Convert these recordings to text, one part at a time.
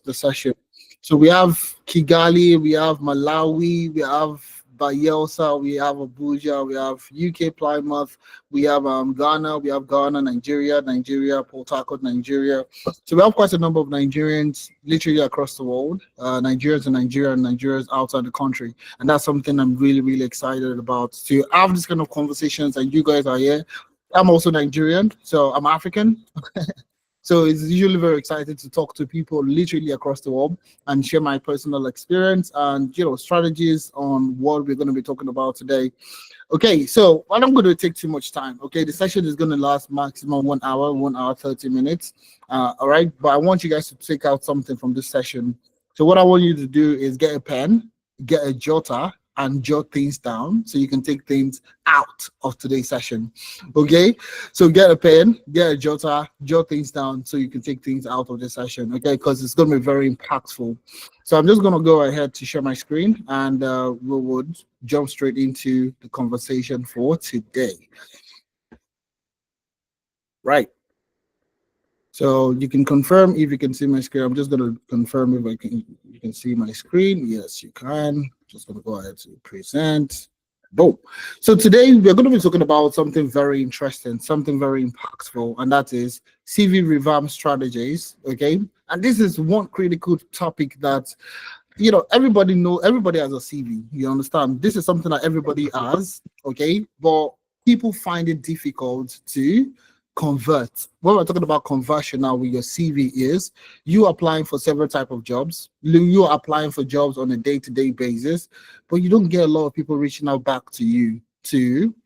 the session. So we have Kigali, we have Malawi, we have Bayelsa, we have Abuja, we have UK Plymouth, we have Ghana, Nigeria, Port Harcourt, Nigeria. So we have quite a number of Nigerians literally across the world, Nigerians in Nigeria and Nigerians outside the country. And that's something I'm really, really excited about. To have this kind of conversations, and you guys are here. I'm also Nigerian, so I'm African. So it's usually very exciting to talk to people literally across the world and share my personal experience and strategies on what we're going to be talking about today. Okay, so I don't going to take too much time. Okay, the session is going to last maximum 1 hour, 1 hour 30 minutes. All right, but I want you guys to take out something from this session. So what I want you to do is get a pen, get a jotter, and jot things down so you can take things out of today's session. Okay, so get a pen, get a jotter, jot things down so you can take things out of the session. Okay, because it's going to be very impactful. So I'm just going to go ahead to share my screen, and we would jump straight into the conversation for today. Right. So you can confirm if you can see my screen. I'm just going to confirm if you can see my screen. Yes, you can. Just going to go ahead to present. Boom. So today we're going to be talking about something very interesting, something very impactful, and that is CV revamp strategies. Okay. And this is one critical topic that, everybody has a CV. You understand? This is something that everybody has. Okay. But people find it difficult to convert. When we're talking about conversion now with your CV is you applying for several type of jobs. You are applying for jobs on a day-to-day basis, but you don't get a lot of people reaching out back to you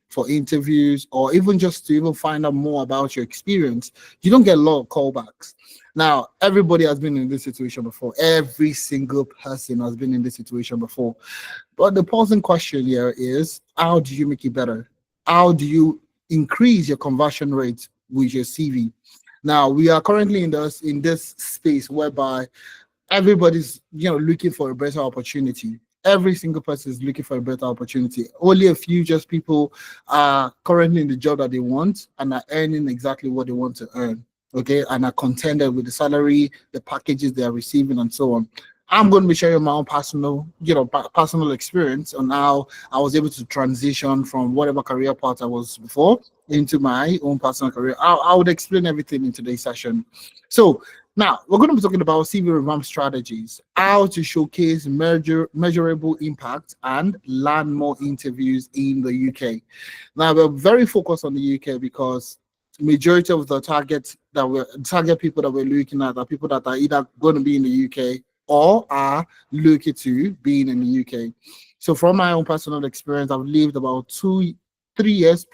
for interviews, or even just to even find out more about your experience. You don't get a lot of callbacks. Now, everybody has been in this situation before. Every single person has been in this situation before. But the posing question here is, how do you make it better? How do you increase your conversion rate with your CV? Now, we are currently in this space whereby everybody's looking for a better opportunity. Every single person is looking for a better opportunity. Only a few just people are currently in the job that they want and are earning exactly what they want to earn. Okay, and are contented with the salary, the packages they are receiving, and so on. I'm going to be sharing my own personal experience on how I was able to transition from whatever career path I was before into my own personal career. I would explain everything in today's session. So now we're going to be talking about CV revamp strategies, how to showcase measurable impact and land more interviews in the UK. Now we're very focused on the UK because majority of the target people that we're looking at are people that are either going to be in the UK or are looking to being in the UK. So from my own personal experience, I've lived about 3 years,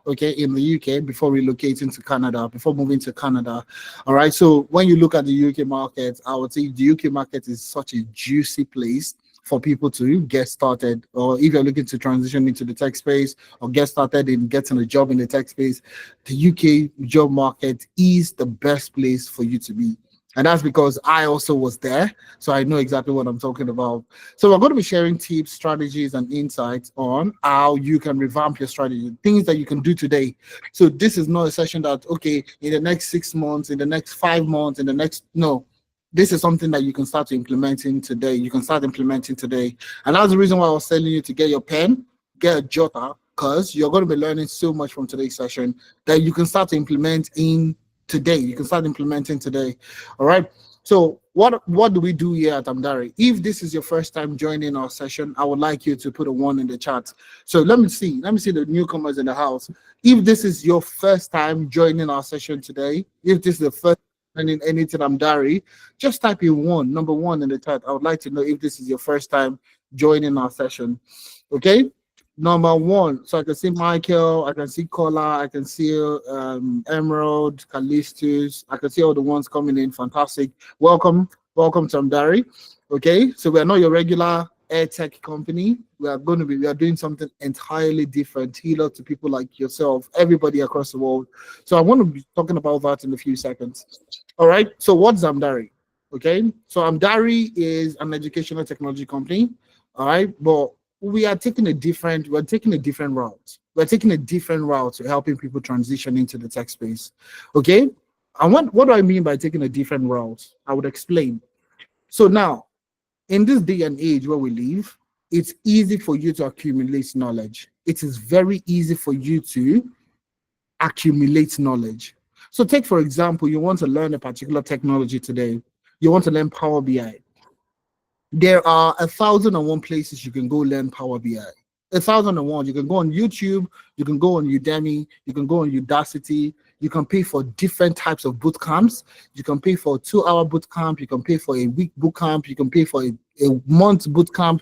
okay, in the UK before relocating to Canada, before moving to Canada. All right. So when you look at the UK market, I would say the UK market is such a juicy place for people to get started, or if you're looking to transition into the tech space or get started in getting a job in the tech space, the UK job market is the best place for you to be. And that's because I also was there, so I know exactly what I'm talking about. So we're going to be sharing tips, strategies, and insights on how you can revamp your strategy, things that you can do today. So this is not a session that, okay, in the next 6 months, in the next 5 months, no. This is something that you can start implementing today. And that's the reason why I was telling you to get your pen, get a jotter, because you're going to be learning so much from today's session that you can start to implement today. All right. So what do we do here at Amdari? If this is your first time joining our session, I would like you to put a 1 in the chat. So let me see the newcomers in the house. If this is your first time joining our session today, if this is the first time in anything Amdari, just type in number 1 in the chat. I would like to know if this is your first time joining our session. Okay. Number 1, so I can see Michael, I can see Kola, I can see Emerald, Callistus, I can see all the ones coming in. Fantastic. Welcome to Amdari. Okay, so we are not your regular air tech company. We are doing something entirely different, tailored to people like yourself, everybody across the world. So I want to be talking about that in a few seconds. All right, so what's Amdari? Okay, so Amdari is an educational technology company. All right, but we are taking a different route. We're taking a different route to helping people transition into the tech space. Okay. And what do I mean by taking a different route? I would explain. So now, in this day and age where we live, it's easy for you to accumulate knowledge. It is very easy for you to accumulate knowledge. So take, for example, you want to learn a particular technology today. You want to learn Power BI. There are 1,001 places you can go learn Power BI. 1,001. You can go on YouTube, you can go on Udemy, you can go on Udacity. You can pay for different types of boot camps. You can pay for a 2-hour boot camp. You can pay for a week boot camp. You can pay for a month boot camp.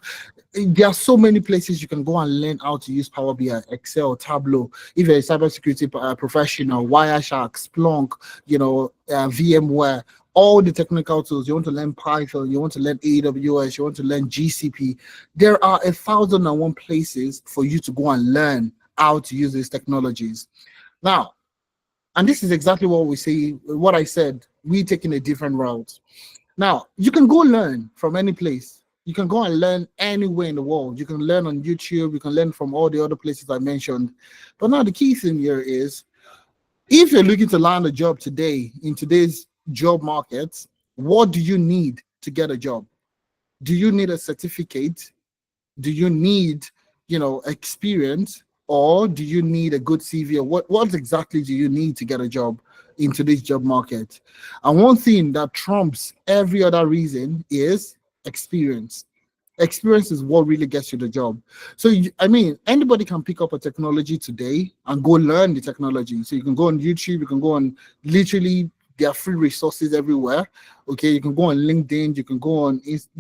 There are so many places you can go and learn how to use Power BI, Excel, Tableau. If you're a cybersecurity professional, Wireshark, Splunk, VMware, all the technical tools. You want to learn Python, you want to learn AWS, you want to learn GCP. There are 1,001 places for you to go and learn how to use these technologies. Now, and this is exactly what we say, what I said, we taking a different route. Now, you can go learn from any place. You can go and learn anywhere in the world. You can learn on YouTube. You can learn from all the other places I mentioned. But now the key thing here is, if you're looking to land a job today in today's job market, what do you need to get a job? Do you need a certificate? Do you need, experience? Or do you need a good CV? Or what exactly do you need to get a job in today's job market? And one thing that trumps every other reason is experience. Experience is what really gets you the job. So anybody can pick up a technology today and go learn the technology. So you can go on YouTube, you can go on, literally there are free resources everywhere. Okay, you can go on LinkedIn, you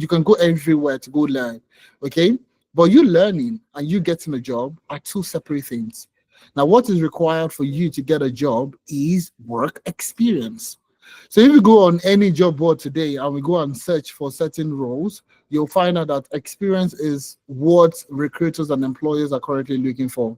can go everywhere to go learn. Okay, but you learning and you getting a job are two separate things. Now, what is required for you to get a job is work experience. So if you go on any job board today and we go and search for certain roles, you'll find out that experience is what recruiters and employers are currently looking for.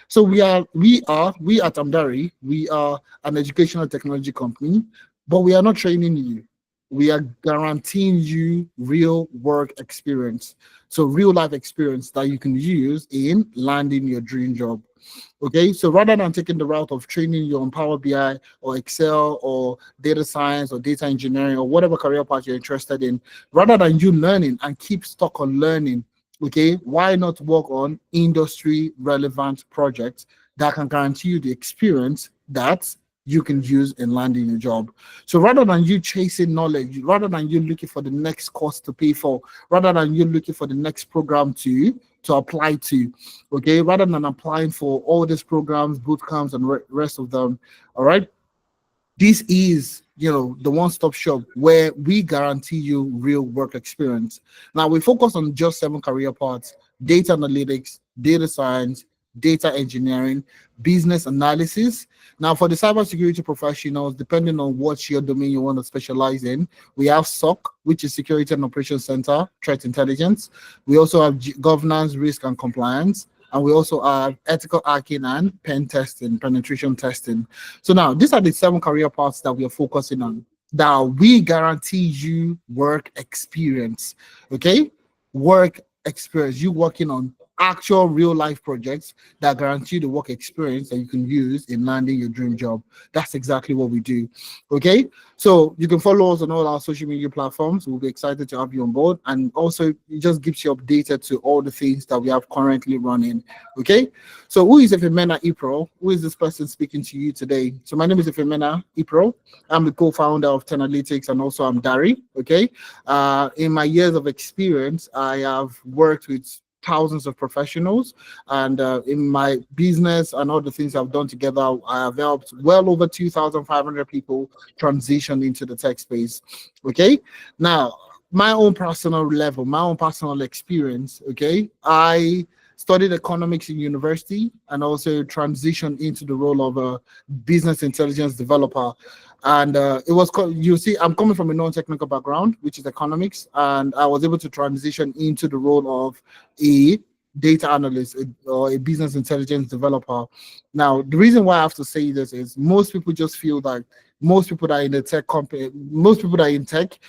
So we at Amdari, we are an educational technology company, but we are not training you. We are guaranteeing you real work experience. So real life experience that you can use in landing your dream job. Okay, so rather than taking the route of training you on Power BI or Excel or data science or data engineering or whatever career path you're interested in, rather than you learning and keep stuck on learning, okay, why not work on industry relevant projects that can guarantee you the experience that you can use in landing your job? So rather than you chasing knowledge, rather than you looking for the next course to pay for, rather than you looking for the next program to apply to, okay, rather than applying for all these programs, boot camps, and rest of them, all right, this is the one-stop shop where we guarantee you real work experience. Now we focus on just 7 career paths: data analytics, data science, data engineering, business analysis. Now, for the cybersecurity professionals, depending on what your domain you want to specialize in, we have SOC, which is Security and Operations Center, Threat Intelligence. We also have governance, risk, and compliance. And we also have ethical hacking and pen testing, penetration testing. So now, these are the 7 career paths that we are focusing on, that we guarantee you work experience, okay? Work experience, you working on actual real life projects that guarantee the work experience that you can use in landing your dream job. That's exactly what we do. Okay, so you can follow us on all our social media platforms. We'll be excited to have you on board, and also it just keeps you updated to all the things that we have currently running. Okay, so who is Efemena Ipro? Who is this person speaking to you today? So my name is Efemena Ipro. I'm the co-founder of Tenalytics and also Amdari. Okay, in my years of experience, I have worked with thousands of professionals, and in my business and all the things I've done together, I have helped well over 2,500 people transition into the tech space. Okay, now my own personal level, my own personal experience. Okay, I studied economics in university and also transitioned into the role of a business intelligence developer. And it was called, you see, I'm coming from a non-technical background, which is economics, and I was able to transition into the role of a data analyst or a business intelligence developer. Now, the reason why I have to say this is most people just feel like most people that are in the tech company, most people that are in tech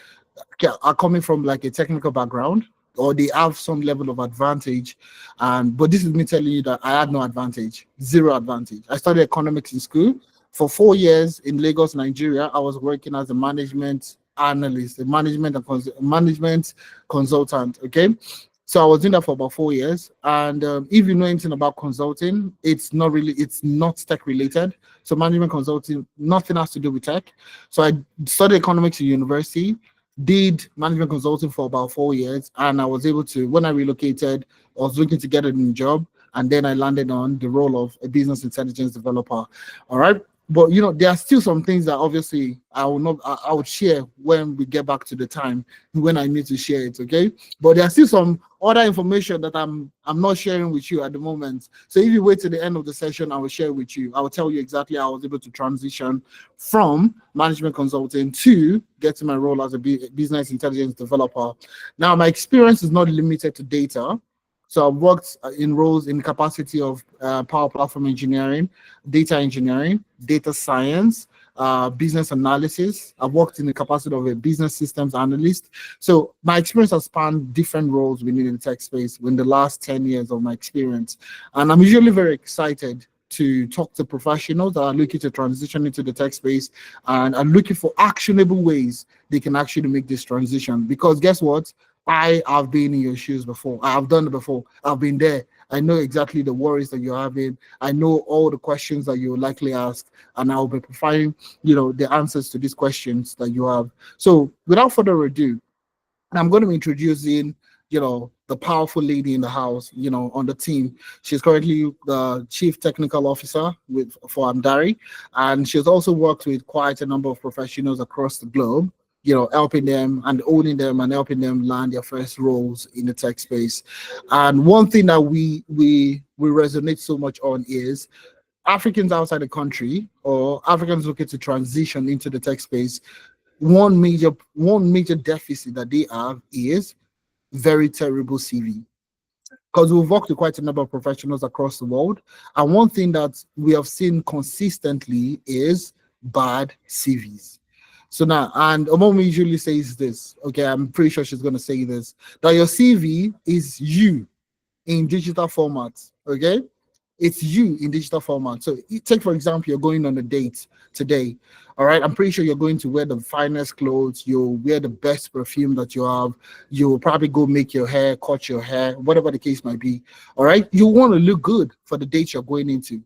are coming from like a technical background, or they have some level of advantage. But this is me telling you that I had no advantage, zero advantage. I studied economics in school For 4 years in Lagos, Nigeria, I was working as a management analyst, a management consultant. Okay, so I was doing that for about 4 years. And if you know anything about consulting, it's not tech related. So management consulting, nothing has to do with tech. So I studied economics at university, did management consulting for about 4 years, and I was able to, when I relocated, I was looking to get a new job, and then I landed on the role of a business intelligence developer. All right. But there are still some things that obviously I would share when we get back to the time when I need to share it. Okay. But there are still some other information that I'm not sharing with you at the moment. So if you wait to the end of the session, I will share with you. I will tell you exactly how I was able to transition from management consulting to getting my role as a business intelligence developer. Now, my experience is not limited to data. So I've worked in roles in capacity of power platform engineering, data engineering, data science, business analysis. I've worked in the capacity of a business systems analyst. So my experience has spanned different roles within the tech space in the last 10 years of my experience. And I'm usually very excited to talk to professionals that are looking to transition into the tech space and are looking for actionable ways they can actually make this transition. Because guess what? I have been in your shoes before. I have done it before. I've been there. I know exactly the worries that you're having. I know all the questions that you will likely ask, and I'll be providing, the answers to these questions that you have. So without further ado, I'm going to be introducing, the powerful lady in the house, on the team. She's currently the chief technical officer for Amdari, and she's also worked with quite a number of professionals across the globe, helping them and owning them and helping them land their first roles in the tech space. And one thing that we resonate so much on is Africans outside the country or Africans looking to transition into the tech space. One major deficit that they have is very terrible CV, because we've worked with quite a number of professionals across the world, and one thing that we have seen consistently is bad CVs. So now, and Omomi usually says this, okay, I'm pretty sure she's going to say this, that your CV is you in digital format, okay? It's you in digital format. So take, for example, you're going on a date today, all right? I'm pretty sure you're going to wear the finest clothes, you'll wear the best perfume that you have, you'll probably go make your hair, cut your hair, whatever the case might be, all right? You want to look good for the date you're going into.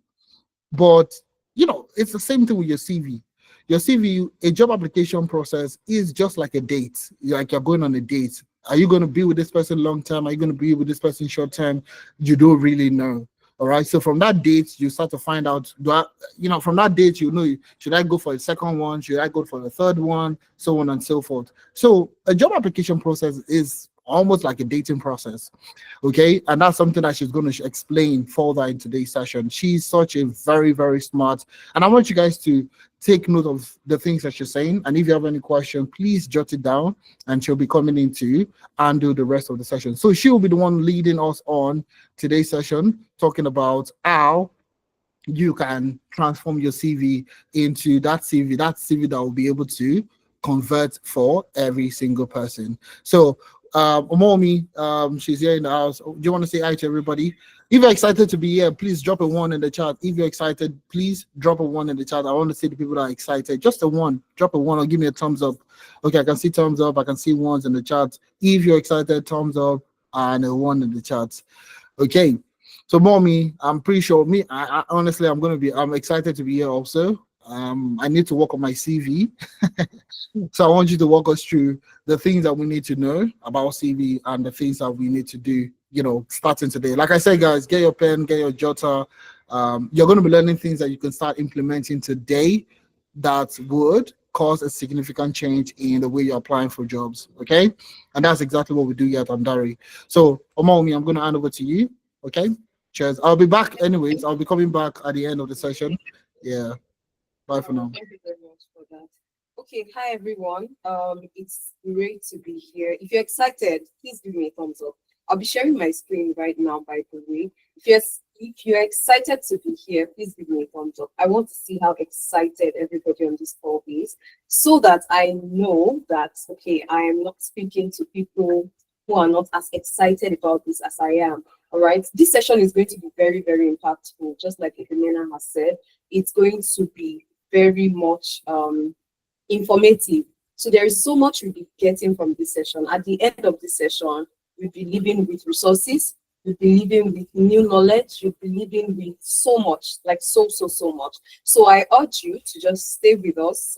But, it's the same thing with your CV. Your CV, a job application process is just like a date. You're going on a date. Are you going to be with this person long term? Are you going to be with this person short term? You don't really know. All right. So from that date, you start to find out, from that date, should I go for a second one? Should I go for a third one? So on and so forth. So a job application process is almost like a dating process. Okay. And that's something that she's going to explain further in today's session. She's such a very, very smart. And I want you guys to take note of the things that she's saying. And if you have any question, please jot it down and she'll be coming in to and do the rest of the session. So she'll be the one leading us on today's session, talking about how you can transform your CV into that CV that will be able to convert for every single person. So Omomi, she's here in the house. Do you want to say hi to everybody? If you're excited to be here, please drop a 1 in the chat. If you're excited, please drop a 1 in the chat. I want to see the people that are excited. Just a 1. Drop a 1 or give me a thumbs up. Okay, I can see thumbs up. I can see 1s in the chat. If you're excited, thumbs up and a 1 in the chat. Okay. So, Mommy, I'm pretty sure I honestly, I'm excited to be here also. I need to work on my CV. So I want you to walk us through the things that we need to know about CV and the things that we need to do, starting today. Like I said, guys, get your pen, get your jotter. You're going to be learning things that you can start implementing today that would cause a significant change in the way you're applying for jobs, okay? And that's exactly what we do here at Amdari. So, Omomi, I'm going to hand over to you, okay? Cheers. I'll be back anyways. I'll be coming back at the end of the session. Yeah. Bye for now. Thank you very much for that. Okay, hi everyone. It's great to be here. If you're excited, please give me a thumbs up. I'll be sharing my screen right now, by the way. If you're excited to be here, please give me a thumbs up. I want to see how excited everybody on this call is, so that I know that, okay, I am not speaking to people who are not as excited about this as I am. All right, this session is going to be very, very impactful. Just like Ifemena has said, it's going to be very much informative. So there is so much we'll be getting from this session. At the end of this session, we'll be leaving with resources, we'll be leaving with new knowledge, we'll be leaving with so much, like so much. So I urge you to just stay with us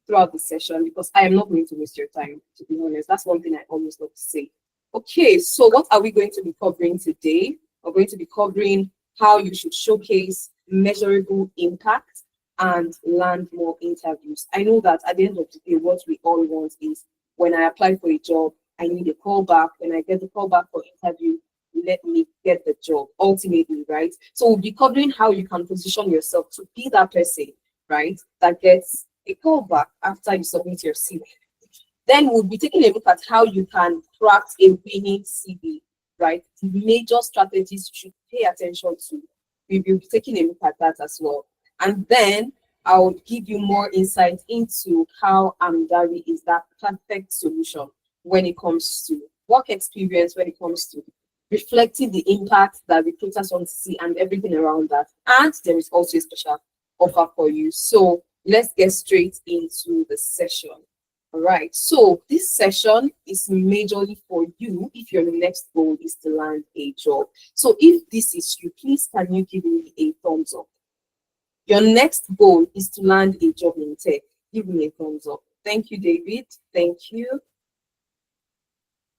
throughout the session, because I am not going to waste your time, to be honest. That's one thing I always love to say. Okay, so what are we going to be covering today? We're going to be covering how you should showcase measurable impact and land more interviews. I know that at the end of the day, what we all want is, when I apply for a job, I need a call back. When I get the call back for interview, let me get the job ultimately, right? So we'll be covering how you can position yourself to be that person, right, that gets a call back after you submit your CV. Then we'll be taking a look at how you can craft a winning CV, right? The major strategies you should pay attention to. We will be taking a look at that as well. And then I'll give you more insight into how Amdari is that perfect solution when it comes to work experience, when it comes to reflecting the impact that recruiters want to see and everything around that. And there is also a special offer for you. So let's get straight into the session. All right, so this session is majorly for you if your next goal is to land a job. So if this is you, please can you give me a thumbs up? Your next goal is to land a job in tech. Give me a thumbs up. Thank you, David. Thank you.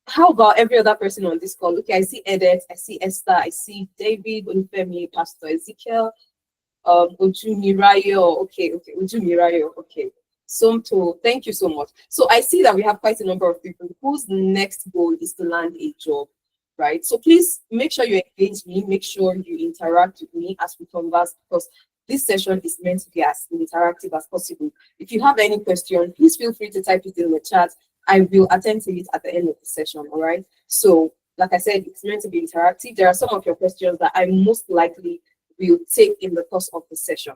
How about every other person on this call? Okay, I see Edith, I see Esther, I see David, Olufemi, Pastor Ezekiel, Ojumirayo. Okay, Ojumirayo. Okay. Somto, thank you so much. So I see that we have quite a number of people whose next goal is to land a job, right? So please make sure you engage me, make sure you interact with me as we converse, because this session is meant to be as interactive as possible. If you have any question, please feel free to type it in the chat. I will attend to it at the end of the session, all right? So like I said, it's meant to be interactive. There are some of your questions that I most likely will take in the course of the session.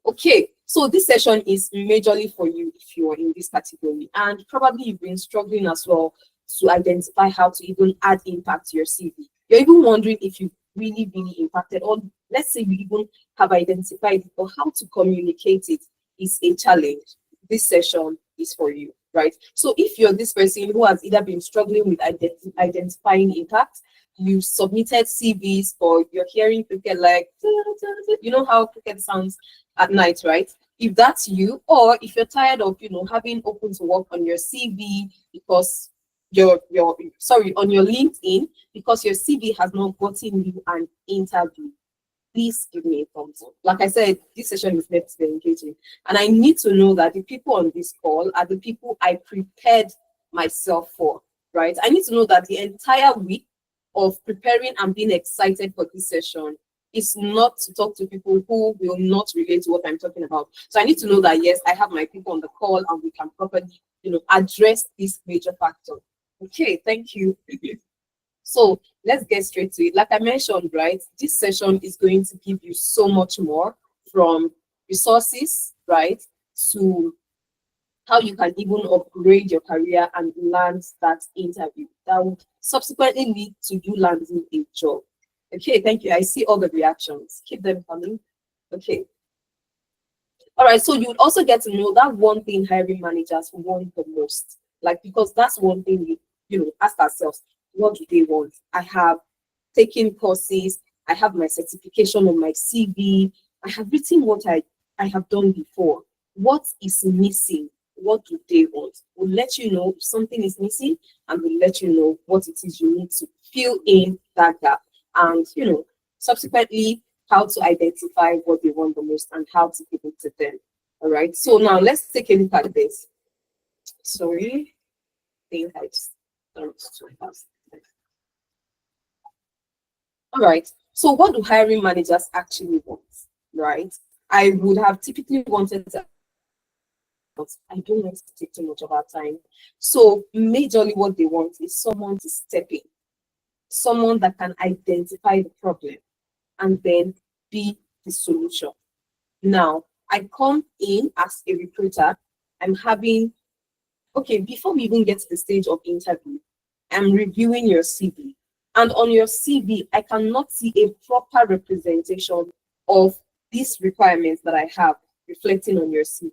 Okay, so this session is majorly for you if you are in this category, and probably you've been struggling as well to identify how to even add impact to your CV. You're even wondering if you really impacted, or let's say you even have identified it, but how to communicate it is a challenge. This session is for you, right? So if you're this person who has either been struggling with identifying impact, you submitted CVs, or you're hearing cricket like, you know how cricket sounds at night, right? If that's you, or if you're tired of, having open to work on your CV because on your LinkedIn, because your CV has not gotten you an interview, please give me a thumbs up. Like I said, this session is meant to be engaging, and I need to know that the people on this call are the people I prepared myself for, right? I need to know that the entire week of preparing and being excited for this session is not to talk to people who will not relate to what I'm talking about. So I need to know that, yes, I have my people on the call and we can properly, address this major factor. Okay, thank you. So let's get straight to it. Like I mentioned, right, this session is going to give you so much more, from resources, right, to how you can even upgrade your career and land that interview that would subsequently lead to you landing a job. Okay, thank you. I see all the reactions. Keep them coming. Okay. All right, so you would also get to know that one thing hiring managers want the most. Like, because that's one thing we, ask ourselves, what do they want? I have taken courses, I have my certification on my CV, I have written what I have done before. What is missing? What do they want? We'll let you know if something is missing, and we'll let you know what it is you need to fill in that gap. And, subsequently, how to identify what they want the most and how to give it to them. All right. So now let's take a look at this. Sorry. I think I just done it too fast. All right. So what do hiring managers actually want? Right. I would have typically wanted to, but I don't want to take too much of our time. So majorly what they want is someone to step in, someone that can identify the problem and then be the solution. Now, I come in as a recruiter, before we even get to the stage of interview, I'm reviewing your CV. And on your CV, I cannot see a proper representation of these requirements that I have. reflecting on your CV.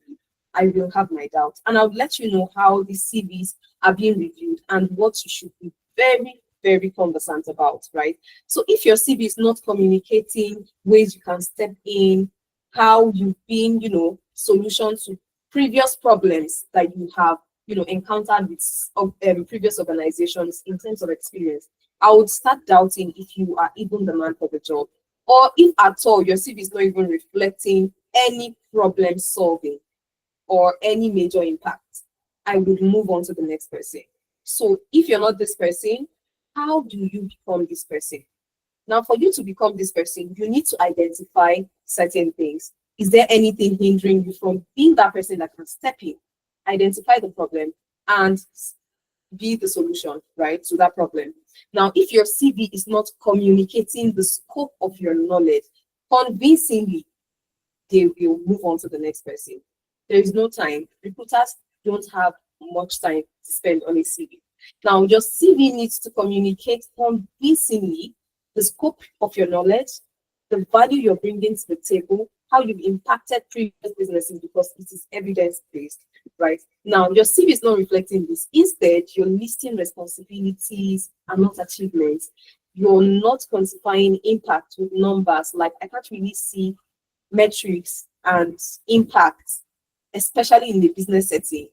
I will have my doubts, and I'll let you know how the CVs are being reviewed and what you should be very, very conversant about, right? So if your CV is not communicating ways you can step in, how you've been, solutions to previous problems that you have, encountered with previous organizations in terms of experience, I would start doubting if you are even the man for the job, or if at all your CV is not even reflecting any problem solving or any major impact. I would move on to the next person. So if you're not this person, how do you become this person? Now, for you to become this person, you need to identify certain things. Is there anything hindering you from being that person that can step in, identify the problem, and be the solution, right, to that problem? Now, if your CV is not communicating the scope of your knowledge convincingly, they will move on to the next person. There is no time. Recruiters don't have much time to spend on a CV. Now, your CV needs to communicate convincingly the scope of your knowledge, the value you're bringing to the table, how you've impacted previous businesses, because it is evidence-based, right? Now, your CV is not reflecting this. Instead, you're listing responsibilities and not achievements. You're not quantifying impact with numbers. Like, I can't really see metrics and impact, especially in the business setting.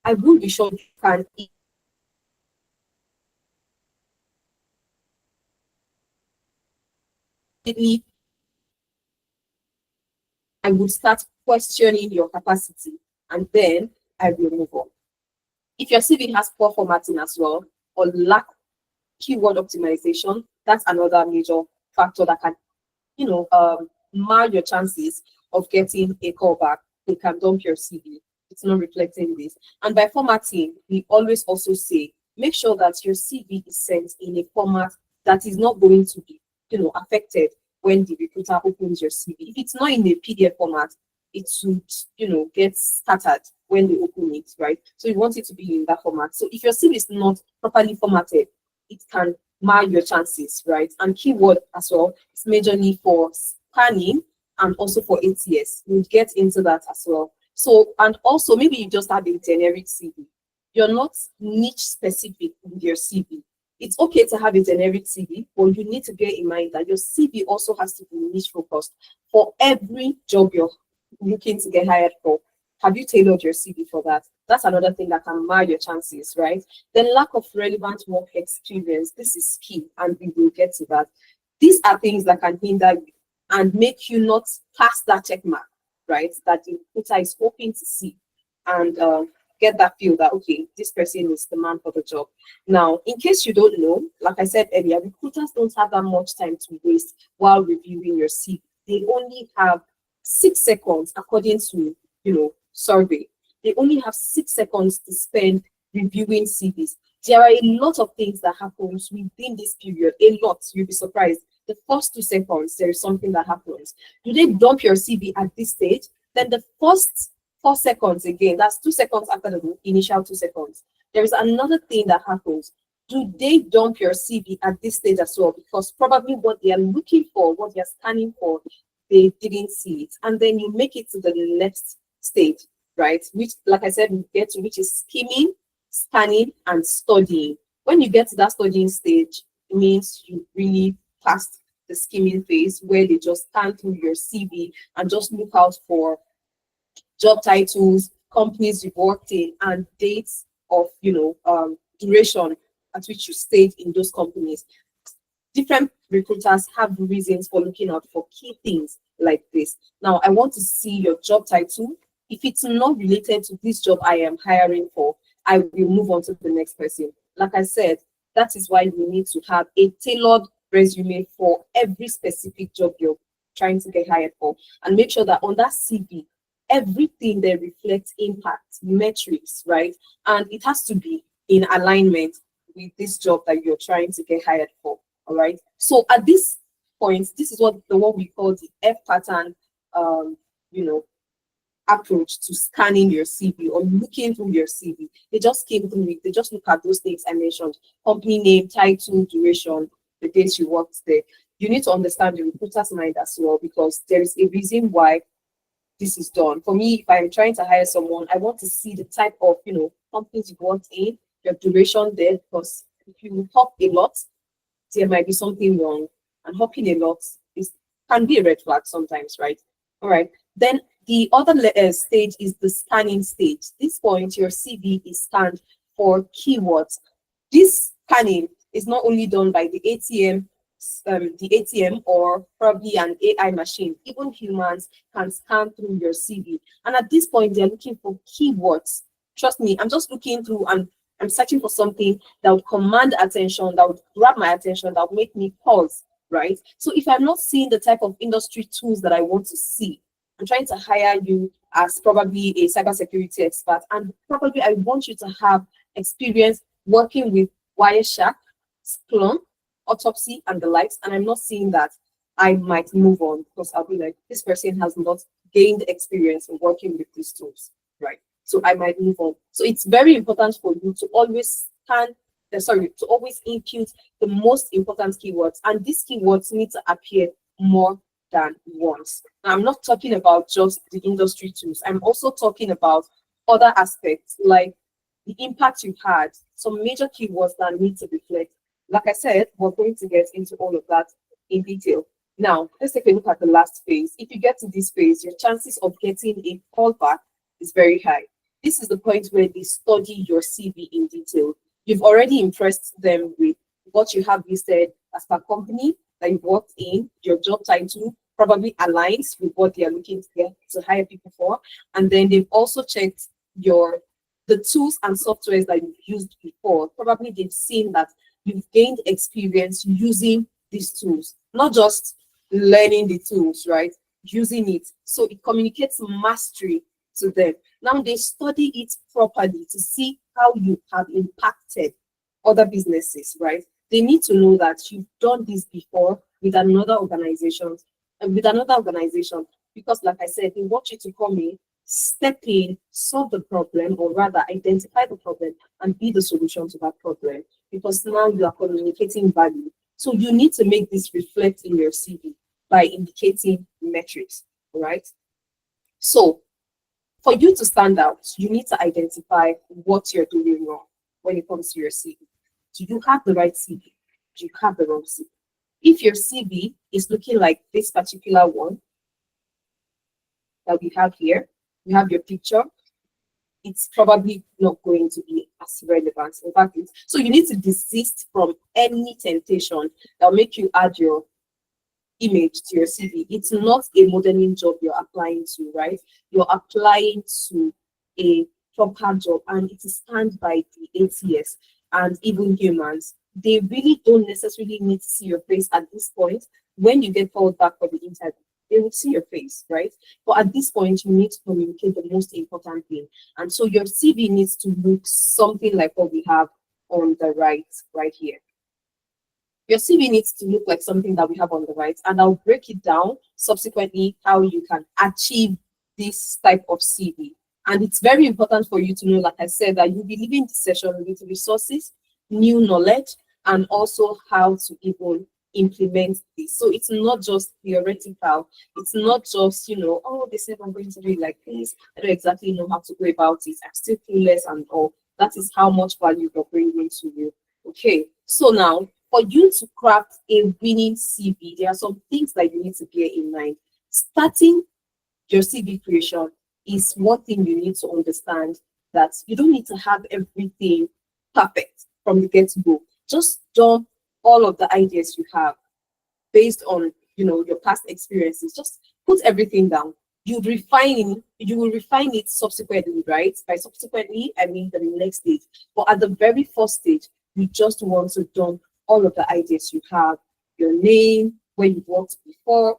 I will be sure you can immediately. I would start questioning your capacity, and then I will move on. If your CV has poor formatting as well, or lack keyword optimization, that's another major factor that can, mar your chances of getting a callback. They can dump your CV. It's not reflecting this. And by formatting, we always also say, make sure that your CV is sent in a format that is not going to be, affected when the recruiter opens your CV. If it's not in a PDF format, it should, get scattered when they open it, right? So you want it to be in that format. So if your CV is not properly formatted, it can mar your chances, right? And keyword as well is majorly for scanning and also for ATS. We'll get into that as well. So, and also maybe you just have a generic CV. You're not niche specific with your CV. It's okay to have a generic CV, but you need to bear in mind that your CV also has to be niche focused for every job you're looking to get hired for. Have you tailored your CV for that? That's another thing that can mar your chances, right? Then lack of relevant work experience. This is key, and we will get to that. These are things that can hinder you and make you not pass that check mark, right? That the recruiter is hoping to see and get that feel that, okay, this person is the man for the job. Now, in case you don't know, like I said earlier, recruiters don't have that much time to waste while reviewing your CV. They only have 6 seconds, according to, survey. They only have 6 seconds to spend reviewing CVs. There are a lot of things that happens within this period. A lot, you'll be surprised. The first 2 seconds, there is something that happens. Do they dump your CV at this stage? Then the first 4 seconds again, that's 2 seconds after the initial 2 seconds. There is another thing that happens. Do they dump your CV at this stage as well? Because probably what they are looking for, what they are scanning for, they didn't see it. And then you make it to the next stage, right? Which, like I said, we get to, which is skimming, scanning, and studying. When you get to that studying stage, it means you really passed the skimming phase, where they just scan through your CV and just look out for job titles, companies you've worked in, and dates of, duration at which you stayed in those companies. Different recruiters have reasons for looking out for key things like this. Now, I want to see your job title. If it's not related to this job I am hiring for, I will move on to the next person. Like I said, that is why you need to have a tailored resume for every specific job you're trying to get hired for, and make sure that on that CV, everything that reflects impact, metrics, right? And it has to be in alignment with this job that you're trying to get hired for. All right. So at this point, this is what we call the F pattern, approach to scanning your CV or looking through your CV. They just came through it. They just look at those things I mentioned: company name, title, duration, the dates you worked there. You need to understand the recruiter's mind as well, because there is a reason why this is done. For me, if I'm trying to hire someone, I want to see the type of, companies you want in, your duration there, because if you hop a lot, there might be something wrong. And hopping a lot can be a red flag sometimes, right? All right. Then the other stage is the scanning stage. This point, your CV is scanned for keywords. This scanning is not only done by the ATM or probably an AI machine. Even humans can scan through your CV. And at this point, they're looking for keywords. Trust me, I'm just looking through and I'm searching for something that would command attention, that would grab my attention, that would make me pause, right? So if I'm not seeing the type of industry tools that I want to see, I'm trying to hire you as probably a cybersecurity expert, and probably I want you to have experience working with Wireshark, Splunk, Autopsy, and the likes, and I'm not seeing that, I might move on because I'll be like, this person has not gained experience in working with these tools, right? So I might move on. So it's very important for you to always to always impute the most important keywords, and these keywords need to appear more than once. Now, I'm not talking about just the industry tools. I'm also talking about other aspects like the impact you've had, some major keywords that need to reflect. Like I said, we're going to get into all of that in detail. Now, let's take a look at the last phase. If you get to this phase, your chances of getting a callback is very high. This is the point where they study your CV in detail. You've already impressed them with what you have listed as per company that you've worked in, your job title probably aligns with what they are looking to get to hire people for. And then they've also checked the tools and softwares that you've used before. Probably they've seen that you've gained experience using these tools, not just learning the tools, right? Using it. So it communicates mastery to them. Now they study it properly to see how you have impacted other businesses, right? They need to know that you've done this before with another organization, because like I said, they want you to come in, step in, solve the problem, or rather identify the problem and be the solution to that problem, because now you are communicating value. So you need to make this reflect in your CV by indicating metrics, right? So for you to stand out, you need to identify what you're doing wrong when it comes to your CV. Do you have the right CV? Do you have the wrong CV? If your CV is looking like this particular one that we have here, you have your picture, it's probably not going to be as relevant. In fact, so you need to desist from any temptation that will make you add your image to your CV. It's not a modeling job you're applying to, right? You're applying to a proper job, and it is scanned by the ATS and even humans. They really don't necessarily need to see your face at this point. When you get called back for the interview, they will see your face, right? But at this point, you need to communicate the most important thing. And so your CV needs to look something like what we have on the right here. Your CV needs to look like something that we have on the right, and I'll break it down subsequently how you can achieve this type of CV. And it's very important for you to know, like I said, that you'll be leaving this session with resources, new knowledge, and also how to even implement this. So it's not just theoretical. It's not just, oh, they said I'm going to do it like this. I don't exactly know how to go about it. I'm still clueless and all. That is how much value you're bringing to you. Okay, so now for you to craft a winning CV, there are some things that you need to bear in mind. Starting your CV creation is one thing you need to understand, that you don't need to have everything perfect from the get-go. Just dump all of the ideas you have based on your past experiences. Just put everything down. You will refine it subsequently, right? By subsequently, I mean the next stage. But at the very first stage, you just want to dump all of the ideas you have, your name, where you've worked before,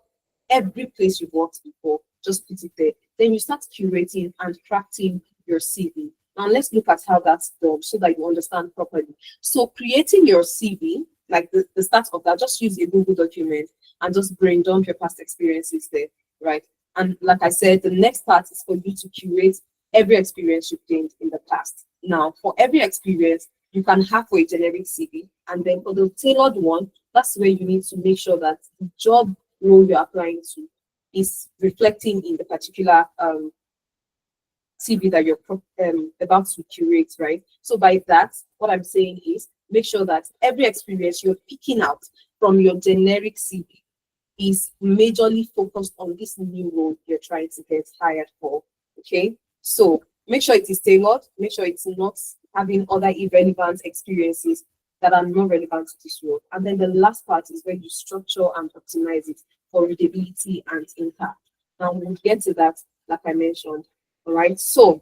every place you've worked before, just put it there. Then you start curating and crafting your CV. Now let's look at how that's done so that you understand properly. So creating your CV, like the start of that, just use a Google document and just brain dump your past experiences there, right? And like I said, the next part is for you to curate every experience you've gained in the past. Now, for every experience, you can have for a generic CV, and then for the tailored one, that's where you need to make sure that the job role you're applying to is reflecting in the particular CV that you're about to curate, right? So by that, what I'm saying is make sure that every experience you're picking out from your generic CV is majorly focused on this new role you're trying to get hired for. Okay, so make sure it is tailored, make sure it's not having other irrelevant experiences that are not relevant to this role. And then the last part is where you structure and optimize it for readability and impact. Now we'll get to that, like I mentioned. All right, so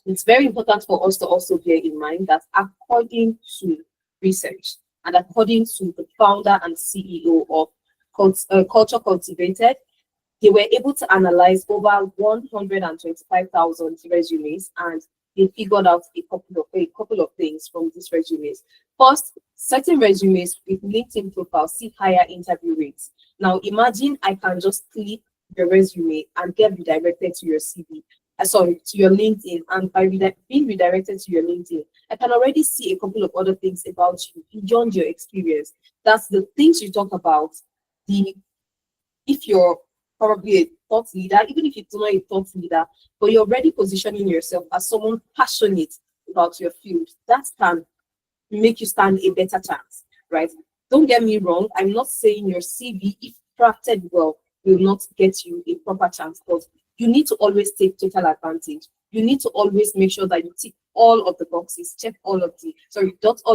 it's very important for us to also bear in mind that according to research and according to the founder and CEO of Culture Cultivated, they were able to analyze over 125,000 resumes, and they figured out a couple of things from these resumes. First, certain resumes with LinkedIn profiles see higher interview rates. Now, imagine I can just click the resume and get redirected to your CV. Sorry, to your LinkedIn, and by being redirected to your LinkedIn, I can already see a couple of other things about you beyond your experience. That's the things you talk about. If you're probably a thought leader, even if you're not a thought leader, but you're already positioning yourself as someone passionate about your field, that can make you stand a better chance, right? Don't get me wrong. I'm not saying your CV, if crafted well, will not get you a proper chance, but you need to always take total advantage. You need to always make sure that you tick all of the boxes, dot all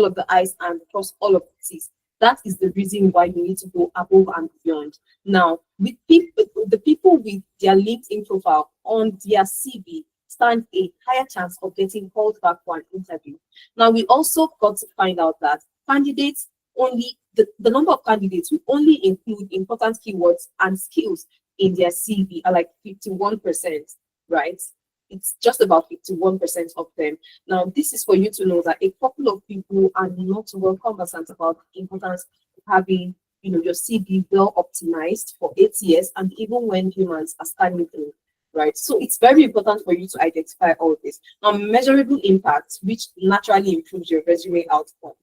of the I's and cross all of the T's. That is the reason why you need to go above and beyond. Now, with the people with their LinkedIn profile on their CV stand a higher chance of getting called back for an interview. Now, we also got to find out that candidates only, the number of candidates will only include important keywords and skills in their CV are like 51%, right? It's just about 51% of them. Now, this is for you to know that a couple of people are not well conversant about the importance of having, your CV well optimized for ATS and even when humans are scanning through, right? So it's very important for you to identify all this. Now, measurable impact, which naturally improves your resume outcome,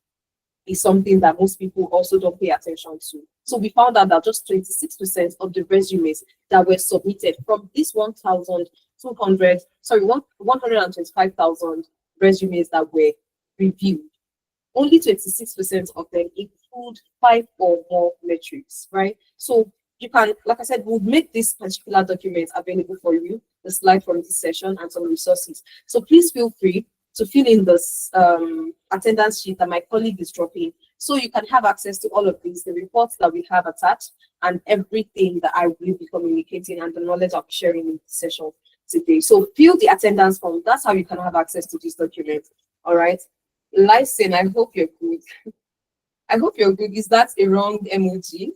is something that most people also don't pay attention to. So we found out that just 26% of the resumes that were submitted from this 125,000 resumes that were reviewed, only 26% of them include 5 or more metrics, right? So you can, like I said, we'll make this particular document available for you, the slide from this session and some resources. So please feel free to fill in this attendance sheet that my colleague is dropping, so you can have access to all of these, the reports that we have attached, and everything that I will be communicating and the knowledge I'll be sharing in this session today. So fill the attendance form. That's how you can have access to this document. All right. Lysin, I hope you're good. I hope you're good. Is that a wrong emoji?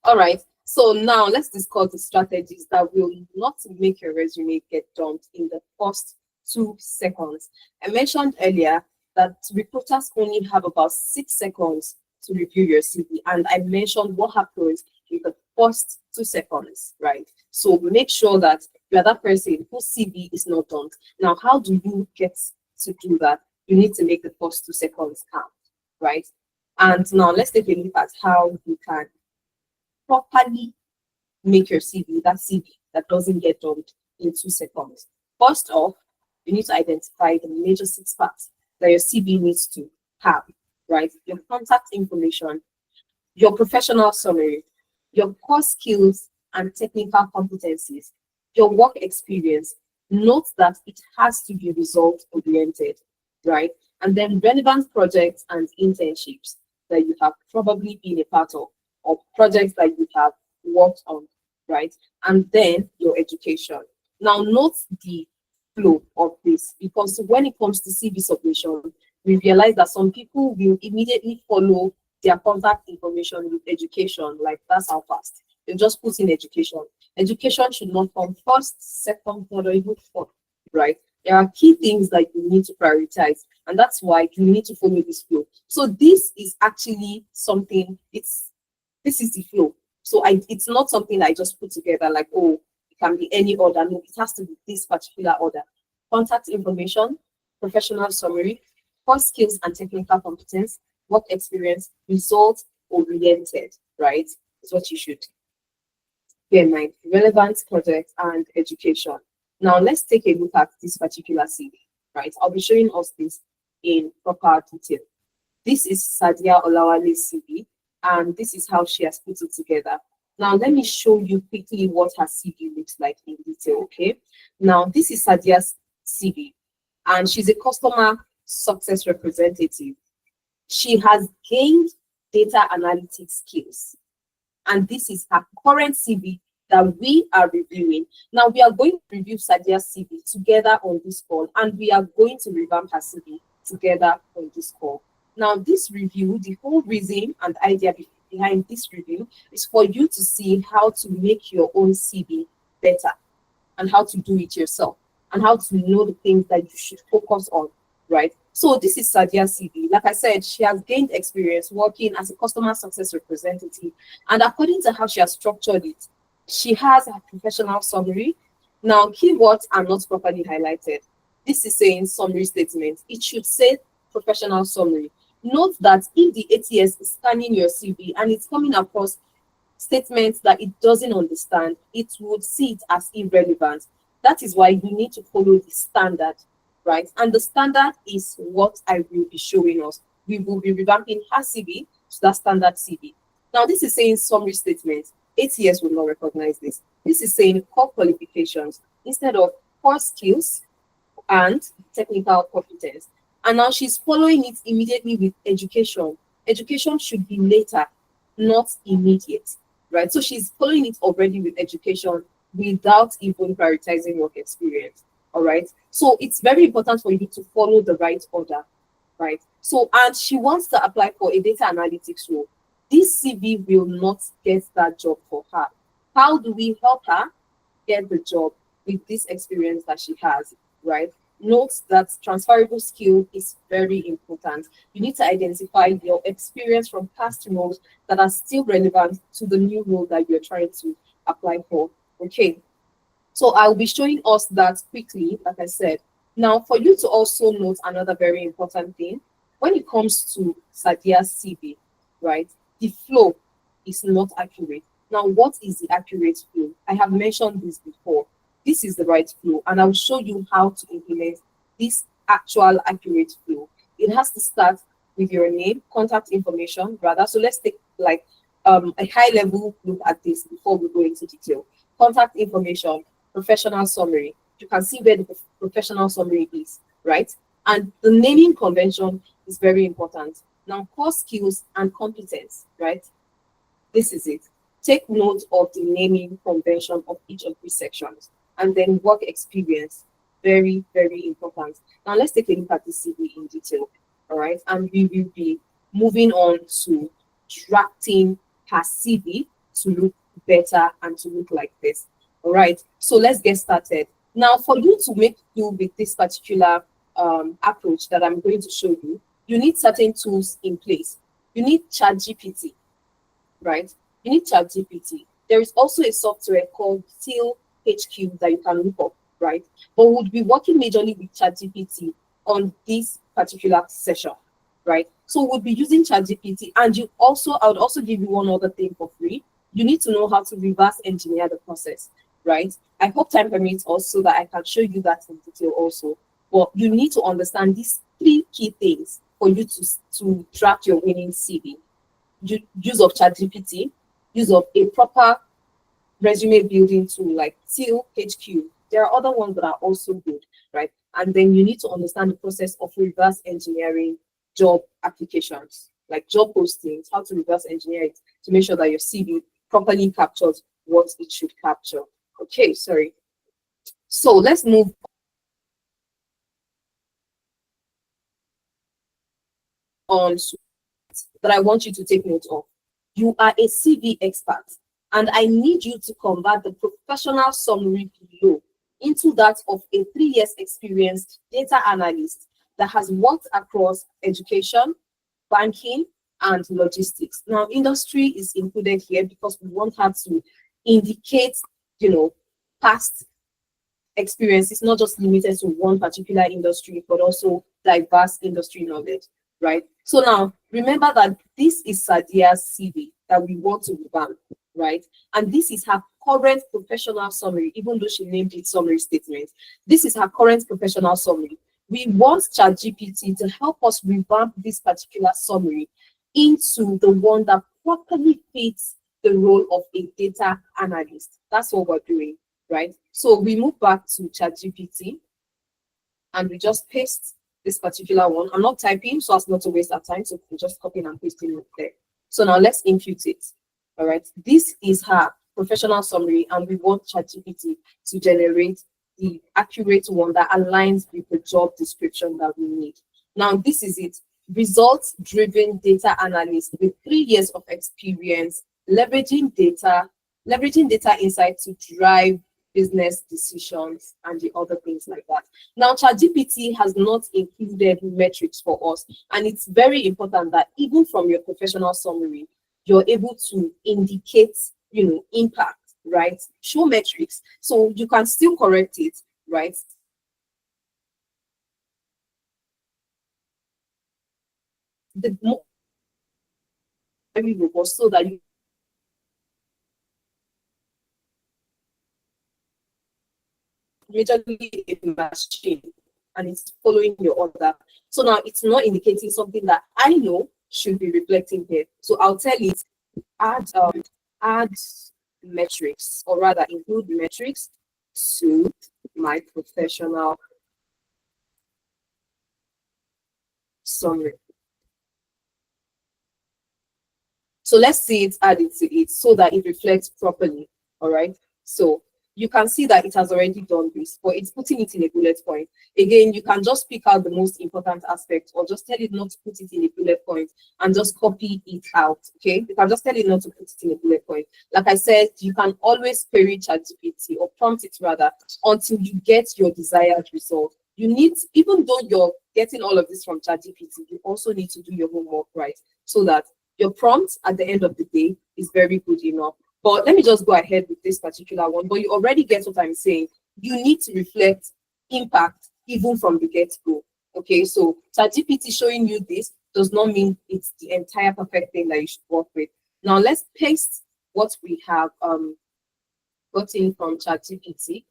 All right. So now let's discuss the strategies that will not make your resume get dumped in the first 2 seconds. I mentioned earlier that recruiters only have about 6 seconds to review your CV, and I mentioned what happens in the first 2 seconds, right? So make sure that you are that person whose CV is not done. Now, how do you get to do that? You need to make the first 2 seconds count, right? And now let's take a look at how you can properly make your CV, that CV that doesn't get dumped in 2 seconds. First off, you need to identify the major 6 parts that your CV needs to have, right? Your contact information, your professional summary, your core skills and technical competencies, your work experience. Note that it has to be result-oriented, right? And then relevant projects and internships that you have probably been a part of, or projects that you have worked on, right? And then your education. Now, note the flow of this, because when it comes to CV submission, we realize that some people will immediately follow their contact information with education, like that's how fast. They just put in education. Education should not come first, second, third, or even fourth, right? There are key things that you need to prioritize, and that's why you need to follow this flow. So this is actually something, this is the flow. So it's not something I just put together like, oh, it can be any order. No, it has to be this particular order. Contact information, professional summary, core skills and technical competence, work experience, result oriented, right? Is what you should bear in mind, relevant project and education. Now let's take a look at this particular CV, right? I'll be showing us this in proper detail. This is Sadia Olawale's CV, and this is how she has put it together. Now, let me show you quickly what her CV looks like in detail, okay? Now, this is Sadia's CV, and she's a customer success representative. She has gained data analytics skills, and this is her current CV that we are reviewing. Now, we are going to review Sadia's CV together on this call, and we are going to revamp her CV together on this call. Now, this review, the whole reason and idea behind this review is for you to see how to make your own CV better and how to do it yourself and how to know the things that you should focus on, right? So this is Sadia's CV. Like I said, she has gained experience working as a customer success representative. And according to how she has structured it, she has a professional summary. Now, keywords are not properly highlighted. This is saying summary statement. It should say professional summary. Note that if the ATS is scanning your CV and it's coming across statements that it doesn't understand, it would see it as irrelevant. That is why you need to follow the standard, right? And the standard is what I will be showing us. We will be revamping her CV to that standard CV. Now, this is saying summary statement. ATS will not recognize this. This is saying core qualifications instead of core skills and technical competence. And now she's following it immediately with education. Education should be later, not immediate, right? So she's following it already with education without even prioritizing work experience, all right? So it's very important for you to follow the right order, right? So, and she wants to apply for a data analytics role. This CV will not get that job for her. How do we help her get the job with this experience that she has, right? Note that transferable skill is very important. You need to identify your experience from past roles that are still relevant to the new role that you're trying to apply for. Okay, so I'll be showing us that quickly, like I said. Now, for you to also note another very important thing, when it comes to Sadia's CV, right, the flow is not accurate. Now, what is the accurate flow? I have mentioned this before. This is the right flow, and I'll show you how to implement this actual accurate flow. It has to start with your name, contact information, rather. So let's take like a high level look at this before we go into detail. Contact information, professional summary. You can see where the professional summary is, right? And the naming convention is very important. Now, core skills and competence, right? This is it. Take note of the naming convention of each of these sections. And then work experience, very, very important. Now let's take a look at the CV in detail, all right? And we will be moving on to drafting her CV to look better and to look like this, all right? So let's get started. Now, for you to make do with this particular approach that I'm going to show you, you need certain tools in place. You need ChatGPT, right? You need ChatGPT. There is also a software called Till HQ that you can look up, right? But we'll be working majorly with ChatGPT on this particular session, right? So we'll be using ChatGPT, and I would also give you one other thing for free. You need to know how to reverse engineer the process, right? I hope time permits also that I can show you that in detail also. But you need to understand these three key things for you to draft your winning CV. Use of ChatGPT, use of a proper resume building tool like Till HQ. There are other ones that are also good, right? And then you need to understand the process of reverse engineering job applications, like job postings, how to reverse engineer it to make sure that your CV properly captures what it should capture. Okay, sorry. So let's move on to that I want you to take note of. You are a CV expert, and I need you to convert the professional summary below into that of a 3 years experienced data analyst that has worked across education, banking, and logistics. Now, industry is included here because we want her to indicate, past experience. It's not just limited to one particular industry, but also diverse industry knowledge, right? So now, remember that this is Sadia's CV that we want to revamp, right? And this is her current professional summary, even though she named it summary statement. This is her current professional summary. We want ChatGPT to help us revamp this particular summary into the one that properly fits the role of a data analyst. That's what we're doing, right? So we move back to ChatGPT and we just paste this particular one. I'm not typing so as not to waste our time, so we just copy and paste it there. So now let's impute it. All right, this is her professional summary, and we want ChatGPT to generate the accurate one that aligns with the job description that we need. Now, this is it. Results-driven data analyst with 3 years of experience, leveraging data insight to drive business decisions and the other things like that. Now, ChatGPT has not included metrics for us, and it's very important that even from your professional summary, you're able to indicate, impact, right? Show metrics, so you can still correct it, right? The more very robust so that you majorly a machine and it's following your order. So now it's not indicating something that I know should be reflecting here. So I'll tell it add metrics, or rather include metrics to my professional summary. So let's see it added to it so that it reflects properly. All right. So you can see that it has already done this, but it's putting it in a bullet point. Again, you can just pick out the most important aspect, or just tell it not to put it in a bullet point and just copy it out. Okay, you can just tell it not to put it in a bullet point. Like I said, you can always query ChatGPT or prompt it rather until you get your desired result. You need, even though you're getting all of this from ChatGPT, you also need to do your homework right so that your prompt at the end of the day is very good enough. But let me just go ahead with this particular one. But you already get what I'm saying. You need to reflect impact even from the get-go. Okay, so ChatGPT showing you this does not mean it's the entire perfect thing that you should work with. Now let's paste what we have gotten from ChatGPT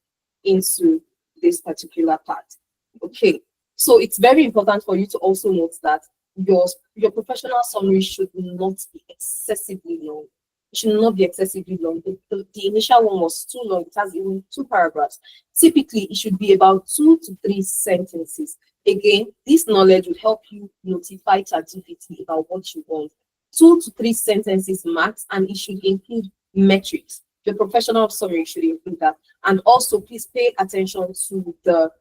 into this particular part. Okay, so it's very important for you to also note that your professional summary should not be excessively long. It should not be excessively long. The initial one was too long. It has even 2 paragraphs. Typically, it should be about 2 to 3 sentences. Again, this knowledge will help you notify ChatGPT about what you want. 2 to 3 sentences max, and it should include metrics. Your professional summary should include that. And also, please pay attention to the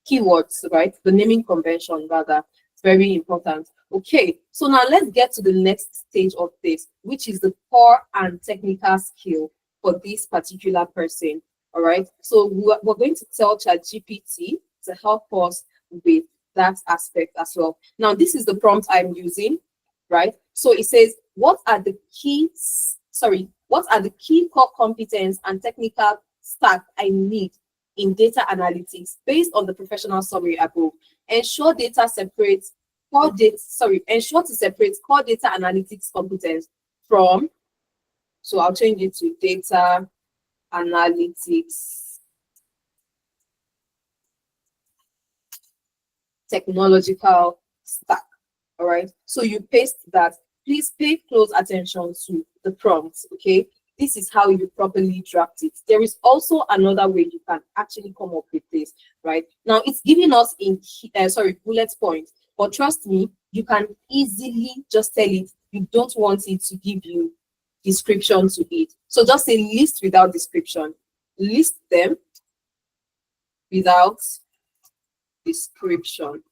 keywords, right? The naming convention, rather. It's very important. Okay, so now let's get to the next stage of this, which is the core and technical skill for this particular person. All right, so we're going to tell ChatGPT to help us with that aspect as well. Now, this is the prompt I'm using, right? So it says, what are the key core competence and technical stack I need in data analytics based on the professional summary above? Ensure to separate core data analytics competence from, so I'll change it to data analytics technological stack. All right, so you paste that. Please pay close attention to the prompts. Okay, this is how you properly draft it. There is also another way you can actually come up with this. Right now, it's giving us in bullet points, but trust me, you can easily just tell it you don't want it to give you description to it. So just say list without description. List them without description,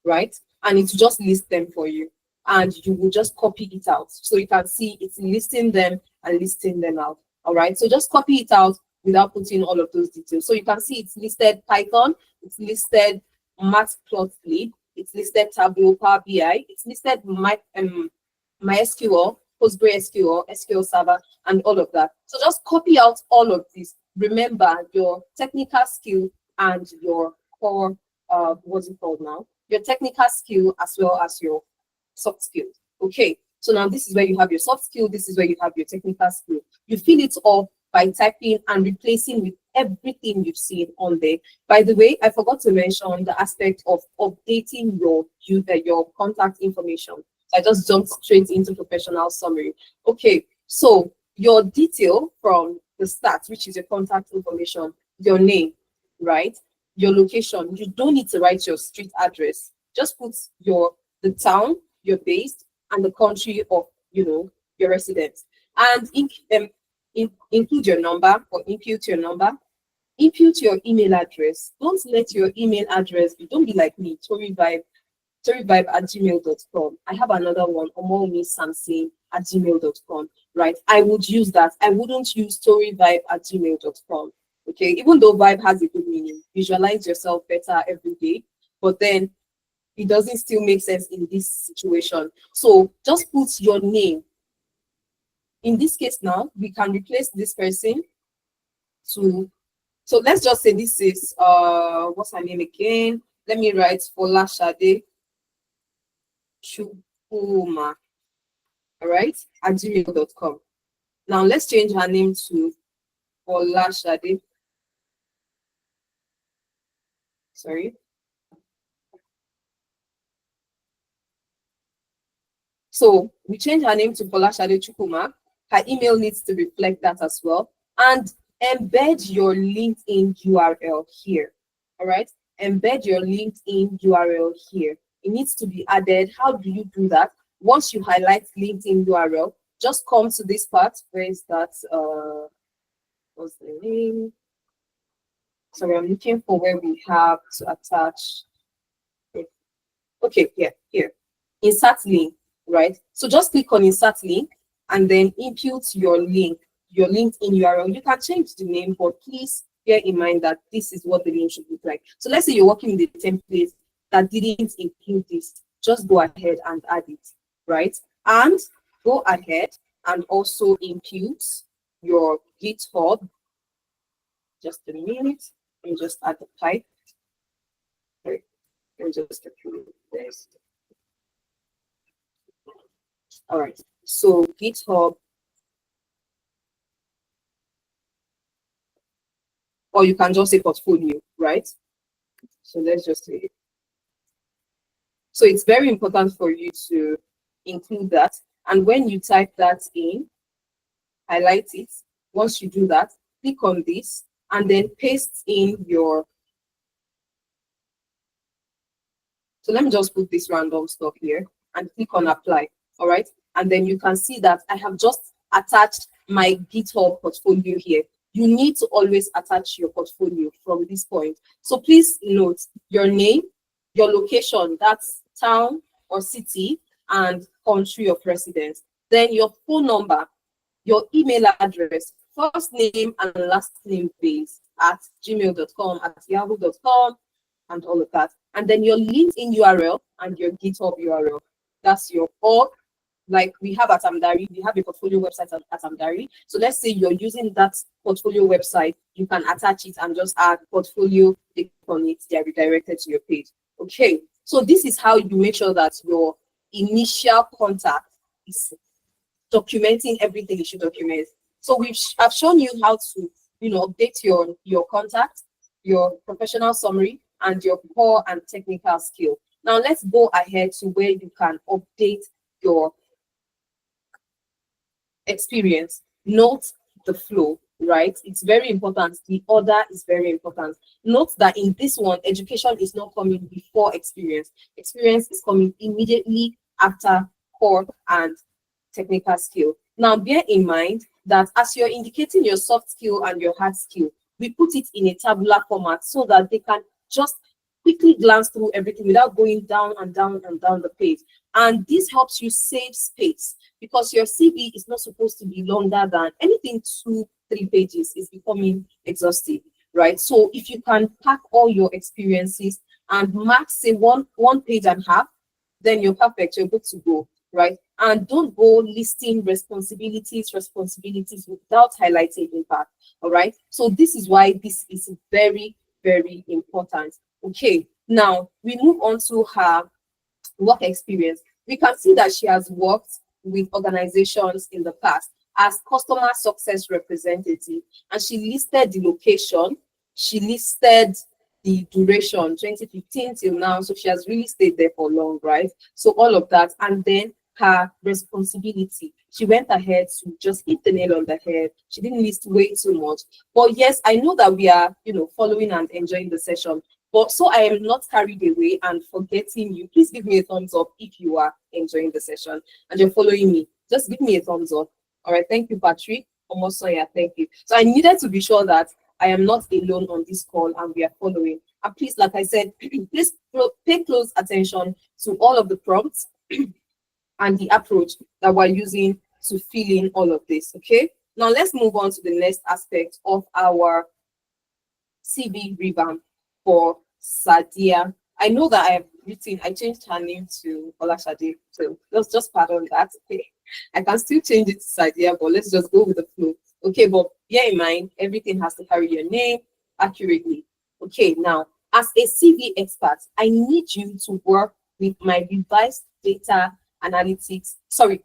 right? And it will just list them for you, and you will just copy it out. So you can see it's listing them and listing them out. All right, so just copy it out without putting all of those details. So you can see it's listed Python, it's listed Matplotlib, it's listed Tableau, Power BI, it's listed MySQL, PostgreSQL, SQL Server, and all of that. So just copy out all of this. Remember your technical skill and your core, what's it called now? Your technical skill as well as your soft skills. Okay, So now this is where you have your soft skill, this is where you have your technical skill. You fill it up by typing and replacing with everything you've seen on there. By the way, I forgot to mention the aspect of updating your contact information. I just jumped straight into professional summary. Okay, so your detail from the start, which is your contact information, your name, right? Your location. You don't need to write your street address. Just put the town you're based and the country of your residence. And include your number or impute your number. Impute your email address. Don't let your email address don't be like me, storyvibe@gmail.com. I have another one, omomisamson@gmail.com, right? I would use that. I wouldn't use storyvibe@gmail.com. Okay, even though vibe has a good meaning, visualize yourself better every day, but then it doesn't still make sense in this situation. So just put your name. In this case now, we can replace this person so let's just say this is what's her name again? Let me write Folashade Chukuma, all right, at gmail.com. Now let's change her name to Folashade. Sorry. So we change her name to Folashade Chukuma. Her email needs to reflect that as well. And embed your LinkedIn URL here. All right. Embed your LinkedIn URL here. It needs to be added. How do you do that? Once you highlight LinkedIn URL, just come to this part. Where is that? What's the name? Sorry, I'm looking for where we have to attach. Okay, here. Insert link, right? So just click on insert link and then impute your link, your LinkedIn URL. You can change the name, but please bear in mind that this is what the link should look like. So let's say you're working with a template that didn't include this. Just go ahead and add it, right? And go ahead and also impute your GitHub. Just a minute. And just add the pipe. Right. And just approve this. All right. So GitHub, or you can just say portfolio, right? So let's just say it. So it's very important for you to include that. And when you type that in, highlight it. Once you do that, click on this and then paste in your. So let me just put this random stuff here and click on apply. All right. And then you can see that I have just attached my GitHub portfolio here. You need to always attach your portfolio from this point. So please note your name, your location, that's town or city, and country of residence. Then your phone number, your email address, first name and last name base at gmail.com, at yahoo.com, and all of that. And then your LinkedIn URL and your GitHub URL. That's your org. Like we have at Amdari, we have a portfolio website at Amdari. So let's say you're using that portfolio website, you can attach it and just add portfolio, click on it, they are redirected to your page. Okay, so this is how you make sure that your initial contact is documenting everything you should document. So I've shown you how to, update your contact, your professional summary, and your core and technical skill. Now let's go ahead to where you can update your experience. Note the flow, right? It's very important. The order is very important. Note that in this one, education is not coming before experience. Experience is coming immediately after core and technical skill. Now, bear in mind that as you're indicating your soft skill and your hard skill, we put it in a tabular format so that they can just quickly glance through everything without going down and down and down the page. And this helps you save space because your CV is not supposed to be longer than anything 2-3 pages is becoming exhaustive, right? So if you can pack all your experiences and max say one page and a half, then you're perfect, you're good to go, right? And don't go listing responsibilities without highlighting impact, all right? So this is why this is very, very important. Okay, now we move on to her work experience. We can see that she has worked with organizations in the past as customer success representative, and she listed the location, she listed the duration, 2015 till now. So she has really stayed there for long, right? So all of that, and then her responsibility. She went ahead to just hit the nail on the head. She didn't list way too much. But yes, I know that we are, following and enjoying the session. But so I am not carried away and forgetting you. Please give me a thumbs up if you are enjoying the session and you're following me. Just give me a thumbs up. All right, thank you, Patrick. Omosoya, thank you. So I needed to be sure that I am not alone on this call and we are following. And please, like I said, please pay close attention to all of the prompts and the approach that we're using to fill in all of this, okay? Now let's move on to the next aspect of our CV revamp for Sadia. I know that I changed her name to Olashade, so let's just pardon that, okay? I can still change it to Sadia, but let's just go with the flow. Okay, but bear in mind, everything has to carry your name accurately. Okay, now, as a CV expert, I need you to work with my revised data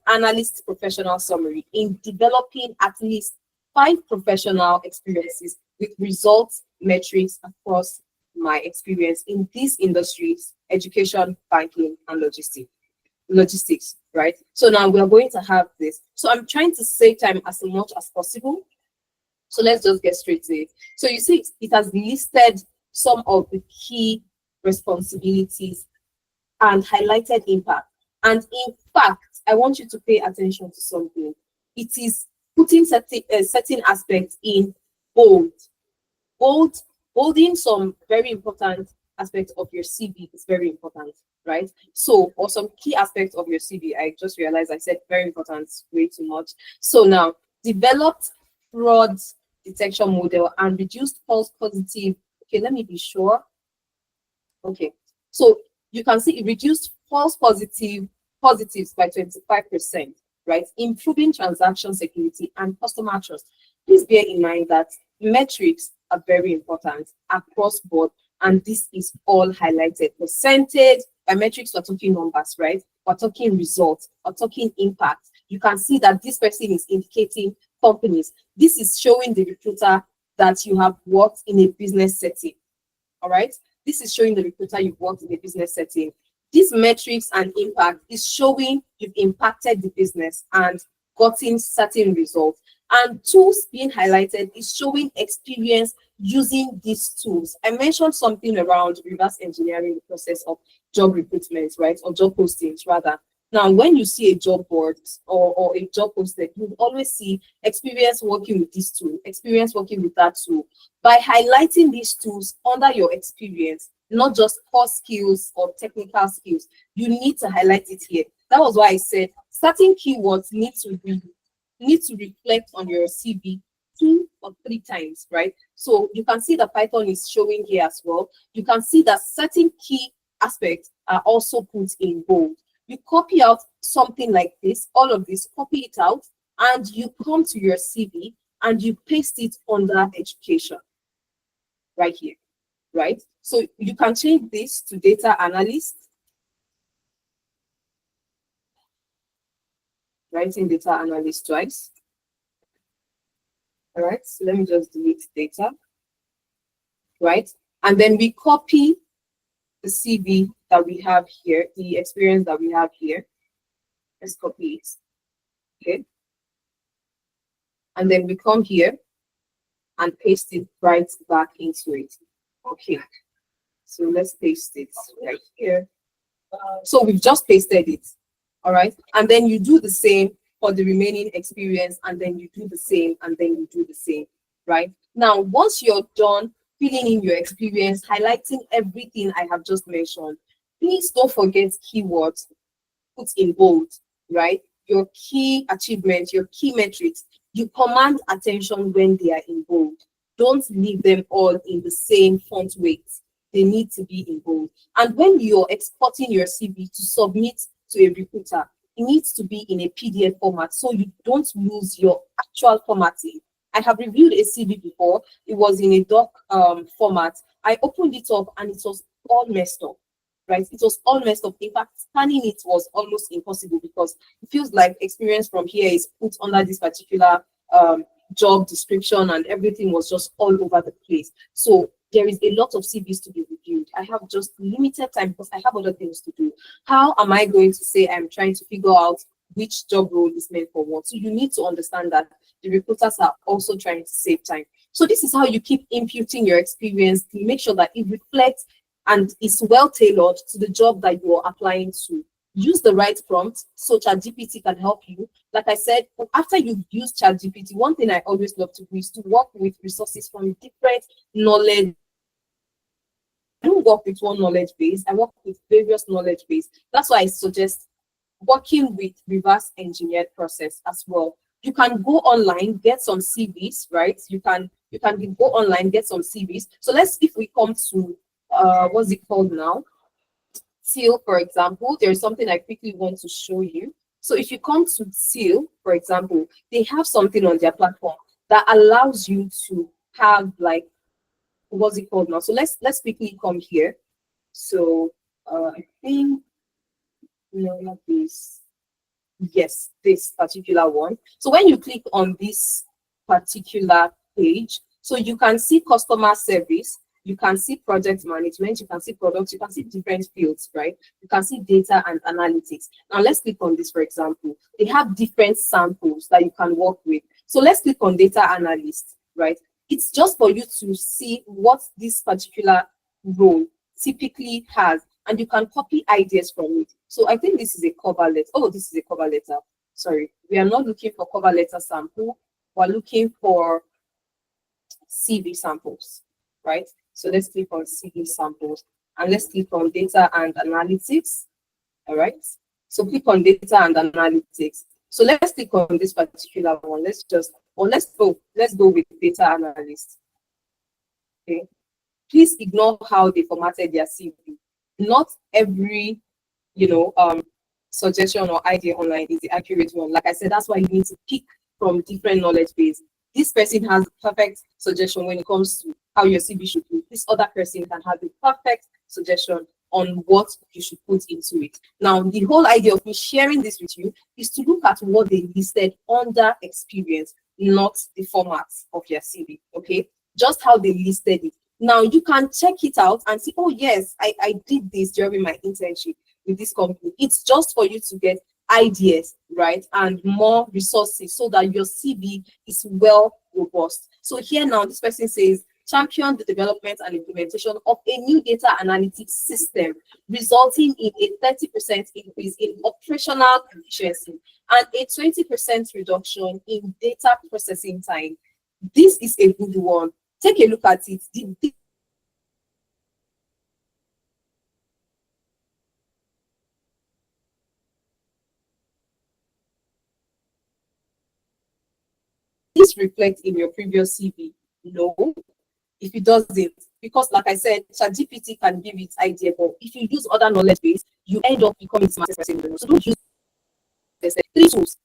analyst professional summary in developing at least 5 professional experiences with results metrics across my experience in these industries: education, banking, and logistics, right? So now we are going to have this. So I'm trying to save time as much as possible. So let's just get straight to it. So you see, it has listed some of the key responsibilities and highlighted impact. And in fact, I want you to pay attention to something. It is putting certain aspects in bold. Bolding some very important aspects of your CV is very important, right? So, or some key aspects of your CV, I just realized I said very important way too much. So now, developed fraud detection model and reduced false positive. Okay, let me be sure. Okay, so you can see it reduced false positives by 25%, right? Improving transaction security and customer trust. Please bear in mind that metrics are very important across board, and this is all highlighted. Percentage, by metrics, we're talking numbers, right? We're talking results, we're talking impact. You can see that this person is indicating companies. This is showing the recruiter that you have worked in a business setting, all right? This is showing the recruiter you've worked in a business setting. These metrics and impact is showing you've impacted the business and gotten certain results. And tools being highlighted is showing experience using these tools. I mentioned something around reverse engineering the process of job recruitment, right? Or job postings rather. Now, when you see a job board or a job posted, you always see experience working with this tool, experience working with that tool. By highlighting these tools under your experience, not just core skills or technical skills, you need to highlight it here. That was why I said certain keywords need to reflect on your CV 2 or 3 times, right? So you can see the Python is showing here as well. You can see that certain key aspects are also put in bold. You copy out something like this, all of this, copy it out, and you come to your CV and you paste it under education right here, right? So you can change this to data analyst, writing data analyst twice. All right, so let me just delete data, right? And then we copy the CV that we have here, the experience that we have here. Let's copy it, okay? And then we come here and paste it right back into it, okay? So let's paste it right here. So we've just pasted it, all right? And then you do the same for the remaining experience, and then you do the same, and then you do the same, right? Now, once you're done filling in your experience, highlighting everything I have just mentioned, please don't forget keywords, put in bold, right? Your key achievements, your key metrics, you command attention when they are in bold. Don't leave them all in the same font weight. They need to be in bold. And when you're exporting your CV to submit to a recruiter, it needs to be in a PDF format so you don't lose your actual formatting. I have reviewed a CV before. It was in a doc format. I opened it up and it was all messed up. right? It was all messed up. In fact, scanning it was almost impossible because it feels like experience from here is put under this particular job description, and everything was just all over the place. So there is a lot of CVs to be reviewed. I have just limited time because I have other things to do. How am I going to say I'm trying to figure out which job role is meant for what? So you need to understand that the recruiters are also trying to save time. So this is how you keep imputing your experience to make sure that it reflects and is well tailored to the job that you are applying to. Use the right prompt so ChatGPT can help you. Like I said, after you've used ChatGPT, one thing I always love to do is to work with resources from different knowledge. I don't work with one knowledge base, I work with various knowledge base. That's why I suggest working with reverse engineered process as well. You can go online, get some CVs, right? You can go online, get some CVs. So if we come to what's it called now? Seal, for example, there's something I quickly want to show you. So if you come to Seal, for example, they have something on their platform that allows you to have like, what's it called now? So let's quickly come here. So I think, no, not this. Yes, this particular one. So when you click on this particular page, so you can see customer service, you can see project management, you can see products, you can see different fields, right? You can see data and analytics. Now let's click on this, for example. They have different samples that you can work with. So let's click on data analyst, right? It's just for you to see what this particular role typically has, and you can copy ideas from it. So I think this is a cover letter. Oh, this is a cover letter. Sorry, we are not looking for cover letter sample. We're looking for CV samples, right? So let's click on CV samples and let's click on data and analytics. All right. So click on data and analytics. So let's click on this particular one. Let's go with data analyst. Okay. Please ignore how they formatted their CV. Not every, suggestion or idea online is the accurate one. Like I said, that's why you need to pick from different knowledge base. This person has perfect suggestion when it comes to how your CV should be. This other person can have the perfect suggestion on what you should put into it. Now, the whole idea of me sharing this with you is to look at what they listed under experience, not the format of your CV, okay? Just how they listed it. Now, you can check it out and see, oh, yes, I did this during my internship with this company. It's just for you to get ideas, right, and more resources so that your CV is well robust. So here now, this person says, champion the development and implementation of a new data analytics system, resulting in a 30% increase in operational efficiency and a 20% reduction in data processing time. This is a good one. Take a look at it. This reflects in your previous CV? No, if it doesn't, because like I said, ChatGPT can give its idea, but if you use other knowledge base, you end up becoming the smartest person. So don't use this. 3 tools: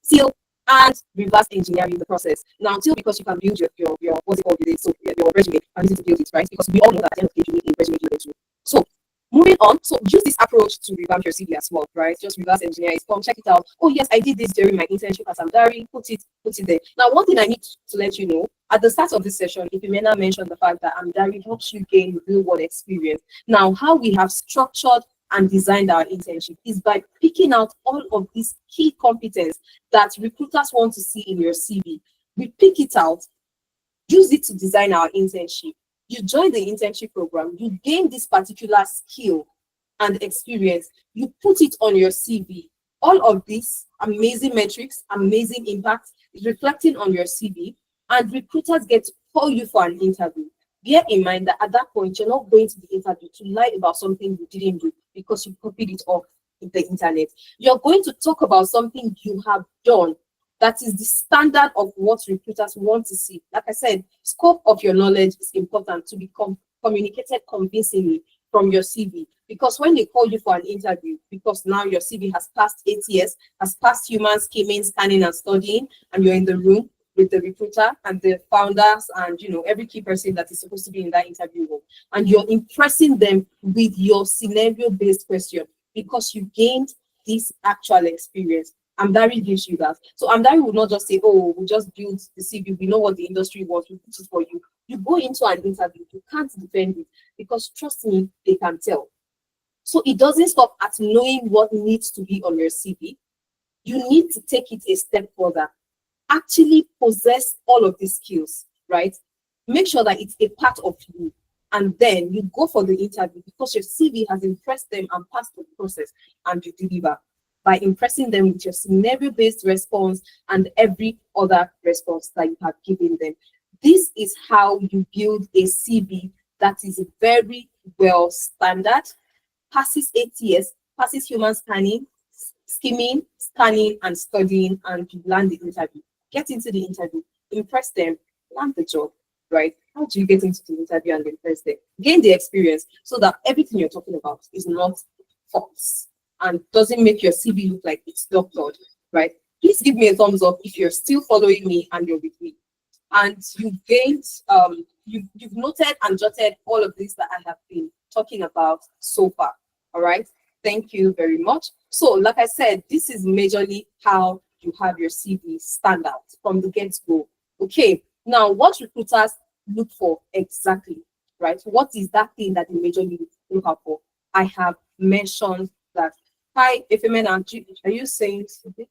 Seal and reverse engineering the process. Now, Seal, because you can build your what's it called with it, so your resume and use it to build it, right? Because we all know that at the end of the day, you need a resume building. So moving on, so use this approach to revamp your CV as well, right? Just reverse engineer it. Come check it out. Oh yes, I did this during my internship at Amdari. Put it there. Now, one thing I need to let you know at the start of this session, if Imena mentioned the fact that Amdari helps you gain real world experience. Now, how we have structured and designed our internship is by picking out all of these key competencies that recruiters want to see in your CV. We pick it out, use it to design our internship. You join the internship program, you gain this particular skill and experience, you put it on your CV. All of this amazing metrics, amazing impact is reflecting on your CV, and recruiters get to call you for an interview. Bear in mind that at that point, you're not going to the interview to lie about something you didn't do because you copied it off the internet. You're going to talk about something you have done that is the standard of what recruiters want to see. Like I said, scope of your knowledge is important to be communicated convincingly from your CV. Because when they call you for an interview, because now your CV has passed ATS, has passed human skimming, scanning, and studying, and you're in the room, with the recruiter and the founders and every key person that is supposed to be in that interview room, and you're impressing them with your scenario-based question because you gained this actual experience. Amdari gives you that. So Amdari will not just say, oh, we just build the CV, we know what the industry wants, we put it for you. You go into an interview, you can't defend it because trust me, they can tell. So it doesn't stop at knowing what needs to be on your CV. You need to take it a step further. Actually possess all of these skills, right? Make sure that it's a part of you. And then you go for the interview because your CV has impressed them and passed the process, and you deliver by impressing them with your scenario-based response and every other response that you have given them. This is how you build a CV that is very well standard, passes ATS, passes human scanning, skimming, scanning, and studying, and you land the interview. Get into the interview, impress them, land the job, right? How do you get into the interview and impress them? Gain the experience so that everything you're talking about is not false and doesn't make your CV look like it's doctored, right? Please give me a thumbs up if you're still following me and you're with me. And you've gained, you've noted and jotted all of this that I have been talking about so far, all right? Thank you very much. So like I said, this is majorly how you have your CV stand out from the get-go. Okay, now what recruiters look for exactly, right? What is that thing that they majorly look out for? I have mentioned that. Hi, Ifemena, are you saying something?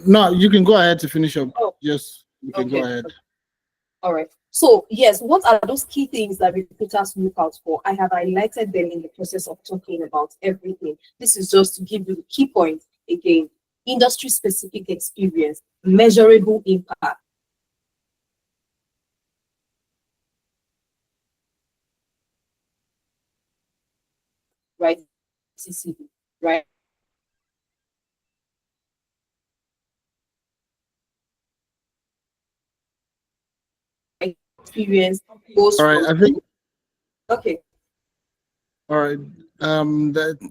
No, you can go ahead to finish up. Oh, Yes, you can go ahead. All right. So yes, what are those key things that recruiters look out for? I have highlighted them in the process of talking about everything. This is just to give you the key points again. Industry-specific experience, measurable impact. Right? CCV, right? Experience goes All right, I think. Okay. All right.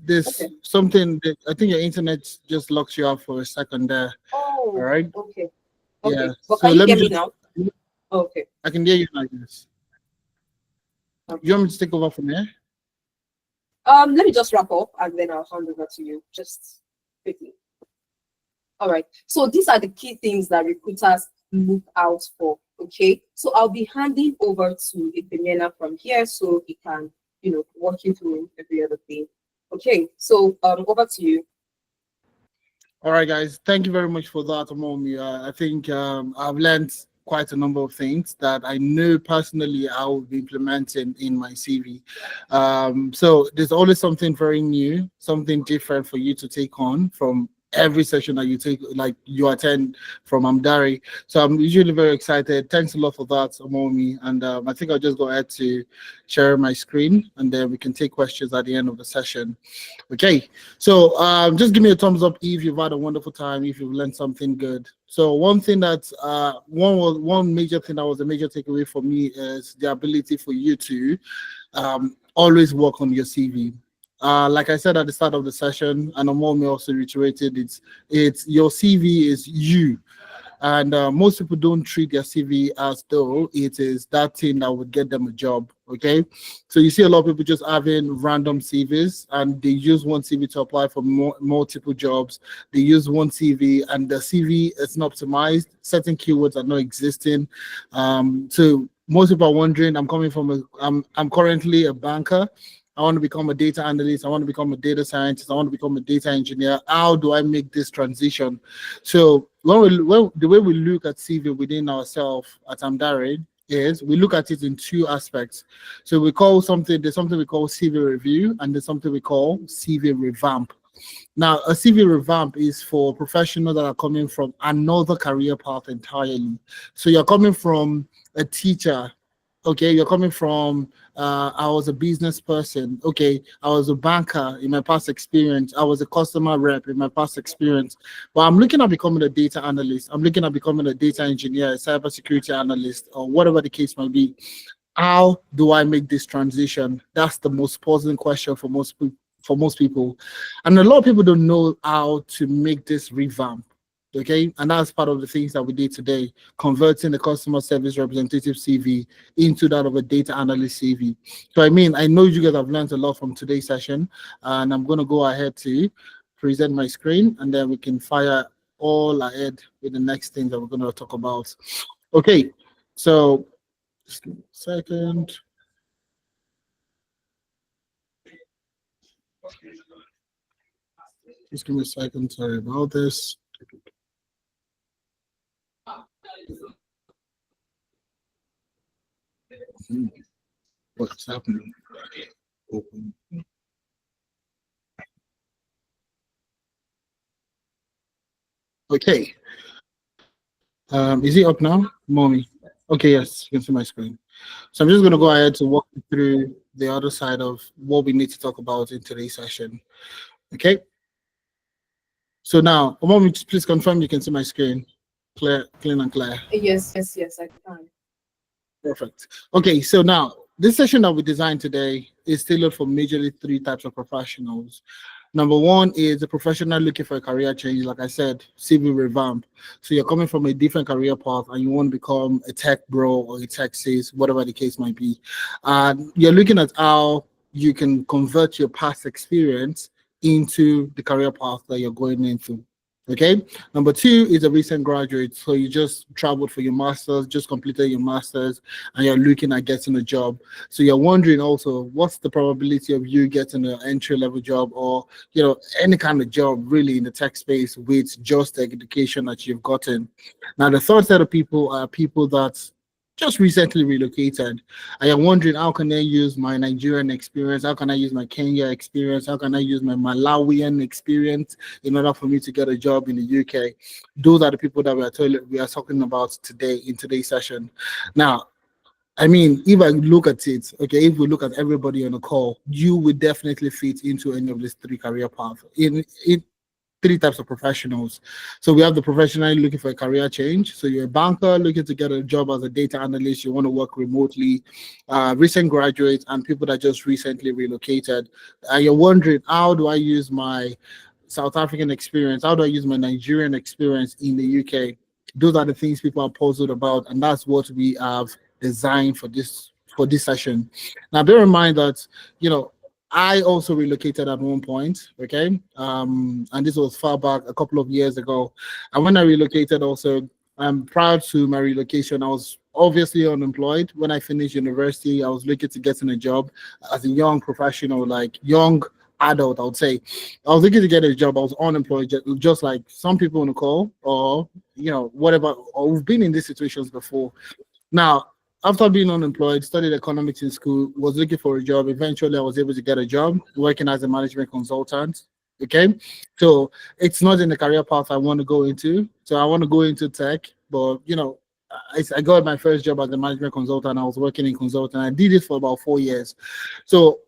There's something that I think your internet just locks you up for a second there. Oh, all right. Okay. Yeah. But So can you let hear me me just. now? Okay. I can hear you like this. Okay. You want me to take over from here? Let me just wrap up and then I'll hand over to you just quickly. All right. So these are the key things that recruiters look out for. Okay. So I'll be handing over to Ifemena from here so he can, walk you through every other thing. Okay. So over to you. All right, guys. Thank you very much for that, Amomi. I think I've learned quite a number of things that I know personally I will be implementing in my CV. So there's always something very new, something different for you to take on from every session that you take, like you attend from Amdari. So I'm usually very excited. Thanks a lot for that, Amomi. And I think I'll just go ahead to share my screen and then we can take questions at the end of the session. Okay, so just give me a thumbs up if you've had a wonderful time, if you've learned something good. So one thing that one major thing that was a major takeaway for me is the ability for you to always work on your CV. Like I said at the start of the session, and Amomi also reiterated, it's your CV is you. And most people don't treat their CV as though it is that thing that would get them a job. Okay, so you see a lot of people just having random CVs and they use one CV to apply for multiple jobs. They use one CV and the CV is not optimized. Certain keywords are not existing. So most people are wondering. I'm currently a banker. I want to become a data analyst. I want to become a data scientist. I want to become a data engineer. How do I make this transition? So the way we look at CV within ourselves at Amdari is we look at it in two aspects. So there's something we call CV review and there's something we call CV revamp. Now, a CV revamp is for professionals that are coming from another career path entirely. So you're coming from a teacher. Okay, you're coming from I was a business person. Okay, I was a banker in my past experience. I was a customer rep in my past experience. But I'm looking at becoming a data analyst. I'm looking at becoming a data engineer, a cybersecurity analyst, or whatever the case might be. How do I make this transition? That's the most puzzling question for most people. And a lot of people don't know how to make this revamp. Okay, and that's part of the things that we did today, converting the customer service representative CV into that of a data analyst CV. So I mean, I know you guys have learned a lot from today's session, and I'm going to go ahead to present my screen, and then we can fire all ahead with the next thing that we're going to talk about. Okay, so just give me a second. Just give me a second. Sorry about this. What's happening? Open. Okay. Is it up now, mommy? Okay, yes, you can see my screen. So I'm just going to go ahead to walk you through the other side of what we need to talk about in today's session. Okay. So now, mommy, just please confirm you can see my screen, clear, clean and clear. Yes, I can. Perfect. Okay, so now this session that we designed today is tailored for majorly three types of professionals. Number one is a professional looking for a career change. Like I said, CV revamp. So you're coming from a different career path and you want to become a tech bro or a tech sis, whatever the case might be. You're looking at how you can convert your past experience into the career path that you're going into. Okay. Number two is a recent graduate. So you just traveled for your master's, just completed your master's, and you're looking at getting a job. So you're wondering also what's the probability of you getting an entry level job or any kind of job really in the tech space with just the education that you've gotten. Now the third set of people are people that just recently relocated. I am wondering how can I use my Nigerian experience? How can I use my Kenya experience? How can I use my Malawian experience in order for me to get a job in the UK? Those are the people that we are talking about today in today's session. Now, I mean, if I look at it, okay, if we look at everybody on the call, you would definitely fit into any of these three career paths. In three types of professionals. So we have the professional looking for a career change. So you're a banker looking to get a job as a data analyst. You want to work remotely. Recent graduates and people that just recently relocated. You're wondering, how do I use my South African experience? How do I use my Nigerian experience in the UK? Those are the things people are puzzled about, and that's what we have designed for this session. Now, bear in mind that I also relocated at one point, okay? And this was far back a couple of years ago. And when I relocated also, prior to my relocation, I was obviously unemployed. When I finished university, I was looking to get in a job as a young professional, like young adult, I would say. I was looking to get a job. I was unemployed, just like some people on the call or, whatever, or we've been in these situations before. Now, after being unemployed, studied economics in school, was looking for a job. Eventually, I was able to get a job working as a management consultant. Okay. So it's not in the career path I want to go into. So I want to go into tech, but I got my first job as a management consultant. I was working in consulting. I did it for about 4 years. So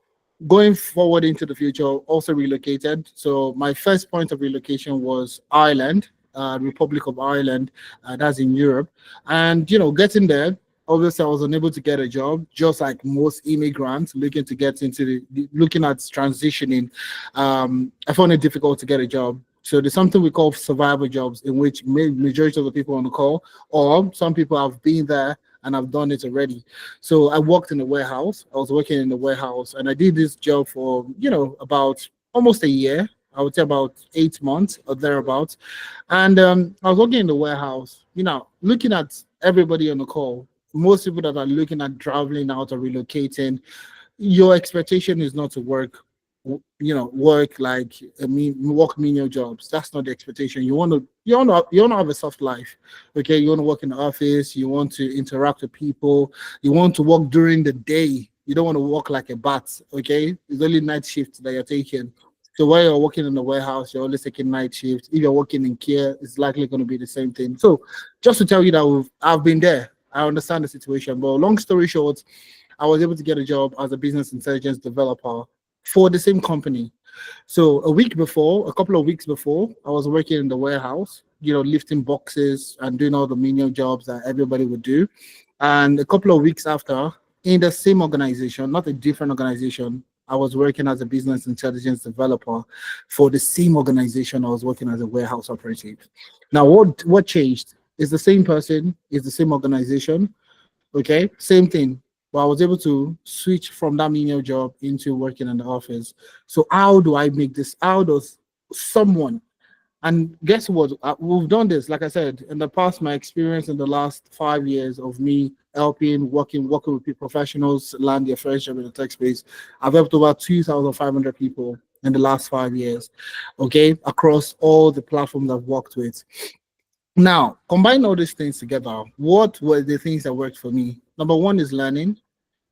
going forward into the future, also relocated. So my first point of relocation was Ireland, Republic of Ireland, that's in Europe. And getting there, obviously I was unable to get a job, just like most immigrants looking to get into looking at transitioning. I found it difficult to get a job. So there's something we call survival jobs, in which majority of the people on the call, or some people have been there and have done it already. So I worked in the warehouse. I was working in the warehouse, and I did this job for about almost a year. I would say about 8 months or thereabouts. And I was working in the warehouse. Looking at everybody on the call, most people that are looking at traveling out or relocating, your expectation is not to work like work menial jobs. That's not the expectation. You want to have a soft life. Okay, you want to work in the office, you want to interact with people, you want to work during the day. You don't want to work like a bat. Okay, it's only night shift that you're taking. So while you're working in the warehouse, you're always taking night shifts. If you're working in care, it's likely going to be the same thing. So just to tell you that I've been there. I understand the situation. But long story short, I was able to get a job as a business intelligence developer for the same company. So a couple of weeks before, I was working in the warehouse, lifting boxes and doing all the menial jobs that everybody would do. And a couple of weeks after, in the same organization, not a different organization, I was working as a business intelligence developer for the same organization I was working as a warehouse operative. Now, what changed? It's the same person, it's the same organization, okay, same thing. But I was able to switch from that menial job into working in the office. So how do I make this? How does someone, and guess what? We've done this. Like I said, in the past, my experience in the last 5 years of me helping, working with professionals land their first job in the tech space, I've helped over 2,500 people in the last 5 years, okay, across all the platforms I've worked with. Now, combine all these things together. What were the things that worked for me? Number one is learning.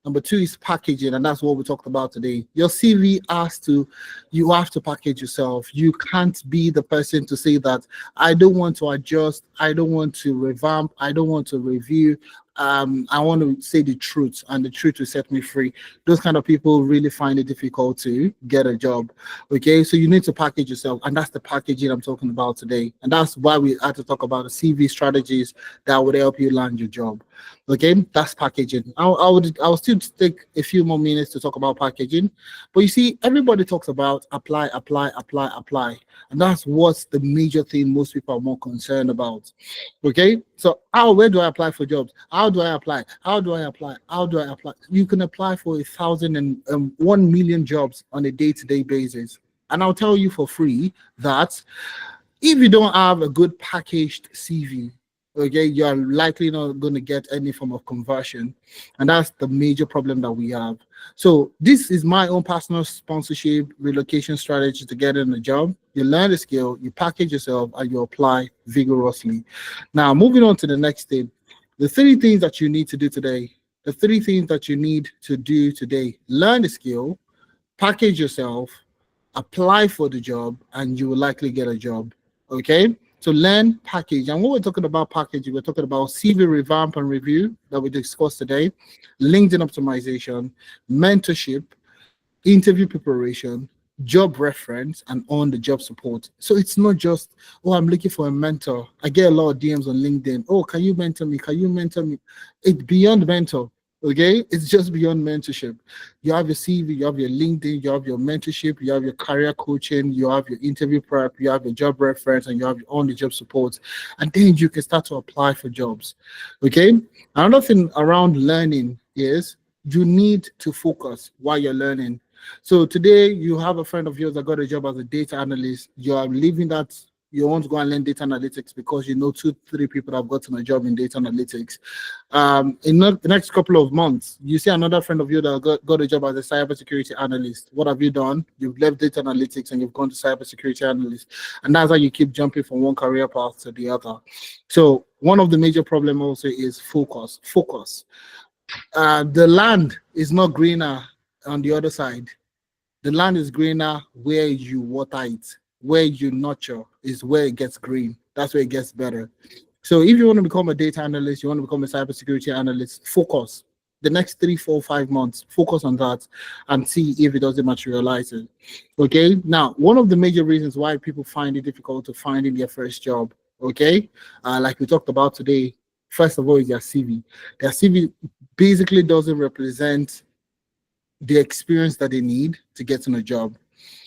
Number two is packaging, and that's what we talked about today. Your CV has to, you have to package yourself. You can't be the person to say that I don't want to adjust, I don't want to revamp, I don't want to review. I want to say the truth, and the truth will set me free. Those kind of people really find it difficult to get a job. Okay, so you need to package yourself, and that's the packaging I'm talking about today. And that's why we had to talk about the CV strategies that would help you land your job. Okay, that's packaging. I will still take a few more minutes to talk about packaging, but you see, everybody talks about apply, apply, apply, apply, and that's what's the major thing most people are more concerned about. Okay, so where do I apply for jobs? How do I apply? How do I apply? How do I apply? You can apply for 1,000 and 1 million jobs on a day-to-day basis, and I'll tell you for free that if you don't have a good packaged CV, okay, you're likely not going to get any form of conversion. And that's the major problem that we have. So this is my own personal sponsorship relocation strategy to get in a job. You learn the skill, you package yourself, and you apply vigorously. Now, moving on to the next thing, the three things that you need to do today, learn the skill, package yourself, apply for the job, and you will likely get a job. Okay, so learn, package. And when we're talking about packaging, we're talking about CV revamp and review that we discussed today, LinkedIn optimization, mentorship, interview preparation, job reference, and on the job support. So it's not just, oh, I'm looking for a mentor. I get a lot of DMs on LinkedIn. Oh, can you mentor me? Can you mentor me? It's beyond mentor. Okay, it's just beyond mentorship. You have your CV, you have your LinkedIn, you have your mentorship, you have your career coaching, you have your interview prep, you have your job reference, and you have your on the job support. And then you can start to apply for jobs. Okay, another thing around learning is you need to focus while you're learning. So today you have a friend of yours that got a job as a data analyst. You are leaving that, you want to go and learn data analytics because you know 2, 3 people that have gotten a job in data analytics. In the next couple of months, you see another friend of yours that got a job as a cybersecurity analyst. What have you done? You've left data analytics and you've gone to cybersecurity analyst. And that's how you keep jumping from one career path to the other. So one of the major problems also is focus. The land is not greener on the other side. The land is greener where you water it, where you nurture is where it gets green. That's where it gets better. So if you want to become a data analyst, you want to become a cybersecurity analyst, focus. The next 3, 4, 5 months, focus on that and see if it doesn't materialize it. Okay. Now, one of the major reasons why people find it difficult to find in their first job, okay, like we talked about today, first of all, is their CV. Their CV basically doesn't represent the experience that they need to get in a job.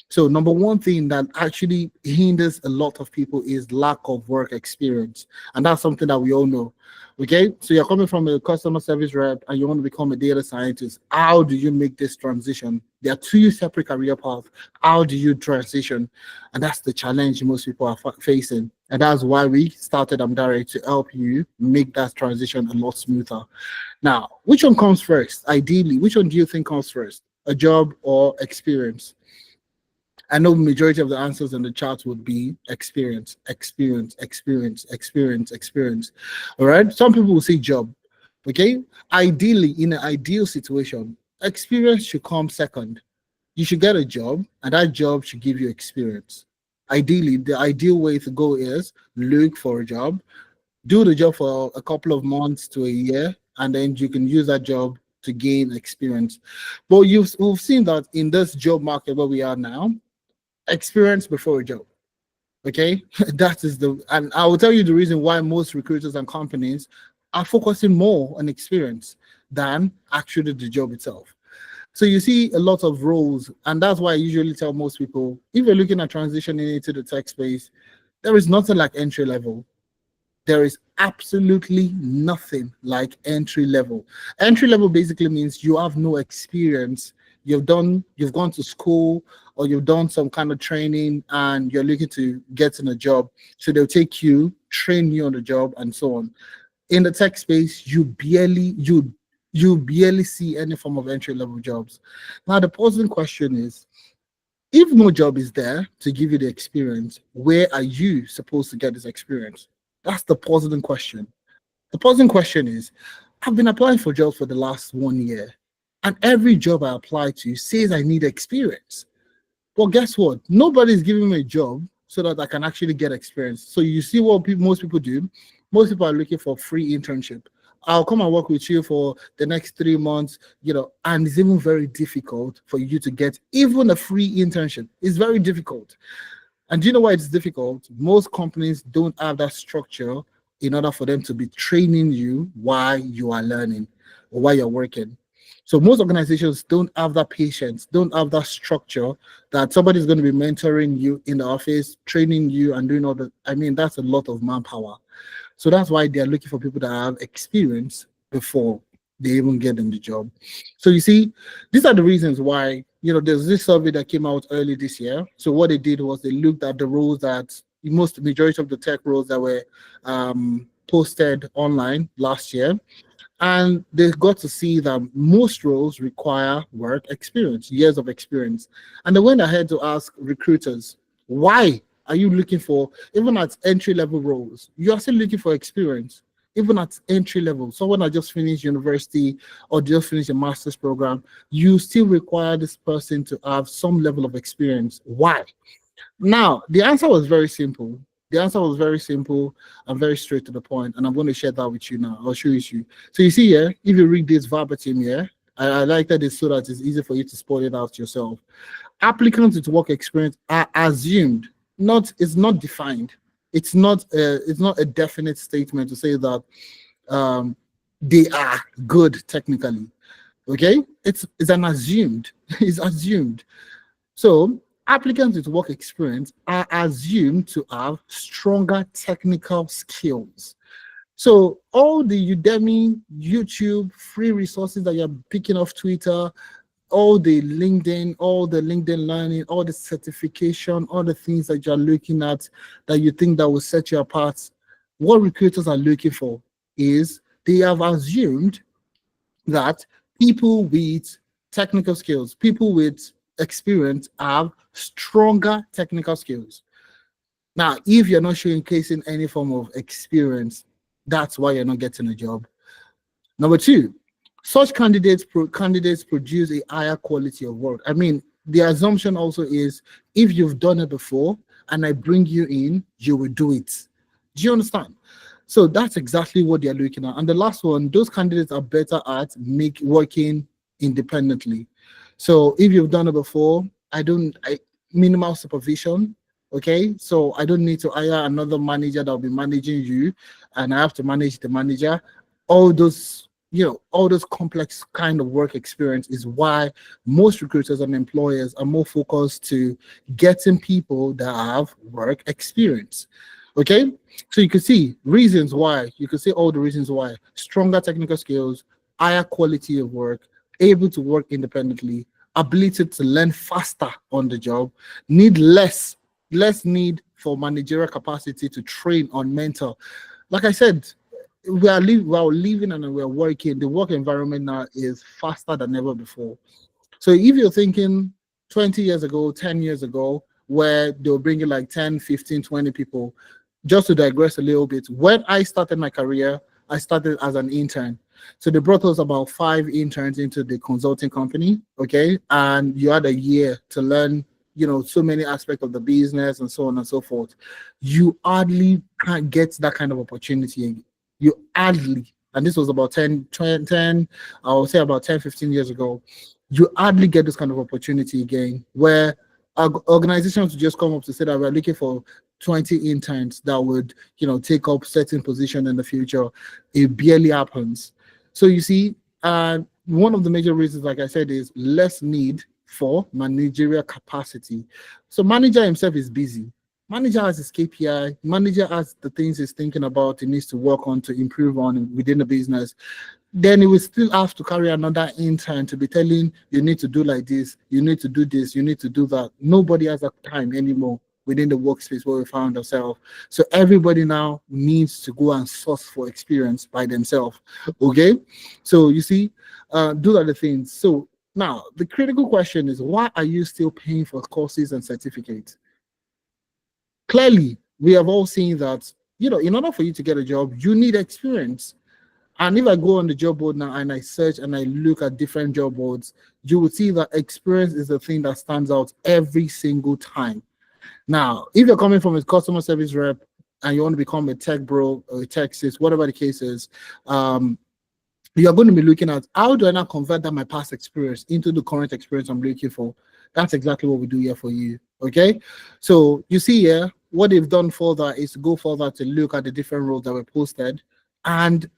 So number one thing that actually hinders a lot of people is lack of work experience. And that's something that we all know. Okay, so you're coming from a customer service rep and you want to become a data scientist. How do you make this transition? There are 2 separate career paths. How do you transition? And that's the challenge most people are facing. And that's why we started Amdari, to help you make that transition a lot smoother. Now, which one comes first? Ideally, which one do you think comes first? A job or experience? I know majority of the answers in the chat would be experience, experience, experience, experience, experience. All right. Some people will say job. Okay. Ideally, in an ideal situation, experience should come second. You should get a job, and that job should give you experience. Ideally, the ideal way to go is look for a job, do the job for a couple of months to a year, and then you can use that job to gain experience. But we've seen that in this job market where we are now, experience before a job. Okay, and I will tell you the reason why most recruiters and companies are focusing more on experience than actually the job itself. So you see a lot of roles, and that's why I usually tell most people if you're looking at transitioning into the tech space, there is nothing like entry level. There is absolutely nothing like entry level. Entry level basically means you have no experience. You've gone to school or you've done some kind of training and you're looking to get in a job. So they'll take you, train you on the job, and so on. In the tech space, you barely see any form of entry level jobs. Now the posing question is, if no job is there to give you the experience, where are you supposed to get this experience? That's the puzzling question. The puzzling question is, I've been applying for jobs for the last 1 year, and every job I apply to says I need experience. Well, guess what? Nobody's giving me a job so that I can actually get experience. So you see what most people do? Most people are looking for free internship. I'll come and work with you for the next 3 months, and it's even very difficult for you to get even a free internship. It's very difficult. And do you know why it's difficult? Most companies don't have that structure in order for them to be training you while you are learning or while you're working. So most organizations don't have that patience, don't have that structure that somebody's going to be mentoring you in the office, training you and doing all that. I mean, that's a lot of manpower. So that's why they're looking for people that have experience before they even get in the job. So you see, these are the reasons why, there's this survey that came out early this year. So what they did was they looked at the roles that majority of the tech roles that were posted online last year. And they got to see that most roles require work experience, years of experience. And they went ahead to ask recruiters, why are you looking for, even at entry level roles, you are still looking for experience, even at entry level. Someone that just finished university or just finished a master's program, you still require this person to have some level of experience. Why? Now, the answer was very simple. The answer was very simple and very straight to the point, and I'm going to share that with you now. I'll show you. So you see here, if you read this verbatim here, I like that it's so that it's easy for you to spot it out yourself. Applicants with work experience are assumed, it's not defined. It's not a definite statement to say that they are good technically. Okay, it's an assumed. It's assumed. So applicants with work experience are assumed to have stronger technical skills. So all the Udemy, YouTube, free resources that you're picking off Twitter, all the LinkedIn learning, all the certification, all the things that you're looking at that you think that will set you apart, what recruiters are looking for is they have assumed that people with technical skills, people with experience have stronger technical skills. Now, if you're not showcasing any form of experience, that's why you're not getting a job. Number two, such candidates produce a higher quality of work. I mean, the assumption also is if you've done it before and I bring you in, you will do it. Do you understand? So that's exactly what they're looking at. And the last one, those candidates are better at working independently. So if you've done it before, minimal supervision. Okay, so I don't need to hire another manager that will be managing you, and I have to manage the manager. All those, all those complex kind of work experience is why most recruiters and employers are more focused to getting people that have work experience. Okay, so you can see reasons why. You can see all the reasons why: stronger technical skills, higher quality of work, able to work independently, ability to learn faster on the job, need less need for managerial capacity to train on mentor. Like I said, we are living and we are working. The work environment now is faster than ever before. So if you're thinking 20 years ago, 10 years ago, where they'll bring you like 10, 15, 20 people, just to digress a little bit, when I started my career, I started as an intern. So they brought us about 5 interns into the consulting company, okay? And you had a year to learn, so many aspects of the business and so on and so forth. You hardly can't get that kind of opportunity. You hardly, and this was about 10, I would say about 10, 15 years ago, you hardly get this kind of opportunity again, where organizations would just come up to say that we're looking for 20 interns that would, take up certain position in the future. It barely happens. So you see, one of the major reasons, like I said, is less need for managerial capacity. So manager himself is busy. Manager has his KPI. Manager has the things he's thinking about, he needs to work on to improve on within the business. Then he will still have to carry another intern to be telling you need to do like this, you need to do this, you need to do that. Nobody has that time anymore within the workspace where we found ourselves. So everybody now needs to go and source for experience by themselves. Okay. So you see, those are the things. So now the critical question is, why are you still paying for courses and certificates? Clearly, we have all seen that, in order for you to get a job, you need experience. And if I go on the job board now and I search and I look at different job boards, you will see that experience is the thing that stands out every single time. Now, if you're coming from a customer service rep and you want to become a tech bro or a tech sis, whatever the case is, you're going to be looking at, how do I now convert that my past experience into the current experience I'm looking for? That's exactly what we do here for you. Okay. So you see here, what they've done further is to go further to look at the different roles that were posted, and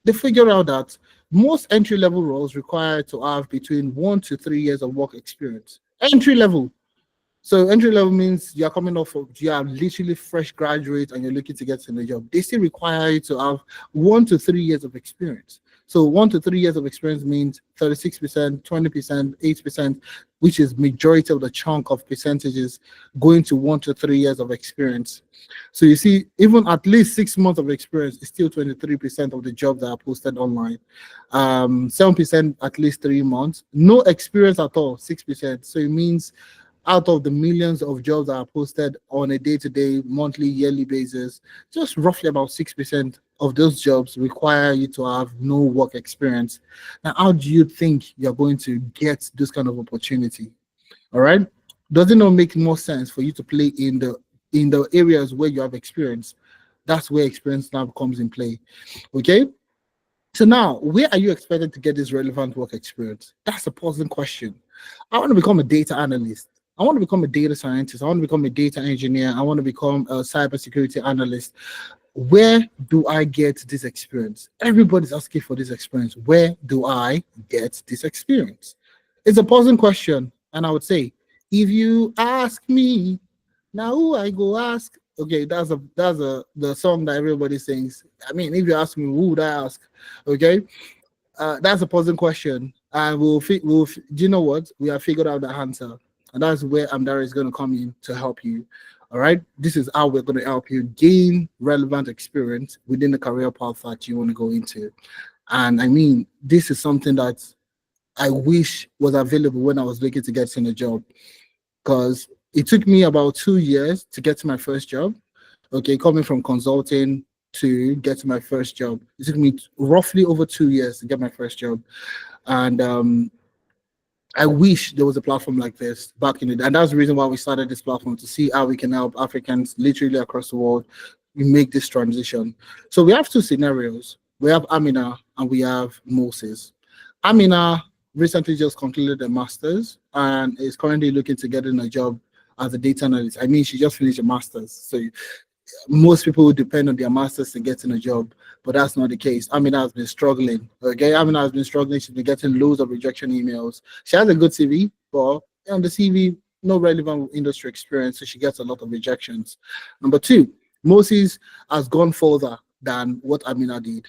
they figure out that most entry level roles require to have between 1 to 3 years of work experience. Entry level. So entry level means you're coming off of, you are literally fresh graduate and you're looking to get in the job. They still require you to have 1 to 3 years of experience. So 1 to 3 years of experience means 36%, 20%, 8%, which is majority of the chunk of percentages going to 1 to 3 years of experience. So you see, even at least 6 months of experience is still 23% of the jobs that are posted online. 7% at least 3 months. No experience at all, 6%. So it means out of the millions of jobs that are posted on a day-to-day, monthly, yearly basis, just roughly about 6% of those jobs require you to have no work experience. Now, how do you think you're going to get this kind of opportunity? All right. Does it not make more sense for you to play in the areas where you have experience? That's where experience now comes in play. Okay. So now, where are you expected to get this relevant work experience? That's a puzzling question. I want to become a data analyst. I want to become a data scientist. I want to become a data engineer. I want to become a cybersecurity analyst. Where do I get this experience? Everybody's asking for this experience. Where do I get this experience? It's a puzzling question. And I would say, if you ask me, now who I go ask? Okay, that's a the song that everybody sings. I mean, if you ask me, who would I ask? Okay, that's a puzzling question, and do you know what? We have figured out the answer, and that's where Amdari is going to come in to help you. All right, this is how we're going to help you gain relevant experience within the career path that you want to go into. And I mean, this is something that I wish was available when I was looking to get in a job, because it took me about 2 years to get to my first job. Okay, coming from consulting to get to my first job, it took me roughly over 2 years to get my first job. And I wish there was a platform like this back in it. And that's the reason why we started this platform, to see how we can help Africans literally across the world make this transition. So we have two scenarios. We have Amina and we have Moses. Amina recently just concluded a master's and is currently looking to get in a job as a data analyst. I mean, she just finished a master's. So most people would depend on their masters to get in a job, but that's not the case. Amina has been struggling. Okay, Amina has been struggling. She's been getting loads of rejection emails. She has a good CV, but on the CV, no relevant industry experience, so she gets a lot of rejections. Number two, Moses has gone further than what Amina did.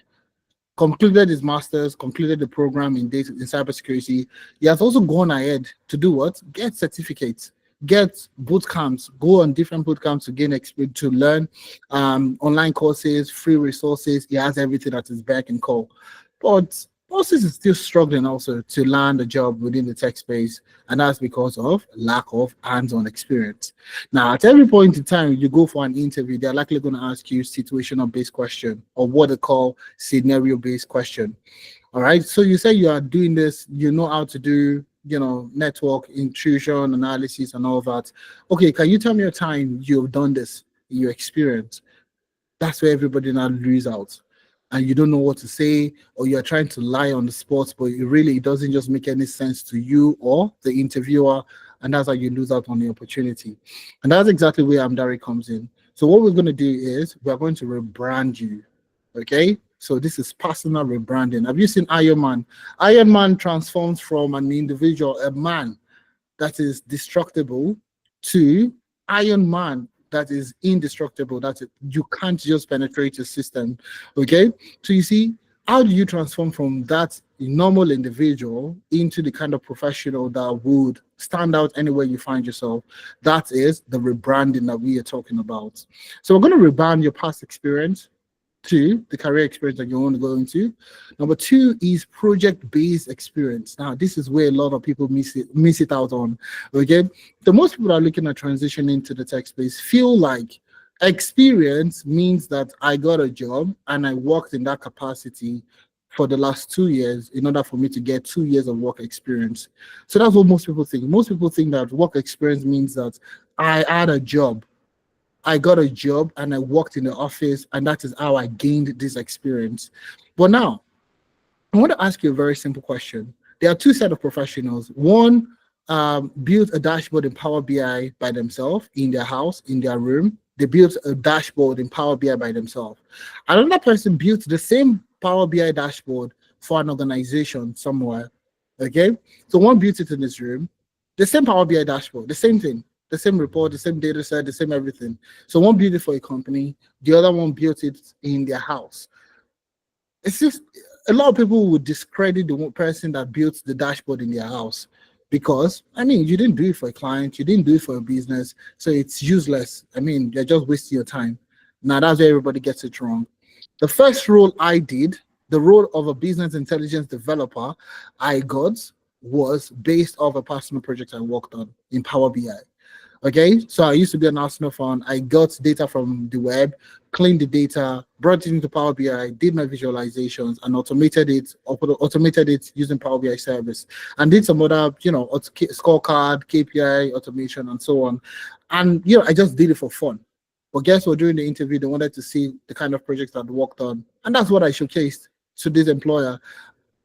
Concluded his master's, completed the program in data in cybersecurity. He has also gone ahead to do what? Get certificates, get boot camps, go on different boot camps to gain experience, to learn online courses, free resources. He has everything at his beck and call. But Moses is still struggling also to land a job within the tech space, and that's because of lack of hands-on experience. Now, at every point in time you go for an interview, they're likely going to ask you situational-based question, or what they call scenario-based question. All right. So you say you are doing this, you know how to do, network intrusion analysis and all that. Okay, can you tell me a time you've done this in your experience? That's where everybody now lose out. And you don't know what to say, or you're trying to lie on the spot, but it doesn't just make any sense to you or the interviewer, and that's how you lose out on the opportunity. And that's exactly where Amdari comes in. So what we're going to do is we're going to rebrand you. Okay, So this is personal rebranding. Have you seen Iron Man? Iron Man transforms from an individual, a man that is destructible, to Iron Man that is indestructible. That you can't just penetrate the system. Okay, so you see, how do you transform from that normal individual into the kind of professional that would stand out anywhere you find yourself? That is the rebranding that we are talking about. So we're going to rebrand your past experience to the career experience that you want to go into. Number two is project-based experience. Now, this is where a lot of people miss it out on. Okay, so most people that are looking at transitioning into the tech space feel like experience means that I got a job and I worked in that capacity for the last 2 years in order for me to get 2 years of work experience. So that's what most people think. Most people think that work experience means that I had a job, I got a job and I worked in the office, and that is how I gained this experience. But now, I want to ask you a very simple question. There are two set of professionals. One built a dashboard in Power BI by themselves in their house, in their room. They built a dashboard in Power BI by themselves. Another person built the same Power BI dashboard for an organization somewhere. Okay, so one built it in his room, the same Power BI dashboard, the same thing, the same report, the same data set, the same everything. So one built it for a company, the other one built it in their house. It's just a lot of people would discredit the one person that built the dashboard in their house because, I mean, you didn't do it for a client, you didn't do it for a business, so it's useless. I mean, you're just wasting your time. Now that's where everybody gets it wrong. The first role I did, the role of a business intelligence developer I got, was based off a personal project I worked on in Power BI. Okay, so I used to be an Arsenal fan. I got data from the web, cleaned the data, brought it into Power BI, did my visualizations, and automated it using Power BI service, and did some other, scorecard, KPI automation, and so on. And I just did it for fun. But guess what? During the interview, they wanted to see the kind of projects I'd worked on, and that's what I showcased to this employer.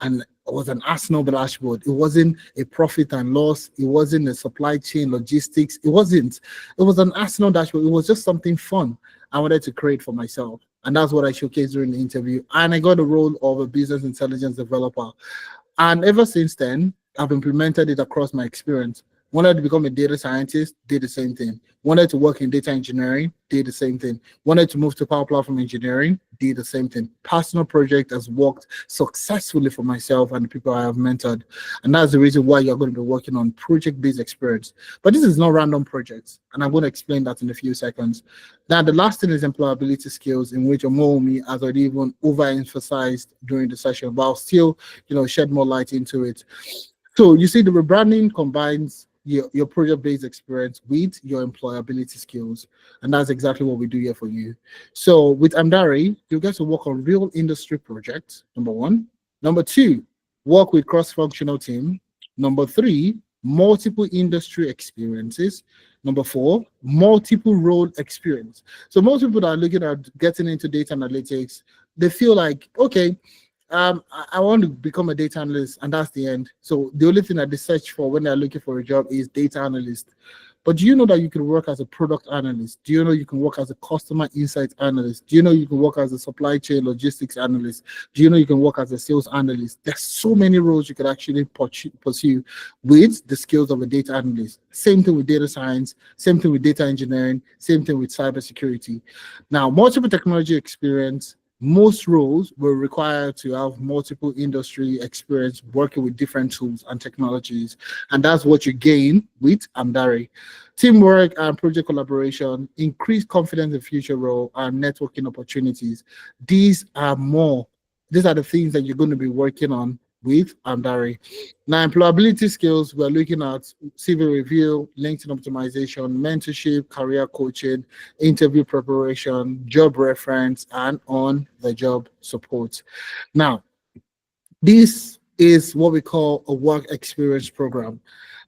And it was an Arsenal dashboard. It wasn't a profit and loss. It wasn't a supply chain logistics. It wasn't. It was an Arsenal dashboard. It was just something fun I wanted to create for myself. And that's what I showcased during the interview. And I got the role of a business intelligence developer. And ever since then, I've implemented it across my experience. Wanted to become a data scientist, did the same thing. Wanted to work in data engineering, did the same thing. Wanted to move to Power Platform engineering, did the same thing. Personal project has worked successfully for myself and the people I have mentored. And that's the reason why you're going to be working on project-based experience. But this is not random projects, and I'm going to explain that in a few seconds. Now, the last thing is employability skills, in which Omomi has already even overemphasized during the session, but I'll still, shed more light into it. So you see, the rebranding combines your project-based experience with your employability skills, and that's exactly what we do here for you. So with Amdari, you get to work on real industry projects, number one. Number two, work with cross-functional team. Number three, multiple industry experiences. Number four, multiple role experience. So most people that are looking at getting into data analytics, they feel like, okay, I want to become a data analyst, and that's the end. So the only thing that they search for when they're looking for a job is data analyst. But do you know that you can work as a product analyst? Do you know you can work as a customer insight analyst? Do you know you can work as a supply chain logistics analyst? Do you know you can work as a sales analyst? There's so many roles you could actually pursue with the skills of a data analyst. Same thing with data science, same thing with data engineering, same thing with cybersecurity. Now, multiple technology experience. Most roles will require to have multiple industry experience working with different tools and technologies. And that's what you gain with Amdari. Teamwork and project collaboration, increased confidence in future role, and networking opportunities. These are the things that you're going to be working on with Amdari. Now, employability skills, we're looking at CV review, LinkedIn optimization, mentorship, career coaching, interview preparation, job reference, and on-the-job support. Now, this is what we call a work experience program.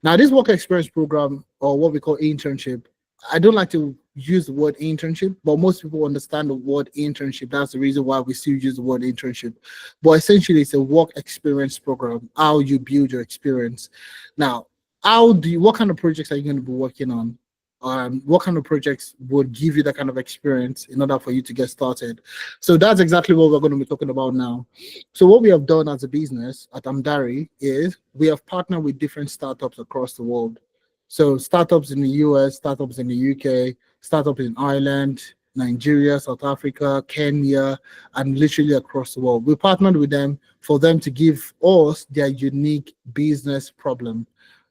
Now, this work experience program, or what we call internship, I don't like to use the word internship, but most people understand the word internship. That's the reason why we still use the word internship. But essentially, it's a work experience program, how you build your experience. Now, what kind of projects are you going to be working on? what kind of projects would give you that kind of experience in order for you to get started. So that's exactly what we're going to be talking about now. So what we have done as a business at Amdari is we have partnered with different startups across the world. So startups in the US, startups in the UK, startups in Ireland, Nigeria, South Africa, Kenya, and literally across the world. We partnered with them for them to give us their unique business problem.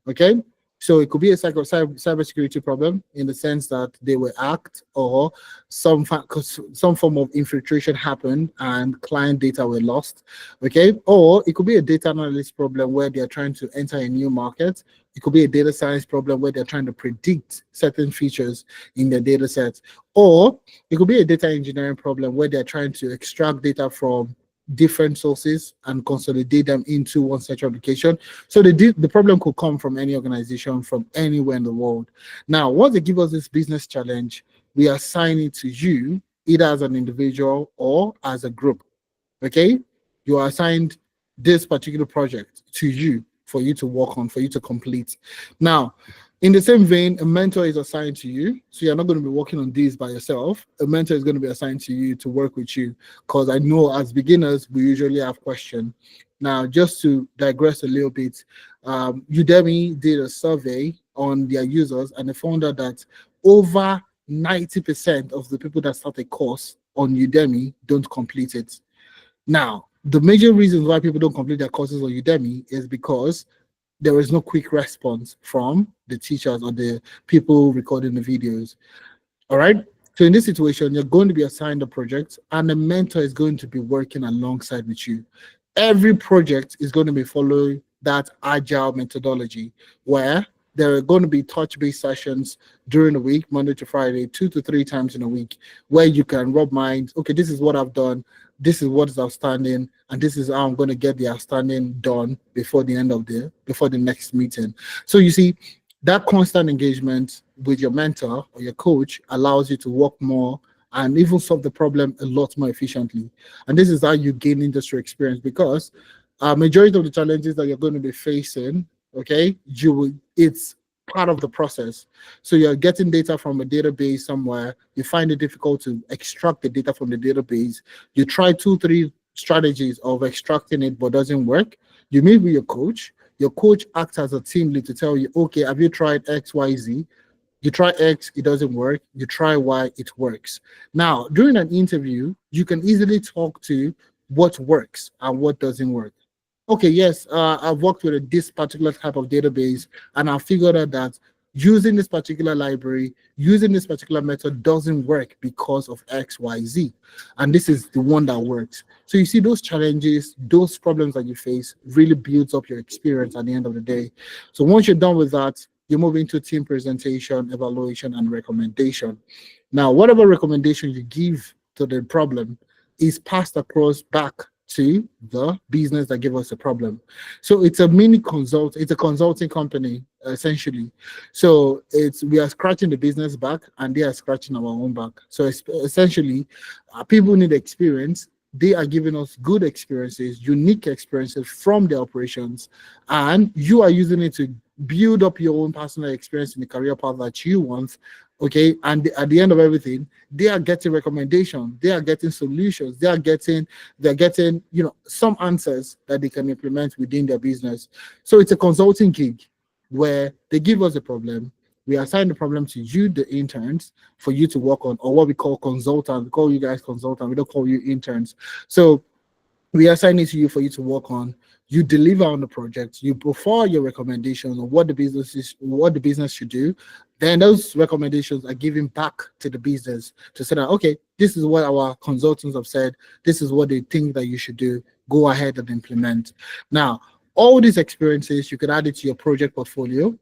Okay. So it could be a cybersecurity problem in the sense that they were hacked or some form of infiltration happened and client data were lost. Okay. Or it could be a data analyst problem where they're trying to enter a new market. It could be a data science problem where they're trying to predict certain features in their data sets. Or it could be a data engineering problem where they're trying to extract data from different sources and consolidate them into one central application. So the problem could come from any organization from anywhere in the world. Now, once they give us this business challenge, we assign it to you either as an individual or as a group. Okay, you are assigned this particular project to you for you to work on, for you to complete. Now, in the same vein, a mentor is assigned to you. So you're not going to be working on this by yourself. A mentor is going to be assigned to you to work with you. Because I know as beginners, we usually have questions. Now, just to digress a little bit, Udemy did a survey on their users and they found out that over 90% of the people that start a course on Udemy don't complete it. Now, the major reasons why people don't complete their courses on Udemy is because there is no quick response from the teachers or the people recording the videos. All right. So in this situation, you're going to be assigned a project and the mentor is going to be working alongside with you. Every project is going to be following that agile methodology where there are going to be touch-based sessions during the week, Monday to Friday, 2 to 3 times in a week, where you can rub minds. Okay, this is what I've done. This is what is outstanding, and this is how I'm going to get the outstanding done before the next meeting. So you see, that constant engagement with your mentor or your coach allows you to work more and even solve the problem a lot more efficiently. And this is how you gain industry experience because majority of the challenges that you're going to be facing, okay, it's part of the process. So you're getting data from a database somewhere, you find it difficult to extract the data from the database, you try 2 3 strategies of extracting it but doesn't work. You meet with your coach acts as a team lead to tell you, okay, have you tried XYZ? You try X, it doesn't work. You try Y, it works. Now, during an interview, you can easily talk to what works and what doesn't work. Okay, yes, I've worked with this particular type of database, and I figured out that using this particular library, using this particular method doesn't work because of X, Y, Z. And this is the one that works. So you see those challenges, those problems that you face really builds up your experience at the end of the day. So once you're done with that, you move into team presentation, evaluation, and recommendation. Now, whatever recommendation you give to the problem is passed across back to the business that gave us the problem. So it's a it's a consulting company, essentially. So we are scratching the business back and they are scratching our own back. So essentially, people need experience. They are giving us good experiences, unique experiences from the operations, and you are using it to build up your own personal experience in the career path that you want. Okay, and at the end of everything, they are getting recommendations, they are getting solutions, they're getting some answers that they can implement within their business. So it's a consulting gig where they give us a problem, we assign the problem to you, the interns, for you to work on, or what we call consultants. We call you guys consultants, we don't call you interns. So we assign it to you for you to work on. You deliver on the project. You provide your recommendations on what the business should do. Then those recommendations are given back to the business to say that, okay, this is what our consultants have said. This is what they think that you should do. Go ahead and implement. Now, all these experiences, you can add it to your project portfolio.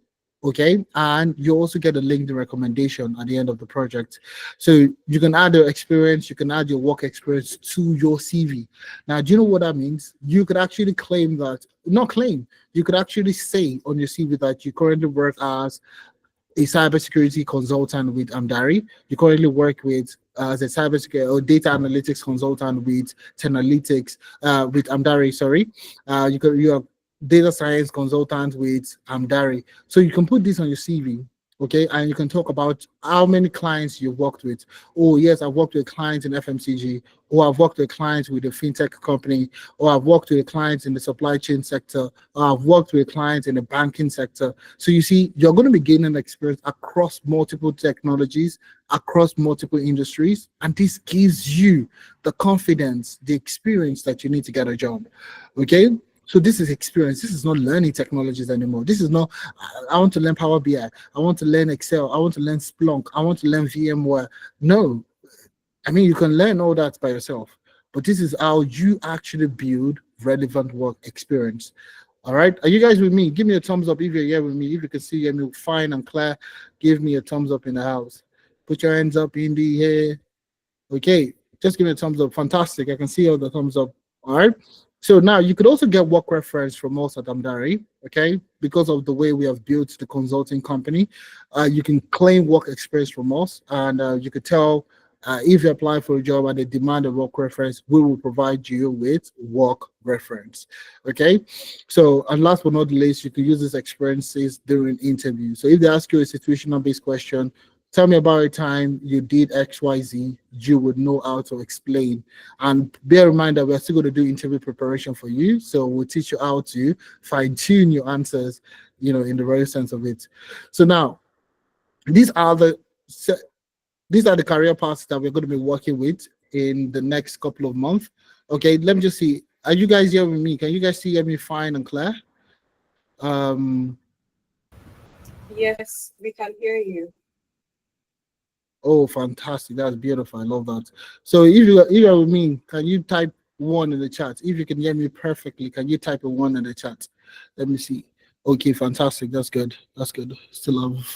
Okay, and you also get a LinkedIn recommendation at the end of the project. So you can add the experience, you can add your work experience to your CV. Now, do you know what that means? You could actually you could actually say on your CV that you currently work as a cybersecurity consultant with Amdari. You currently work with as a cybersecurity or data analytics consultant with Tenalytics, with Amdari, sorry. You are data science consultant with Amdari. So you can put this on your CV Okay, and you can talk about how many clients you've worked with. Oh, yes, I've worked with clients in FMCG, or I've worked with clients with a fintech company, or I've worked with clients in the supply chain sector, or I've worked with clients in the banking sector. So you see, you're going to be gaining experience across multiple technologies, across multiple industries, and this gives you the confidence, the experience that you need to get a job. Okay, so this is experience. This is not learning technologies anymore. This is not, I want to learn Power BI. I want to learn Excel. I want to learn Splunk. I want to learn VMware. No, I mean, you can learn all that by yourself, but this is how you actually build relevant work experience. All right. Are you guys with me? Give me a thumbs up if you're here with me. If you can see me fine and clear, give me a thumbs up in the house. Put your hands up in the air. Okay, just give me a thumbs up. Fantastic. I can see all the thumbs up. All right. So now you could also get work reference from us at Amdari. Okay, because of the way we have built the consulting company, you can claim work experience from us, and you could tell if you apply for a job and they demand a work reference, we will provide you with work reference. Okay, so and last but not least, you can use these experiences during interview. So if they ask you a situational based question, tell me about a time you did XYZ, you would know how to explain. And bear in mind that we're still going to do interview preparation for you. So we'll teach you how to fine tune your answers, in the very sense of it. So now, these are the these are the career paths that we're going to be working with in the next couple of months. Okay, let me just see. Are you guys here with me? Can you guys see me fine and clear? Um, Yes, we can hear you. Oh, fantastic. That's beautiful. I love that. So if you're with me, can you type one in the chat? If you can hear me perfectly, can you type a one in the chat? Let me see. Okay, fantastic. That's good. That's good. Still have.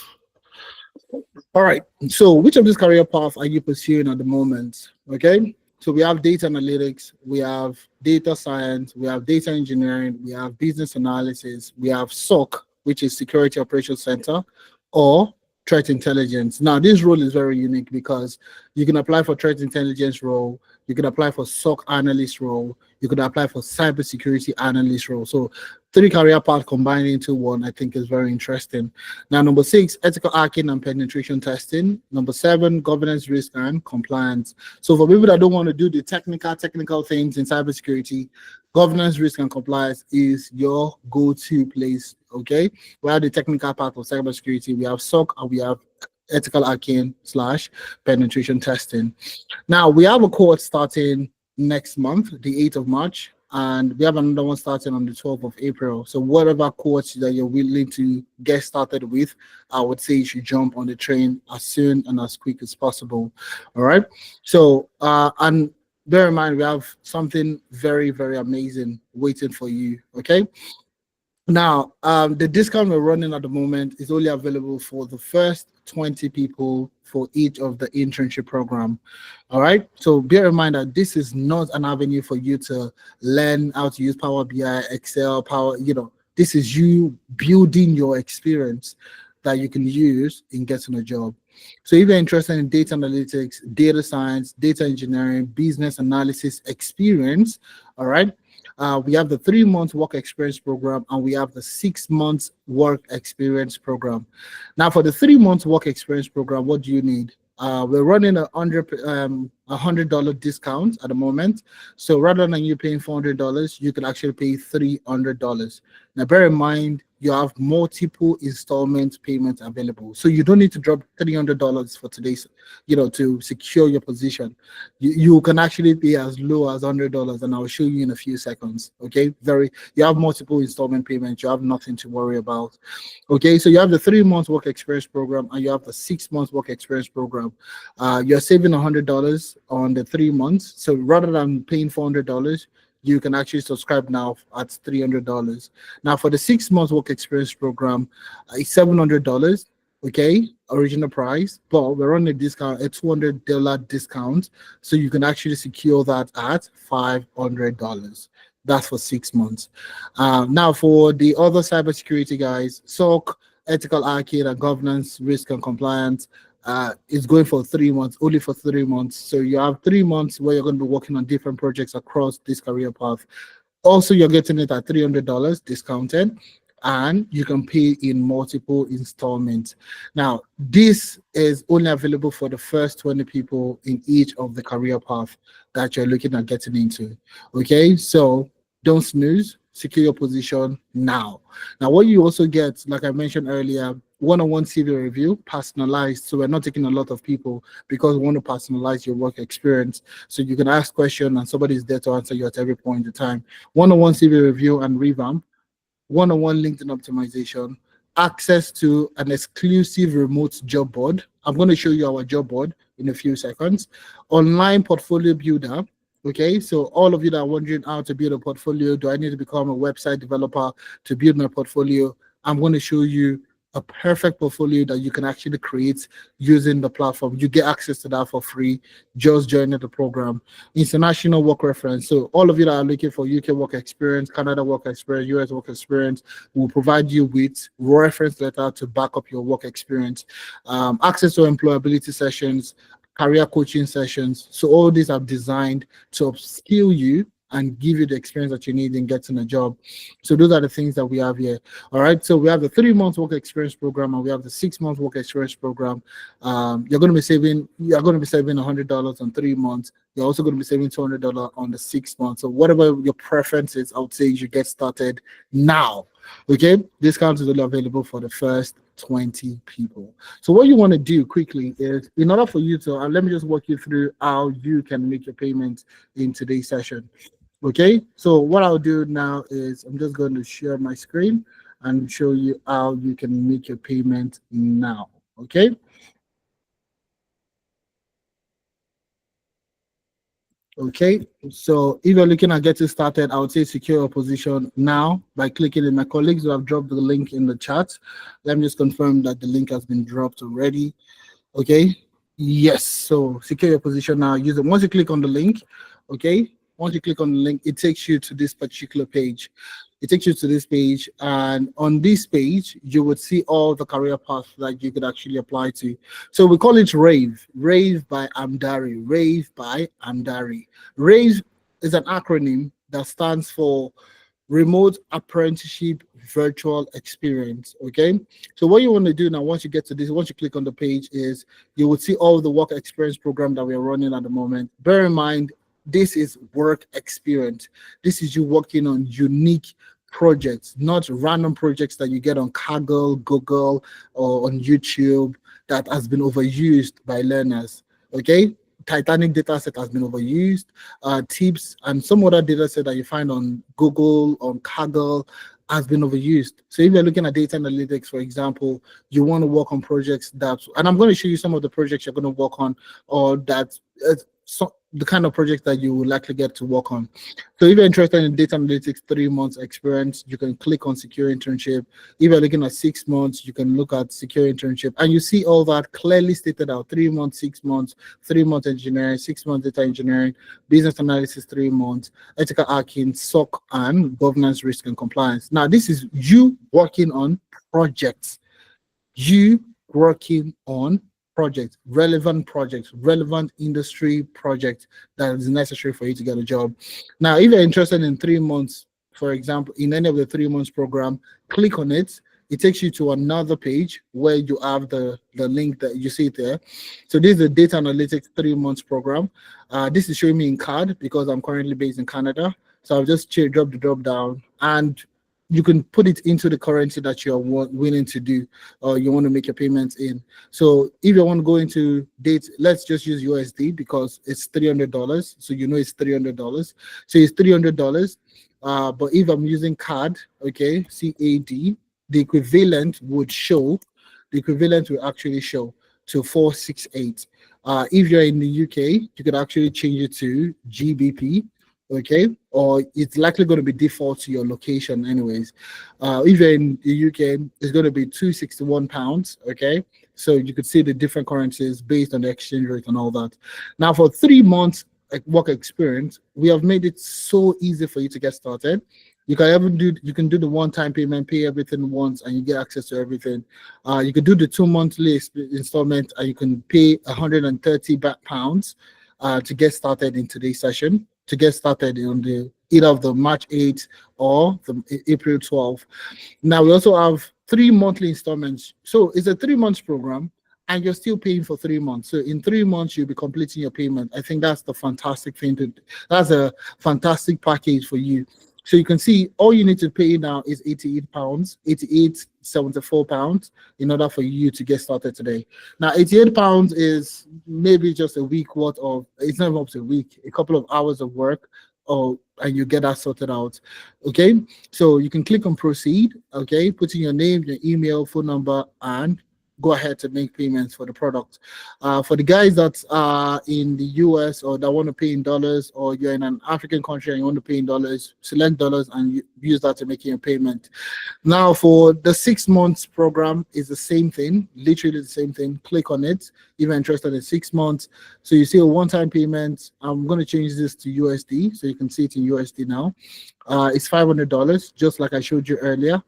All right. So which of these career paths are you pursuing at the moment? Okay. So we have data analytics, we have data science, we have data engineering, we have business analysis, we have SOC, which is Security Operations Center, or threat intelligence. Now, this role is very unique because you can apply for threat intelligence role, you can apply for SOC analyst role, you could apply for cybersecurity analyst role. So three career paths combined into one, I think is very interesting. Now, number 6, ethical hacking and penetration testing. Number 7, governance, risk, and compliance. So for people that don't want to do the technical things in cybersecurity, governance, risk, and compliance is your go-to place. Okay, we have the technical part of cybersecurity. We have SOC and we have ethical hacking slash penetration testing. Now we have a course starting next month, the 8th of March, and we have another one starting on the 12th of April. So whatever course that you're willing to get started with, I would say you should jump on the train as soon and as quick as possible. All right. So and bear in mind we have something very, very amazing waiting for you. Okay. Now, the discount we're running at the moment is only available for the first 20 people for each of the internship program. All right. So bear in mind that this is not an avenue for you to learn how to use Power BI, Excel, this is you building your experience that you can use in getting a job. So if you're interested in data analytics, data science, data engineering, business analysis experience, all right, we have the 3 month work experience program and we have the 6 months work experience program. Now, for the 3 months work experience program, what do you need? We're running $100 discount at the moment. So rather than you paying $400, you can actually pay $300. Now, bear in mind, you have multiple installment payments available. So you don't need to drop $300 for today's, to secure your position. You can actually pay as low as $100, and I'll show you in a few seconds. Okay, you have multiple installment payments. You have nothing to worry about. Okay, so you have the 3 months work experience program and you have the 6 months work experience program. You're saving $100 on the 3 months. So rather than paying $400, you can actually subscribe now at $300. Now for the 6 months work experience program, it's $700. Okay, original price, but we're on a discount, a $200 discount, so you can actually secure that at $500. That's for 6 months. Now for the other cybersecurity guys, SOC, ethical hacking and governance, risk and compliance, is going for 3 months, only for 3 months. So you have 3 months where you're going to be working on different projects across this career path. Also, you're getting it at $300 discounted. and you can pay in multiple installments. Now, this is only available for the first 20 people in each of the career path that you're looking at getting into. Okay, so don't snooze, secure your position now. Now, what you also get, like I mentioned earlier, one-on-one CV review, personalized. So we're not taking a lot of people because we want to personalize your work experience. So you can ask questions and somebody is there to answer you at every point in time. One-on-one CV review and revamp, one-on-one LinkedIn optimization, access to an exclusive remote job board. I'm going to show you our job board in a few seconds. Online portfolio builder. Okay, so all of you that are wondering how to build a portfolio, do I need to become a website developer to build my portfolio? I'm going to show you a perfect portfolio that you can actually create using the platform. You get access to that for free. Just join the program. International work reference. So all of you that are looking for UK work experience, Canada work experience, US work experience, will provide you with reference letter to back up your work experience. Access to employability sessions, career coaching sessions. So all these are designed to upskill you and give you the experience that you need in getting a job. So those are the things that we have here. All right. So we have the 3-month work experience program and we have the 6-month work experience program. You're going to be saving $100 on 3 months. You're also going to be saving $200 on the 6 months. So whatever your preference is, I would say you should get started now. Okay, discount is only available for the first 20 people. So what you want to do quickly is, in order for you to, let me just walk you through how you can make your payments in today's session. Okay, so what I'll do now is I'm just going to share my screen and show you how you can make your payment now. Okay. Okay, so if you're looking at getting started, I would say secure your position now by clicking in. My colleagues who have dropped the link in the chat. Let me just confirm that the link has been dropped already. Okay, yes, so secure your position now. Use it. Once you click on the link, okay, once you click on the link, it takes you to this particular page. It takes you to this page, and on this page, you would see all the career paths that you could actually apply to. So we call it Rave by Amdari, Rave by Amdari. Rave is an acronym that stands for Remote Apprenticeship Virtual Experience. Okay, so what you want to do now, once you get to this, once you click on the page, is you will see all the work experience program that we're running at the moment. Bear in mind, this is work experience. This is you working on unique projects, not random projects that you get on Kaggle, Google, or on YouTube that has been overused by learners. Okay, Titanic dataset has been overused. Tips and some other dataset that you find on Google, on Kaggle, has been overused. So if you're looking at data analytics, for example, you want to work on projects that, and I'm going to show you some of the projects you're going to work on, or that so the kind of projects that you will likely get to work on. So if you're interested in data analytics 3 months experience, you can click on secure internship. If you're looking at 6 months, you can look at secure internship, and you see all that clearly stated out: 3 months, 6 months, 3 months engineering, 6 months data engineering, business analysis 3 months, ethical hacking, SOC, and governance, risk, and compliance. Now, this is you working on projects. You working on projects, relevant industry projects that is necessary for you to get a job. Now, if you're interested in 3 months, for example, in any of the 3 months program, click on it. It takes you to another page where you have the link that you see there. So this is the data analytics 3 months program. This is showing me in CAD because I'm currently based in Canada. So I'll just drop the drop down, and you can put it into the currency that you're willing to do, or you want to make your payments in. So if you want to go into dates, let's just use USD because it's $300. So you know it's $300. So it's $300. But if I'm using CAD, okay, CAD, the equivalent will actually show to 468. If you're in the UK, you could actually change it to GBP. Okay, or it's likely going to be default to your location anyways. If you're in the UK, it's going to be £261. Okay, so you could see the different currencies based on the exchange rate and all that. Now, for 3 months work experience, we have made it so easy for you to get started. You can do the one-time payment, pay everything once, and you get access to everything. You could do the 2 monthly installment, and you can pay £130 to get started in today's session, to get started on the either of the March 8th or the April 12th. Now we also have 3 monthly installments. So it's a 3 months program and you're still paying for 3 months. So in 3 months, you'll be completing your payment. I think that's the fantastic thing that's a fantastic package for you. So you can see all you need to pay now is £88, 88.74 in order for you to get started today. Now, £88 is maybe just a week worth of, it's not even up to a week, a couple of hours of work, or and you get that sorted out. Okay, so you can click on proceed. Okay, put in your name, your email, phone number, and go ahead to make payments for the product. For the guys that are in the US or that want to pay in dollars, or you're in an African country and you want to pay in dollars, select dollars and use that to make your payment. Now, for the 6 months program, is the same thing, literally the same thing. Click on it if you're interested in 6 months. So you see a one-time payment. I'm going to change this to USD so you can see it in USD now. It's $500, just like I showed you earlier.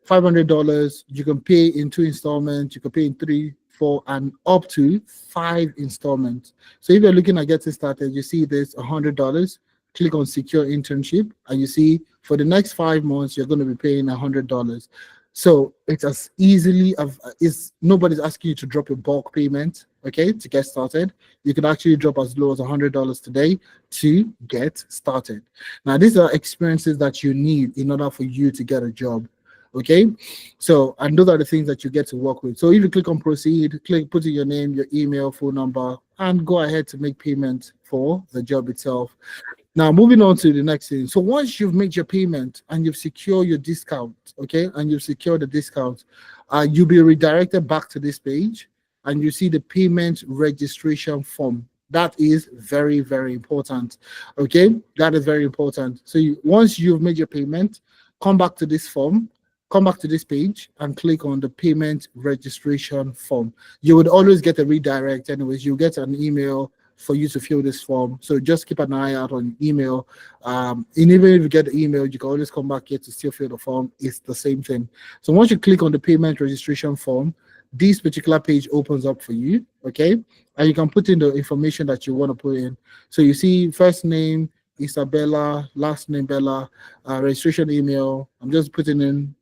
$500. You can pay in 2 installments. You can pay in 3, 4, and up to 5 installments. So if you're looking at getting started, you see this $100. Click on secure internship, and you see for the next 5 months you're going to be paying $100. So it's as easily as nobody's asking you to drop a bulk payment. Okay, to get started, you can actually drop as low as $100 today to get started. Now, these are experiences that you need in order for you to get a job. Okay, so and those are the things that you get to work with. So if you click on proceed, put in your name, your email, phone number, and go ahead to make payment for the job itself. Now, moving on to the next thing. So once you've made your payment and you've secured your discount, okay, and you've secured the discount, you'll be redirected back to this page, and you see the payment registration form. That is very, very important. Okay, that is very important. So once you've made your payment, come back to this form. Come back to this page and click on the payment registration form. You would always get a redirect anyways. You'll get an email for you to fill this form. So just keep an eye out on email. And even if you get the email, you can always come back here to still fill the form. It's the same thing. So once you click on the payment registration form, this particular page opens up for you, okay? And you can put in the information that you want to put in. So you see first name, Isabella, last name, Bella, registration email. I'm just putting in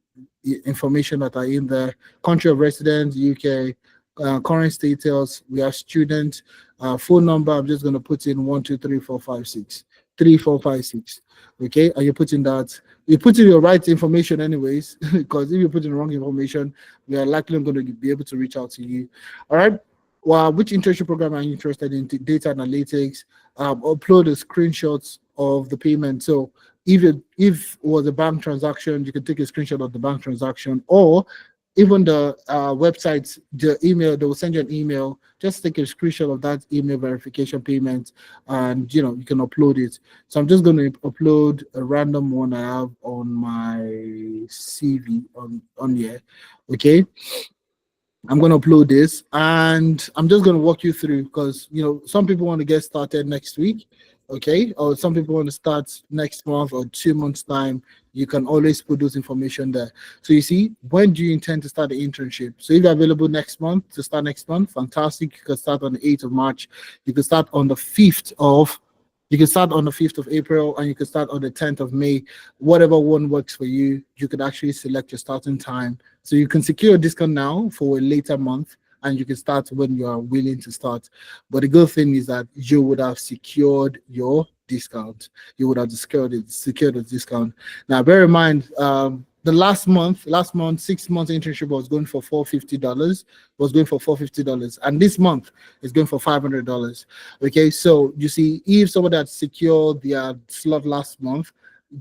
information that are in there. Country of residence, UK, current status, we are student, phone number, I'm just going to put in 1234556 3456. Okay, and you put in that, you put in your right information anyways, because if you put in the wrong information, we are likely going to be able to reach out to you. All right, well, which internship program are you interested in? Data analytics. Upload the screenshots of the payment. So if it was a bank transaction, you can take a screenshot of the bank transaction, or even the websites, the email, they will send you an email. Just take a screenshot of that email verification payment, and you can upload it. So I'm just going to upload a random one I have on my CV on here. Okay, I'm going to upload this, and I'm just going to walk you through, because some people want to get started next week, okay, or some people want to start next month or 2 months time. You can always put those information there. So you see, when do you intend to start the internship? So if you're available next month to start next month, fantastic. You can start on the 8th of March. You can start on the 5th of April, and you can start on the 10th of May. Whatever one works for you, you could actually select your starting time. So you can secure a discount now for a later month, and you can start when you are willing to start. But the good thing is that you would have secured your discount. You would have secured the discount. Now, bear in mind, the last month, 6 months internship was going for $450, and this month is going for $500. Okay, so you see, if somebody had secured their slot last month,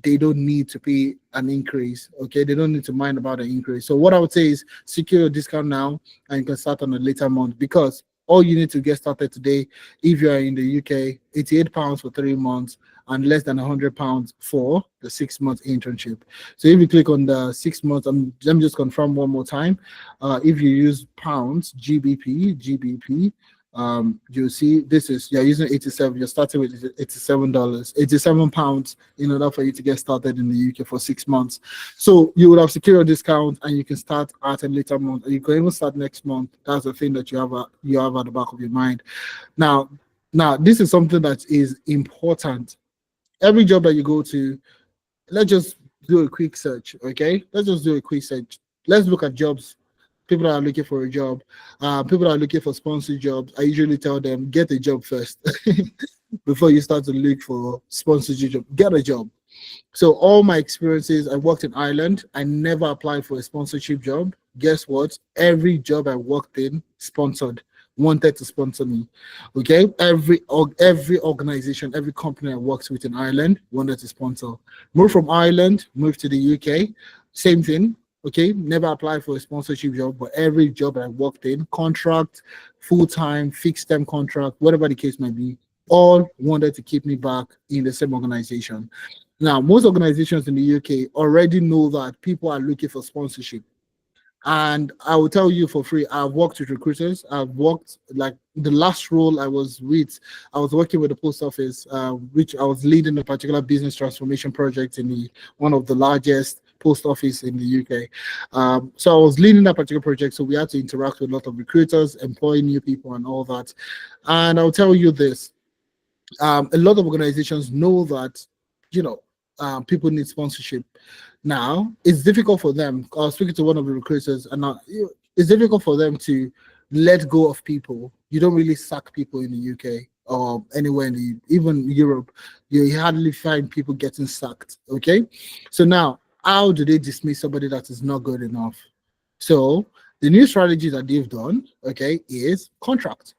they don't need to pay an increase. Okay, they don't need to mind about an increase. So what I would say is secure your discount now, and you can start on a later month, because all you need to get started today, if you are in the UK, £88 for 3 months and less than £100 for the 6 months internship. So if you click on the 6 months, let me just confirm one more time. If you use pounds, GBP, you'll see you're using 87, you're starting with £87 in order for you to get started in the UK for 6 months. So you would have secured a discount, and you can start at a later month, and you can even start next month. That's the thing that you have at the back of your mind. Now this is something that is important. every job that you go to, let's just do a quick search. Okay, let's just do a quick search. Let's look at jobs. People that are looking for a job, people that are looking for sponsored jobs, I usually tell them get a job first before you start to look for sponsorship job. Get a job. So all my experiences, I worked in Ireland. I never applied for a sponsorship job. Guess what? Every job I worked in sponsored, wanted to sponsor me. Okay, every organization, every company I worked with in Ireland wanted to sponsor. Moved from Ireland, moved to the UK, same thing. Okay, never applied for a sponsorship job, but every job I worked in, contract, full time, fixed term contract, whatever the case might be, all wanted to keep me back in the same organization. Now, most organizations in the UK already know that people are looking for sponsorship. And I will tell you for free, I've worked with recruiters. I've worked like the last role I was with, I was working with the post office, which I was leading a particular business transformation project in one of the largest post office in the UK. So I was leading that particular project. So we had to interact with a lot of recruiters, employ new people and all that. And I'll tell you this, a lot of organizations know that, you know, people need sponsorship. Now, it's difficult for them. I was speaking to one of the recruiters, and it's difficult for them to let go of people. You don't really sack people in the UK or anywhere in even Europe. You hardly find people getting sacked. Okay, so now how do they dismiss somebody that is not good enough? So the new strategy that they've done, okay, is contract.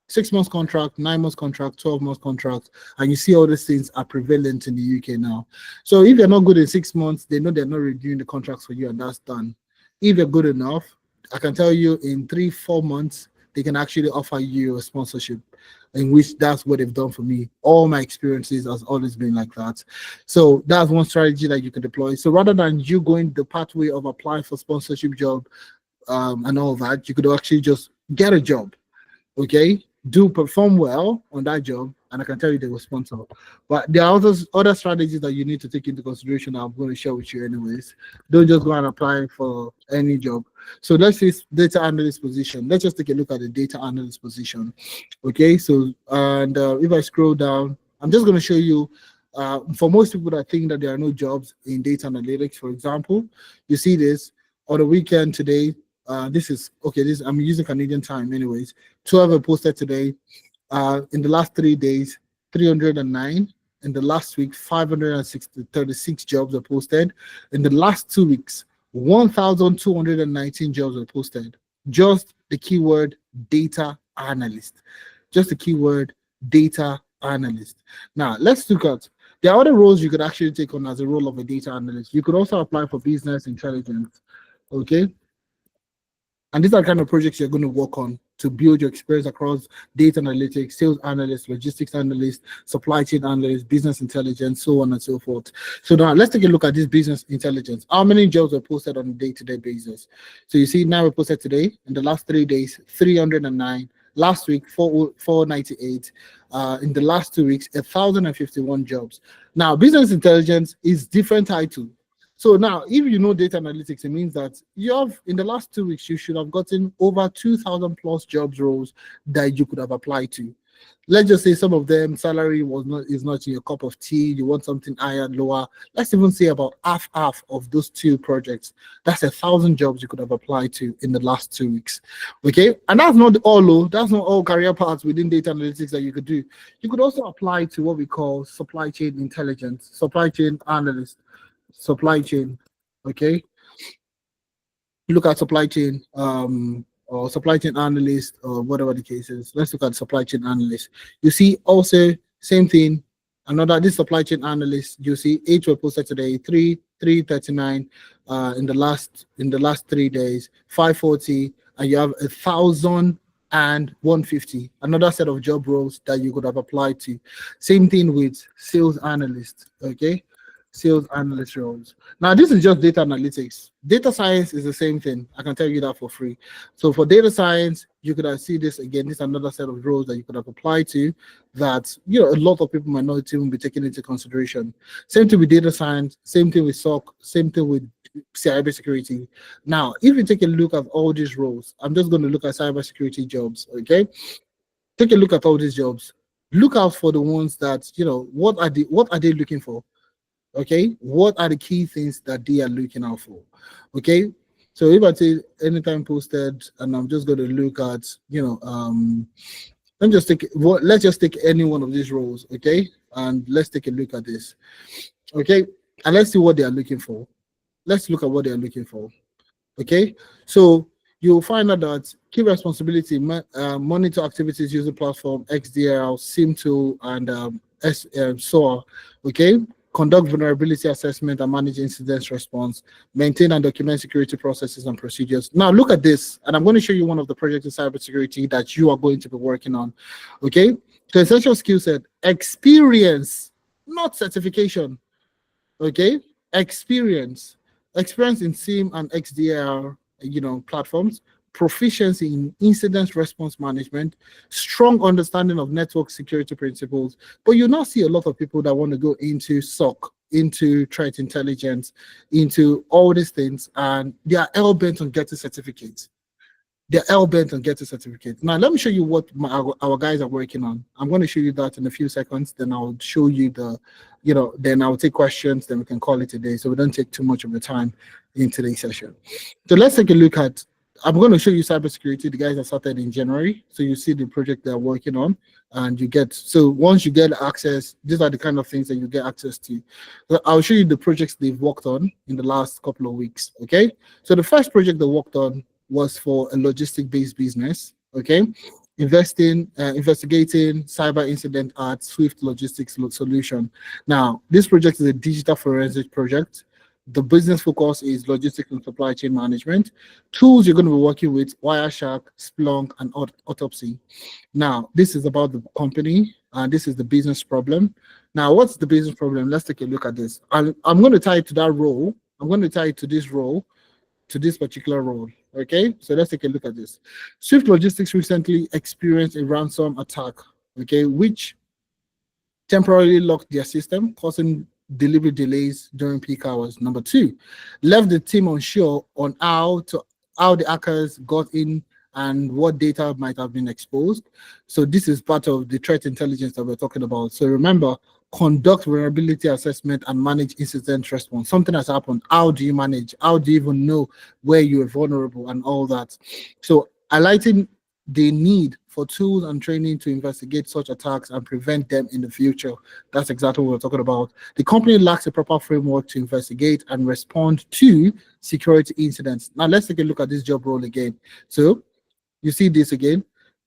6 months contract, 9 months contract, 12 months contract, and you see all these things are prevalent in the UK now. So if you're not good in 6 months, they know they're not renewing the contracts for you, and that's done. If you're good enough, I can tell you in 3-4 months, they can actually offer you a sponsorship, in which that's what they've done for me. All my experiences has always been like that. So that's one strategy that you can deploy. So rather than you going the pathway of applying for sponsorship job and all that, you could actually just get a job. Okay, do perform well on that job, and I can tell you they will sponsor. But there are other strategies that you need to take into consideration that I'm going to share with you anyways. Don't just go and apply for any job. So let's see data analyst position. Let's just take a look at the data analyst position. Okay, so and if I scroll down, I'm just going to show you for most people that think that there are no jobs in data analytics, for example, you see this on the weekend today. This is okay. This I'm using Canadian time, anyways. 12 are posted today. In the last 3 days, 309. In the last week, 536 jobs are posted. In the last 2 weeks, 1,219 jobs are posted. Just the keyword data analyst. Just the keyword data analyst. Now, let's look at there are other roles you could actually take on as a role of a data analyst. You could also apply for business intelligence. Okay. And these are the kind of projects you're going to work on to build your experience across data analytics, sales analyst, logistics analyst, supply chain analyst, business intelligence, so on and so forth. So now let's take a look at this business intelligence. How many jobs are posted on a day-to-day basis? So you see now we posted today, in the last 3 days, 309. Last week, 498. In the last 2 weeks, 1,051 jobs. Now, business intelligence is different title. So now, if you know data analytics, it means that you have, in the last 2 weeks, you should have gotten over 2,000 plus jobs roles that you could have applied to. Let's just say some of them salary is not your cup of tea. You want something higher, lower. Let's even say about half of those two projects. That's 1,000 jobs you could have applied to in the last 2 weeks. Okay, and that's not all low. That's not all career paths within data analytics that you could do. You could also apply to what we call supply chain intelligence, supply chain analyst. Supply chain, okay, you look at supply chain or supply chain analyst or whatever the case is. Let's look at supply chain analyst. You see also same thing, another this supply chain analyst, you see 8 were posted today, 339 in the last 3 days, 540, and you have 1,150, another set of job roles that you could have applied to. Same thing with sales analyst, okay, sales analyst roles. Now, this is just data analytics. Data science is the same thing. I can tell you that for free. So for data science, you could see this again. This is another set of roles that you could have applied to that, you know, a lot of people might not even be taking into consideration. Same thing with data science, same thing with SOC, same thing with cybersecurity. Now, if you take a look at all these roles, I'm just going to look at cybersecurity jobs, okay? Take a look at all these jobs. Look out for the ones that, what are they looking for? Okay, what are the key things that they are looking out for? Okay, so if I say anytime posted, and I'm just going to look at, let's just take any one of these roles, okay, and let's take a look at this, okay, and let's see what they are looking for. Let's look at what they are looking for. Okay, so you'll find out that key responsibility, monitor activities using platform XDL, SIM tool, and SOAR. Okay, conduct vulnerability assessment and manage incident response, maintain and document security processes and procedures. Now look at this, and I'm going to show you one of the projects in cybersecurity that you are going to be working on. Okay, so essential skill set: experience, not certification. Okay, experience in SIM and XDR, platforms, proficiency in incident response management, strong understanding of network security principles. But you now see a lot of people that want to go into SOC, into threat intelligence, into all these things, and they are hell bent on getting certificates. They're hell bent on getting certificates. Now, let me show you what our guys are working on. I'm going to show you that in a few seconds. Then I'll show you then I'll take questions. Then we can call it a day. So we don't take too much of the time in today's session. So let's take a look at, I'm going to show you cybersecurity. The guys that started in January. So you see the project they're working on. And so once you get access, these are the kind of things that you get access to. So I'll show you the projects they've worked on in the last couple of weeks. Okay. So the first project they worked on was for a logistic-based business, okay? Investigating cyber incident at Swift Logistics Solution. Now, this project is a digital forensic project. The business focus is logistics and supply chain management. Tools you're going to be working with: Wireshark, Splunk, and Autopsy. Now, this is about the company, and this is the business problem. Now, what's the business problem? Let's take a look at this. I'm going to tie it to that role. I'm going to tie it to this role, to this particular role. Okay, so let's take a look at this. Swift Logistics recently experienced a ransom attack, okay, which temporarily locked their system, causing delivery delays during peak hours. Number two, left the team unsure on how the hackers got in and what data might have been exposed. So this is part of the threat intelligence that we're talking about. So remember, conduct vulnerability assessment and manage incident response. Something has happened. How do you manage? How do you even know where you are vulnerable and all that? So highlighting the need for tools and training to investigate such attacks and prevent them in the future. That's exactly what we're talking about. The company lacks a proper framework to investigate and respond to security incidents. Now let's take a look at this job role again. So you see this again.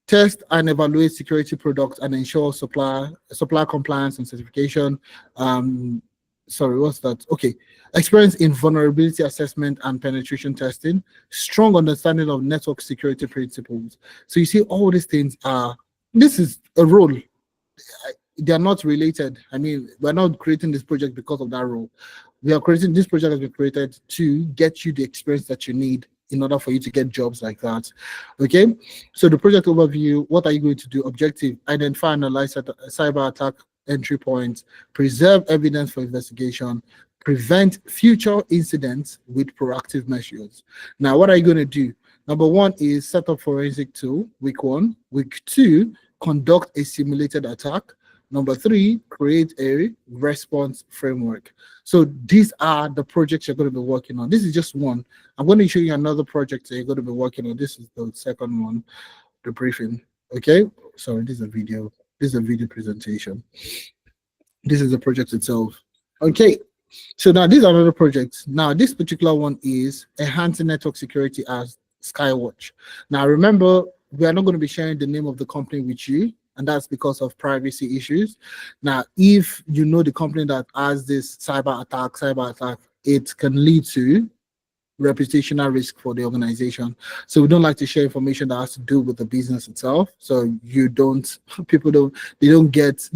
Test and evaluate security products and ensure supply compliance and certification. What's that? Okay. Experience in vulnerability assessment and penetration testing. Strong understanding of network security principles. So you see all these things this is a role. They are not related. I mean, we're not creating this project because of that role. This project has been created to get you the experience that you need in order for you to get jobs like that. Okay, so the project overview: what are you going to do? Objective: identify and analyze cyber attack entry points, preserve evidence for investigation, prevent future incidents with proactive measures. Now, what are you going to do? Number one is set up forensic tool, week one. Week two, conduct a simulated attack. Number three, create a response framework. So these are the projects you're going to be working on. This is just one. I'm going to show you another project that you're going to be working on. This is the second one, the briefing. Okay. Sorry, this is a video. This is a video presentation. This is the project itself. Okay. So now these are other projects. Now this particular one is enhancing network security as Skywatch. Now remember, we are not going to be sharing the name of the company with you, and that's because of privacy issues. Now, if you know the company that has this cyber attack, it can lead to reputational risk for the organization. So we don't like to share information that has to do with the business itself. So they don't get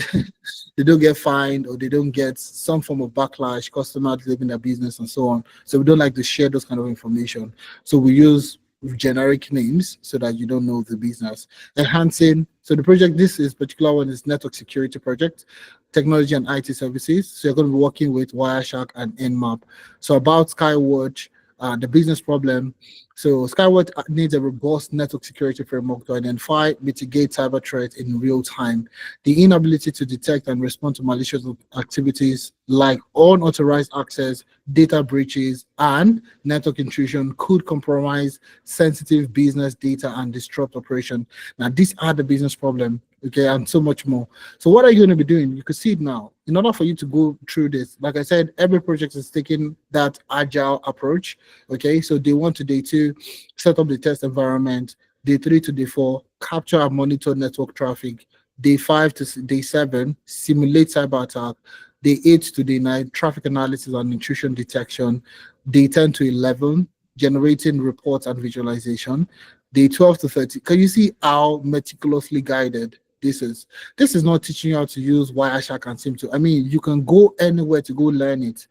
they don't get fined, or they don't get some form of backlash, customers leaving their business and so on. So we don't like to share those kind of information. So we use generic names so that you don't know the business. Enhancing. So the project, this particular one is network security project, technology and IT services. So you're going to be working with Wireshark and Nmap. So about Skywatch, the business problem. So Skyward needs a robust network security framework to identify, mitigate cyber threats in real time. The inability to detect and respond to malicious activities like unauthorized access, data breaches, and network intrusion could compromise sensitive business data and disrupt operation. Now, these are the business problem, okay, and so much more. So, what are you going to be doing? You can see it now. In order for you to go through this, like I said, every project is taking that agile approach, okay. So, day one to day two, set up the test environment. Day three to day four, capture and monitor network traffic. Day five to day seven, simulate cyber attack. Day 8 to day 9, traffic analysis and intrusion detection. Day 10 to 11, generating reports and visualization. Day 12 to 30. Can you see how meticulously guided this is? This is not teaching you how to use Wireshark and SIM2. I mean, you can go anywhere to go learn it.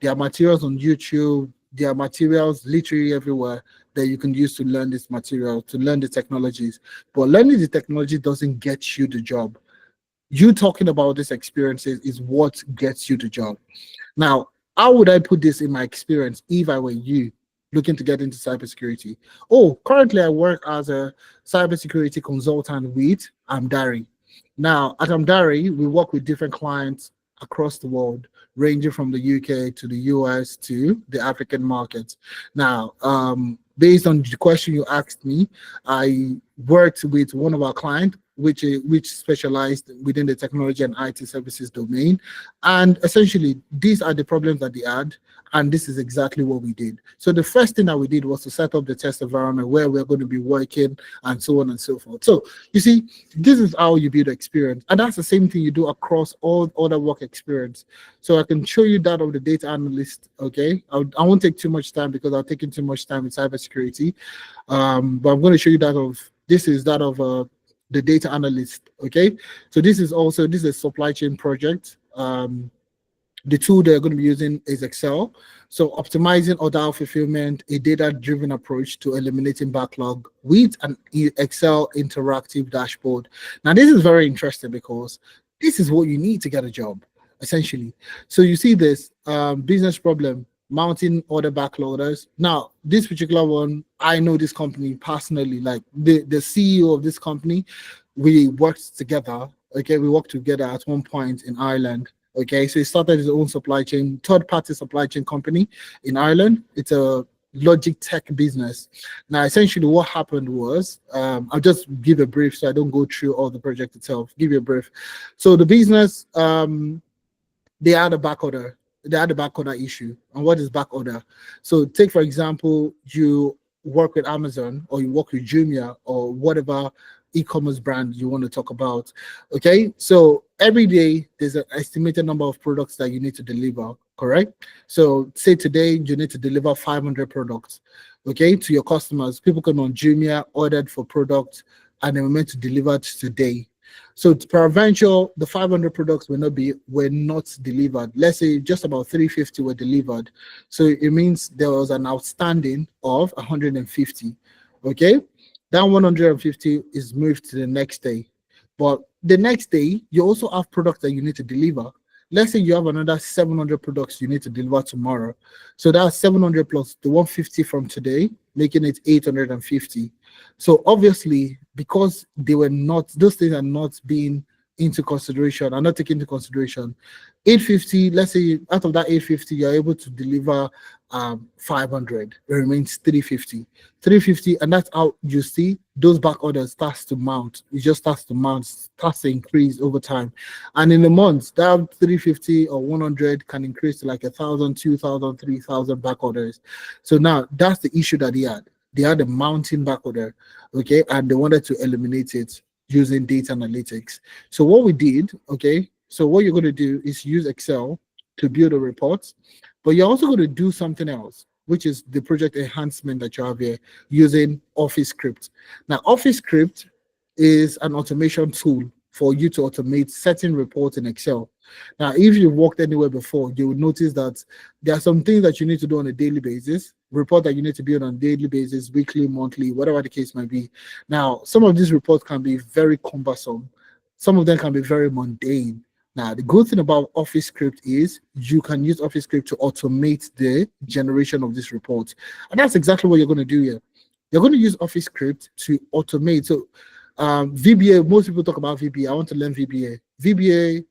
There are materials on YouTube, there are materials literally everywhere that you can use to learn this material, to learn the technologies. But learning the technology doesn't get you the job. You talking about these experiences is what gets you the job. Now, how would I put this in my experience if I were you looking to get into cybersecurity? Oh, currently I work as a cybersecurity consultant with Amdari. Now, at Amdari, we work with different clients across the world, ranging from the UK to the US to the African markets. Now, based on the question you asked me, I worked with one of our clients, which specialized within the technology and IT services domain. And essentially, these are the problems that they had, and this is exactly what we did. So the first thing that we did was to set up the test environment where we're going to be working and so on and so forth. So you see, this is how you build experience, and that's the same thing you do across all other work experience. So I can show you that of the data analyst. Okay, I won't take too much time because I've taken too much time in cybersecurity. But I'm going to show you that of this is that of the data analyst. Okay, so this is a supply chain project. The tool they're going to be using is Excel. So optimizing order fulfillment, a data-driven approach to eliminating backlog with an Excel interactive dashboard. Now, this is very interesting because this is what you need to get a job, essentially. So you see this business problem, mounting order backloaders. Now, this particular one, I know this company personally, like the CEO of this company, we worked together. Okay, we worked together at one point in Ireland. Okay, so he started his own supply chain, third-party supply chain company in Ireland. It's a logic tech business. Now, essentially, what happened was, I'll just give a brief so I don't go through all the project itself. Give you a brief. So the business, they had a back order. They had a back order issue. And what is back order? So take, for example, you work with Amazon or you work with Jumia or whatever e-commerce brand you want to talk about. Okay, so every day there's an estimated number of products that you need to deliver, correct? So say today you need to deliver 500 products, okay, to your customers. People come on Jumia, ordered for products, and they were meant to deliver it today. So peradventure, the 500 products were not delivered. Let's say just about 350 were delivered. So it means there was an outstanding of 150. Okay, that 150 is moved to the next day. But the next day, you also have products that you need to deliver. Let's say you have another 700 products you need to deliver tomorrow. So that's 700 plus the 150 from today, making it 850. So obviously, because those things are not being into consideration, are not taken into consideration. 850, let's say out of that 850, you're able to deliver 500. It remains 350. 350, and that's how you see those back orders starts to mount. It just starts to increase over time. And in a month, that 350 or 100 can increase to like 1,000, 2,000, 3,000 back orders. So now that's the issue that he had. They had a mounting back order, okay, and they wanted to eliminate it using data analytics. So what we did, okay, so what you're going to do is use Excel to build a report, but you're also going to do something else, which is the project enhancement that you have here using Office Script. Now, Office Script is an automation tool for you to automate certain reports in Excel. Now, if you've worked anywhere before, you will notice that there are some things that you need to do on a daily basis, report that you need to build on a daily basis, weekly, monthly, whatever the case might be. Now, some of these reports can be very cumbersome. Some of them can be very mundane. Now, the good thing about Office Script is you can use Office Script to automate the generation of this report. And that's exactly what you're going to do here. You're going to use Office Script to automate. So VBA, most people talk about VBA. I want to learn VBA. VBA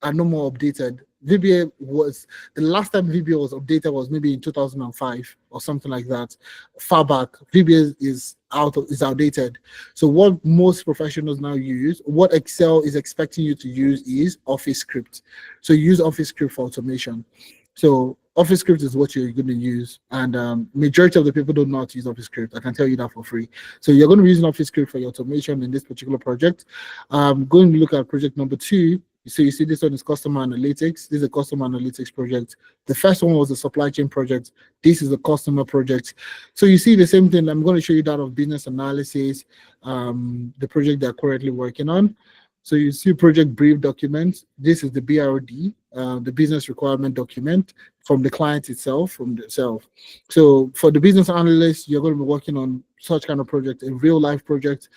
are no more updated. VBA was the last time VBA was updated was maybe in 2005 or something like that. Far back, VBA is outdated. So what most professionals now use, what Excel is expecting you to use is Office Script. So you use Office Script for automation. So Office Script is what you're going to use, and majority of the people don't know how to use Office Script. I can tell you that for free. So you're going to be using Office Script for your automation in this particular project. Going to look at project number 2. So you see this one is customer analytics. This is a customer analytics project. The first one was a supply chain project. This is a customer project. So you see the same thing. I'm going to show you that of business analysis, the project they're currently working on. So you see project brief document. This is the BRD, the business requirement document from the client itself, from themselves. So for the business analyst, you're going to be working on such kind of project, a real life project.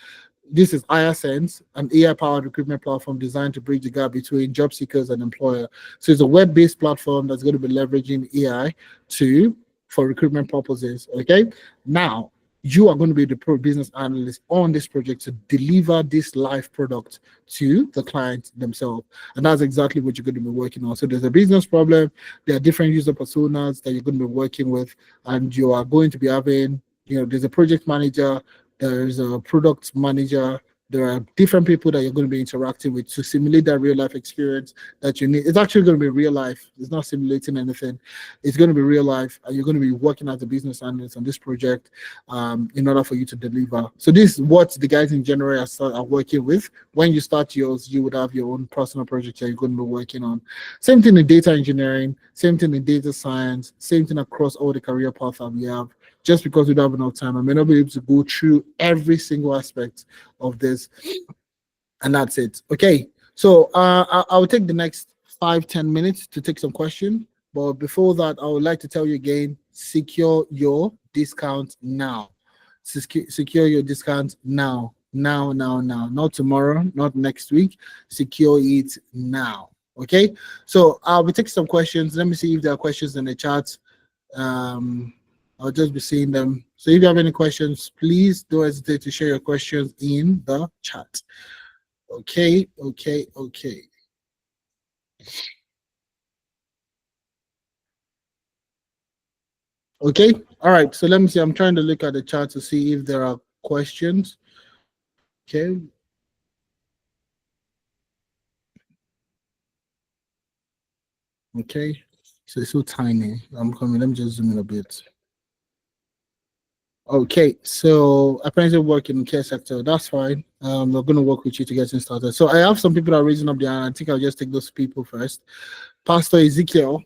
This is IRSense, an AI-powered recruitment platform designed to bridge the gap between job seekers and employer. So it's a web-based platform that's going to be leveraging AI for recruitment purposes. Okay. Now, you are going to be the business analyst on this project to deliver this live product to the client themselves. And that's exactly what you're going to be working on. So there's a business problem. There are different user personas that you're going to be working with, and you are going to be having, there's a project manager, there's a product manager, there are different people that you're going to be interacting with to simulate that real life experience that you need. It's actually going to be real life. It's not simulating anything. It's going to be real life, and you're going to be working as a business analyst on this project in order for you to deliver. So this is what the guys in general are working with. When you start yours, you would have your own personal project that you're going to be working on. Same thing in data engineering, same thing in data science, same thing across all the career paths that we have. Just because we don't have enough time, I may not be able to go through every single aspect of this, and that's it. Okay, so I'll take the next 5-10 minutes to take some questions, but before that, I would like to tell you again, secure your discount now. Secure your discount now, not tomorrow, not next week. Secure it now. Okay, so I'll be taking some questions. Let me see if there are questions in the chat. I'll just be seeing them. So if you have any questions, please don't hesitate to share your questions in the chat. Okay. Okay, all right. So let me see. I'm trying to look at the chat to see if there are questions. Okay. Okay. So it's so tiny. I'm coming. Let me just zoom in a bit. Okay, so apparently work in the care sector. That's fine. We're going to work with you to get things started. So I have some people that are raising up their hand. I think I'll just take those people first. Pastor Ezekiel.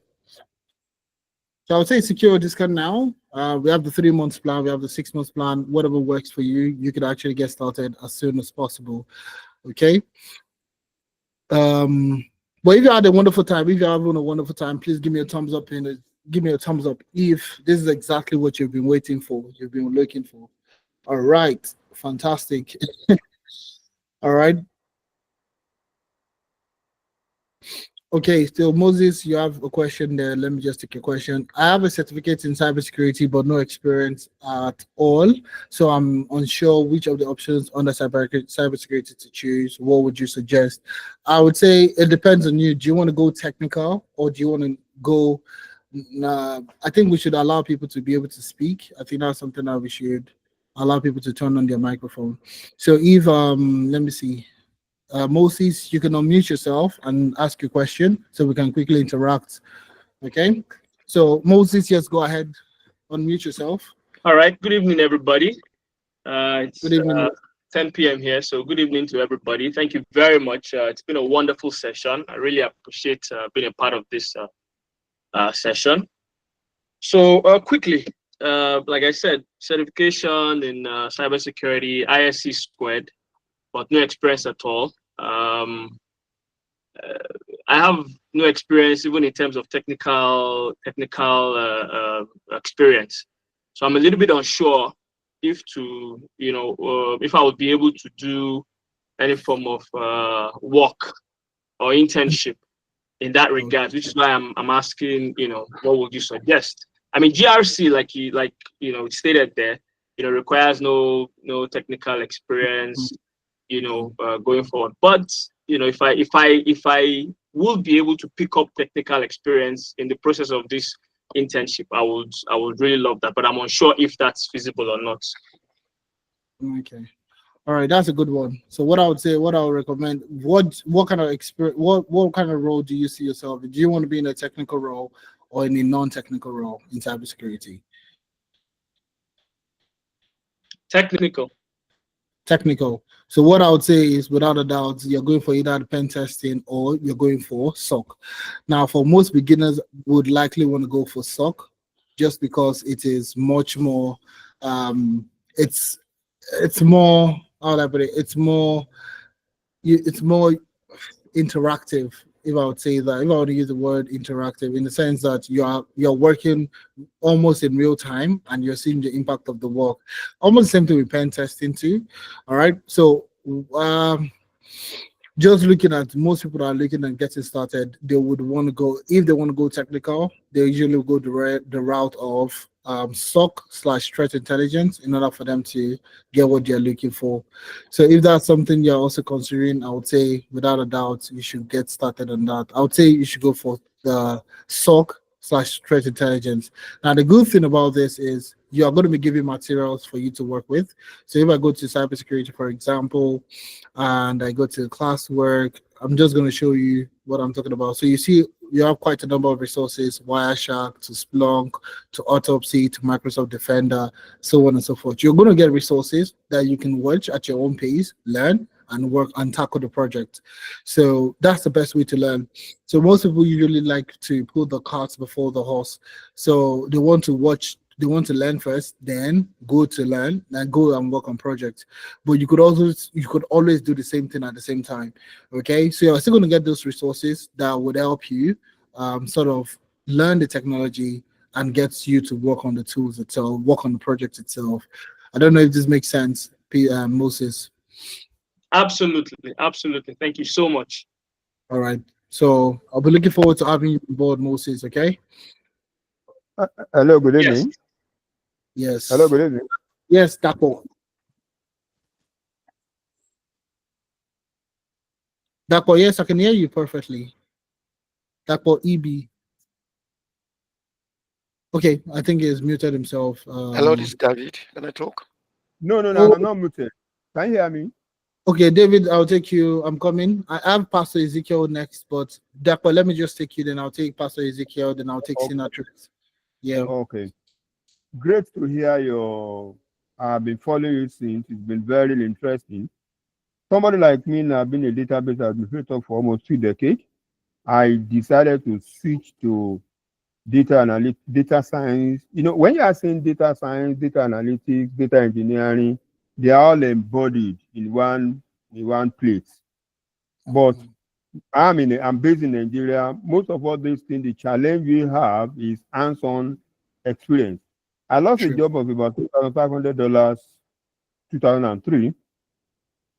So I would say secure discount now. We have the 3 months plan. We have the 6 months plan. Whatever works for you, you could actually get started as soon as possible. Okay. But if you had a wonderful time, if you're having a wonderful time, please give me a thumbs up give me a thumbs up if this is exactly what you've been waiting for, you've been looking for. All right, fantastic. All right. Okay, so Moses, you have a question there. Let me just take a question. I have a certificate in cybersecurity, but no experience at all. So I'm unsure which of the options under cybersecurity to choose. What would you suggest? I would say it depends on you. Do you want to go technical, or do you want to go? I think we should allow people to be able to speak. I think that's something that we should allow people to turn on their microphone. So if let me see. Moses, you can unmute yourself and ask your question so we can quickly interact. Okay. So Moses, yes, go ahead. Unmute yourself. All right. Good evening, everybody. It's Good evening. 10 p.m. here, so good evening to everybody. Thank you very much. It's been a wonderful session. I really appreciate being a part of this session. So quickly, like I said, certification in cybersecurity, ISC squared, but no experience at all. I have no experience even in terms of technical experience. So I'm a little bit unsure if I would be able to do any form of work or internship in that regard, which is why I'm asking, what would you suggest? I mean, GRC, it stated there, requires no technical experience, going forward. But if I will be able to pick up technical experience in the process of this internship, I would really love that. But I'm unsure if that's feasible or not. Okay. All right, that's a good one. So what I would say, what I would recommend, what kind of experience, what kind of role do you see yourself in? Do you want to be in a technical role or in a non-technical role in cybersecurity? Technical. Technical. So what I would say is, without a doubt, you're going for either the pen testing or you're going for SOC. Now, for most beginners, would likely want to go for SOC, just because it is much more. It's more. How would I put it? It's more interactive. If I would say that, if I were to use the word interactive, in the sense that you're working almost in real time and you're seeing the impact of the work. Almost the same thing with pen testing too. All right. So just looking at, most people are looking at getting started, they would want to go, if they want to go technical, they usually go the route of SOC/threat intelligence in order for them to get what they're looking for. So if that's something you're also considering, I would say without a doubt you should get started on that. I would say you should go for the SOC/threat intelligence. Now the good thing about this is you are going to be given materials for you to work with. So if I go to cybersecurity, for example, and I go to classwork, I'm just going to show you what I'm talking about. So you see, you have quite a number of resources: Wireshark to Splunk to Autopsy to Microsoft Defender, so on and so forth. You're going to get resources that you can watch at your own pace, learn, and work and tackle the project. So that's the best way to learn. So most people usually like to put the cart before the horse. So they want to learn first, then go to learn, then go and work on projects. But you could always do the same thing at the same time. Okay, so you're still going to get those resources that would help you sort of learn the technology and gets you to work on the tools itself, work on the project itself. I don't know if this makes sense, Moses. Absolutely. Thank you so much. All right. So I'll be looking forward to having you on board, Moses. Okay. Hello, good Yes. evening. Yes. Hello, good evening. Yes, Dapo. Dapo, yes, I can hear you perfectly. Dapo EB. Okay, I think he's muted himself. Hello, this is David. Can I talk? No, Oh. I'm not muted. Can you hear me? Okay, David, I'll take you. I'm coming. I have Pastor Ezekiel next, but Dapo, let me just take you. Then I'll take Pastor Ezekiel. Then I'll take Okay. Sinatrix. Yeah. Okay. Great to hear your. I've been following you since. It's been very interesting. Somebody like me, I've been a database administrator for almost 2 decades. I decided to switch to data science. When you are saying data science, data analytics, data engineering, they are all embodied in one place. But I'm based in Nigeria. Most of all these things, the challenge we have is hands-on experience. I lost a job of about $2,500, 2003.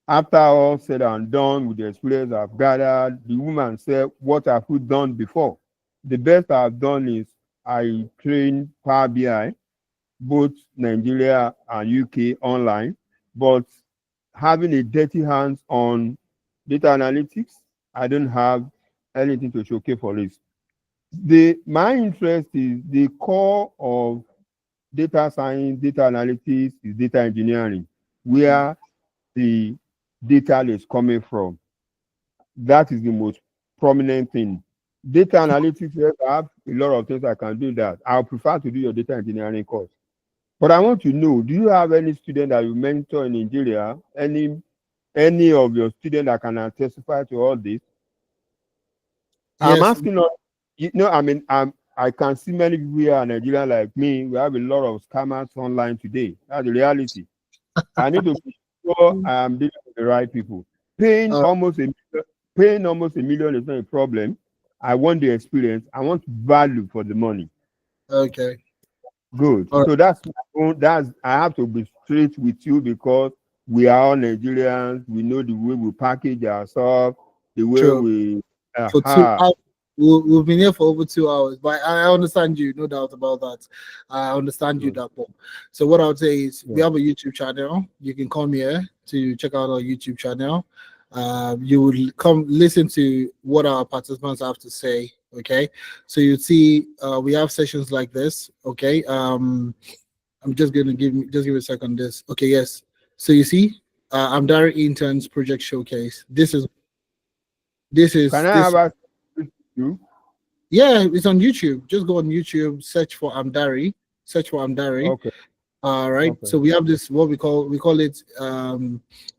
After all said and done with the experience I've gathered, the woman said, "What have you done before?" The best I've done is I trained Power BI, both Nigeria and UK online, but having a dirty hands on data analytics, I don't have anything to showcase for this. My interest is the core of data science, data analytics is data engineering, where the data is coming from. That is the most prominent thing. Data analytics, yes, I have a lot of things I can do that. I'll prefer to do your data engineering course. But I want to know, do you have any student that you mentor in Nigeria? Any of your students that can testify to all this? Yes. I'm asking, I can see many people here in Nigeria like me. We have a lot of scammers online today. That's the reality. I need to be sure I am dealing with the right people. Paying almost a million is not a problem. I want the experience. I want value for the money. Okay. Good. So that's I have to be straight with you because we are all Nigerians. We know the way we package ourselves, the way we for two Aha. hours. We've been here for over 2 hours, but I understand you, no doubt about that. I understand you Good. that more. So what I would say is we Yeah. have a YouTube channel. You can come here to check out our YouTube channel. You will come listen to what our participants have to say. Okay, so you see, we have sessions like this. Okay, I'm just gonna give me a second on this. Okay, yes. So you see, Amdari Interns Project Showcase. This Can is I have this. access to you? Yeah, it's on YouTube. Just go on YouTube, search for Amdari. Search for Amdari. Okay. All right. Okay. So we have this what we call it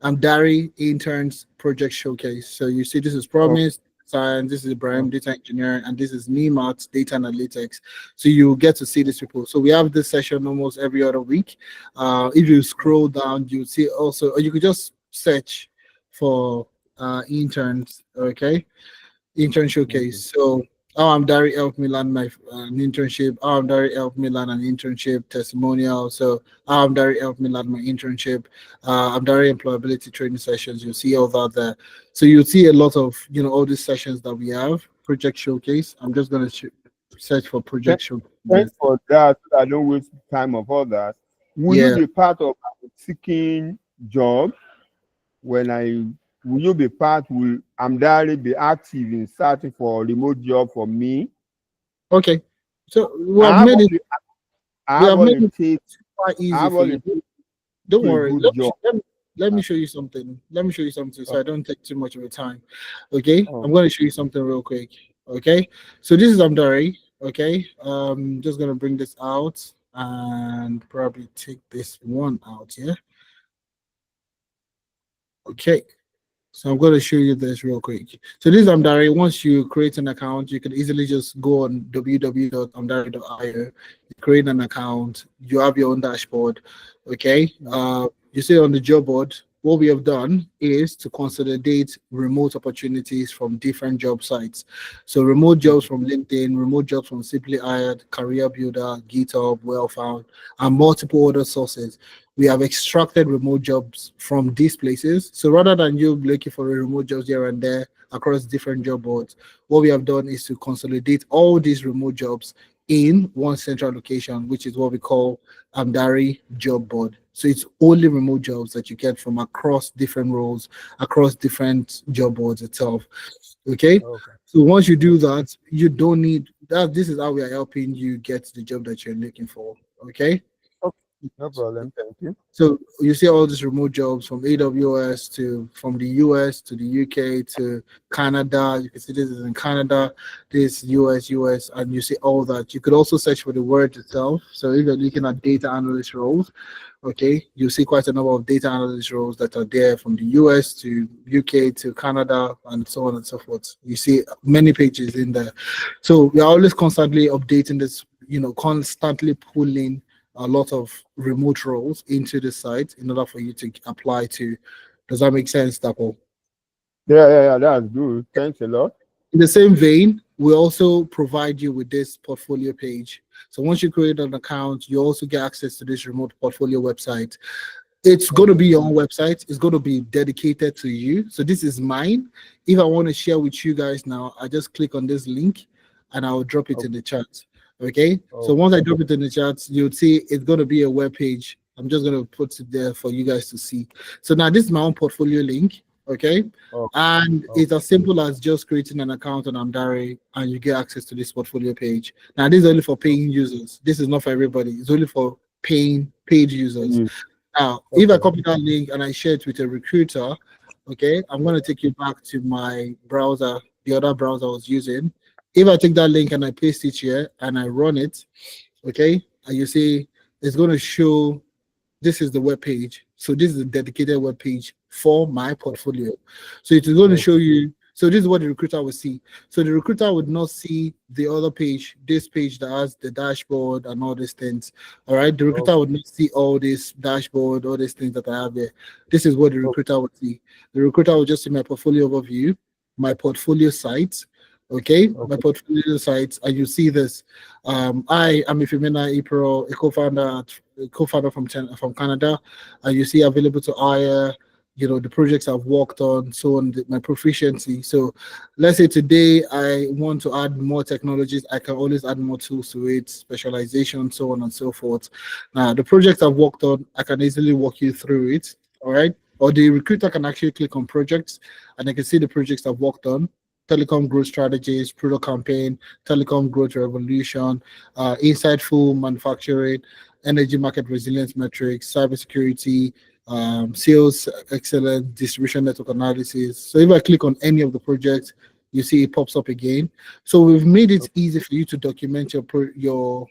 Amdari Interns Project Showcase. So you see, this is Okay. Promise Science, this is Ibrahim Okay. Data Engineer, and this is Nemat Data Analytics. So you get to see these people. So we have this session almost every other week. If you scroll down, you see also, or you could just search for interns. Okay, intern Okay. showcase. So I'm Dari helped me land my an internship. I'm Dari helped me land an internship testimonial. So I'm Dari helped me land my internship. I'm Dari employability training sessions. You'll see all that there. So you'll see a lot of all these sessions that we have. Project showcase. I'm just gonna search for project Thanks showcase. for that. So I don't waste time of others. Will you Yeah. be part of seeking job when I will you be part? Will Amdari be active in searching for a remote job for me? Okay. So we I have have made all it. the, I We have have all made it it takes. quite I easy have for all you. it takes Don't to a worry. good job. Let me show you something. Let me show you something so Oh, I don't take too much of your time. Okay. oh, I'm going to show you something real quick. Okay. So this is Amdari. Okay. Just going to bring this out and probably take this one out here. Okay. So I'm going to show you this real quick. So this is Amdari. Once you create an account, you can easily just go on www.amdari.io, create an account, you have your own dashboard. Okay. You see on the job board, what we have done is to consolidate remote opportunities from different job sites. So remote jobs from LinkedIn, remote jobs from Simply Hired, Career Builder, GitHub, Wellfound, and multiple other sources. We have extracted remote jobs from these places. So rather than you looking for a remote jobs here and there across different job boards, what we have done is to consolidate all these remote jobs in one central location, which is what we call Amdari job board. So it's only remote jobs that you get from across different roles, across different job boards itself. Okay. okay. So once you do that, you don't need that. This is how we are helping you get the job that you're looking for. Okay. Okay. No problem. Thank you. So you see all these remote jobs from AWS to from the US to the UK to Canada. You can see this is in Canada, this US, and you see all that. You could also search for the word itself. So if you're looking at data analyst roles, okay, you see quite a number of data analyst roles that are there from the US to UK to Canada and so on and so forth. You see many pages in there. So we are always constantly updating this, constantly pulling a lot of remote roles into the site in order for you to apply to. Does that make sense, Dapo? Yeah. That's good. Thanks a lot. In the same vein, we also provide you with this portfolio page. So once you create an account, you also get access to this remote portfolio website. It's going to be your own website. It's going to be dedicated to you. So this is mine. If I want to share with you guys now, I just click on this link and I'll drop it in the chat. Okay. So once I drop it in the chat, you'll see it's going to be a web page. I'm just going to put it there for you guys to see. So now this is my own portfolio link. Okay. And it's as simple as just creating an account on Amdari and you get access to this portfolio page. Now, this is only for paying users. This is not for everybody. It's only for paying paid users. Now, if I copy that link and I share it with a recruiter, okay, I'm going to take you back to my browser, the other browser I was using. If I take that link and I paste it here and I run it, okay, and you see it's going to show this is the web page. So this is a dedicated web page for my portfolio. So it is going to show you. So this is what the recruiter will see. So the recruiter would not see the other page, this page that has the dashboard and all these things. All right. The recruiter would not see all this dashboard, all these things that I have there. This is what the recruiter would see. The recruiter will just see my portfolio overview, my portfolio sites. Okay, my portfolio sites, and you see this. I am Ifemina April, a co-founder from Canada, and you see available to hire, the projects I've worked on, so on, my proficiency. So let's say today I want to add more technologies, I can always add more tools to it, specialization, so on and so forth. Now, the projects I've worked on, I can easily walk you through it, all right? Or the recruiter can actually click on projects and they can see the projects I've worked on. Telecom growth strategies, product campaign, telecom growth revolution, insightful manufacturing, energy market resilience metrics, cybersecurity, sales excellence, distribution network analysis. So if I click on any of the projects, you see it pops up again. So we've made it easy for you to document your portfolio,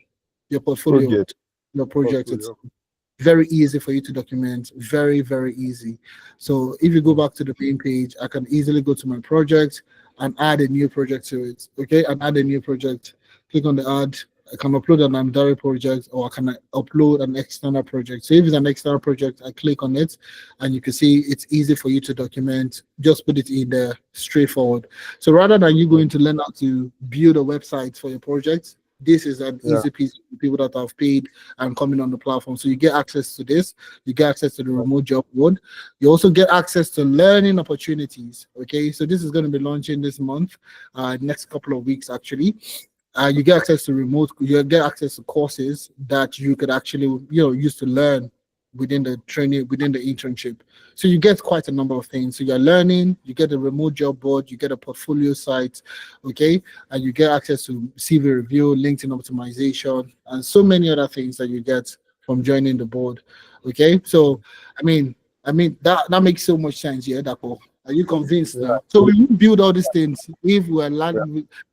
Project. your projects. It's Portfolio. very easy for you to document, very, very easy. So if you go back to the main page, I can easily go to my project and add a new project to it. Okay, and add a new project. Click on the add. I can upload an Amdari project or I can upload an external project. So if it's an external project, I click on it and you can see it's easy for you to document. Just put it in there, straightforward. So rather than you going to learn how to build a website for your project, this is an Yeah. easy piece for people that have paid and coming on the platform. So you get access to this, you get access to the remote job board. You also get access to learning opportunities. Okay, so this is going to be launching this month, next couple of weeks actually. You get access to you get access to courses that you could actually use to learn within the training, within the internship. So you get quite a number of things. So you're learning, you get a remote job board, you get a portfolio site, okay, and you get access to CV review, LinkedIn optimization, and so many other things that you get from joining the board. Okay, so that makes so much sense. Yeah, Dapo. Are you convinced Yeah. now? So we will build all these things. If Yeah.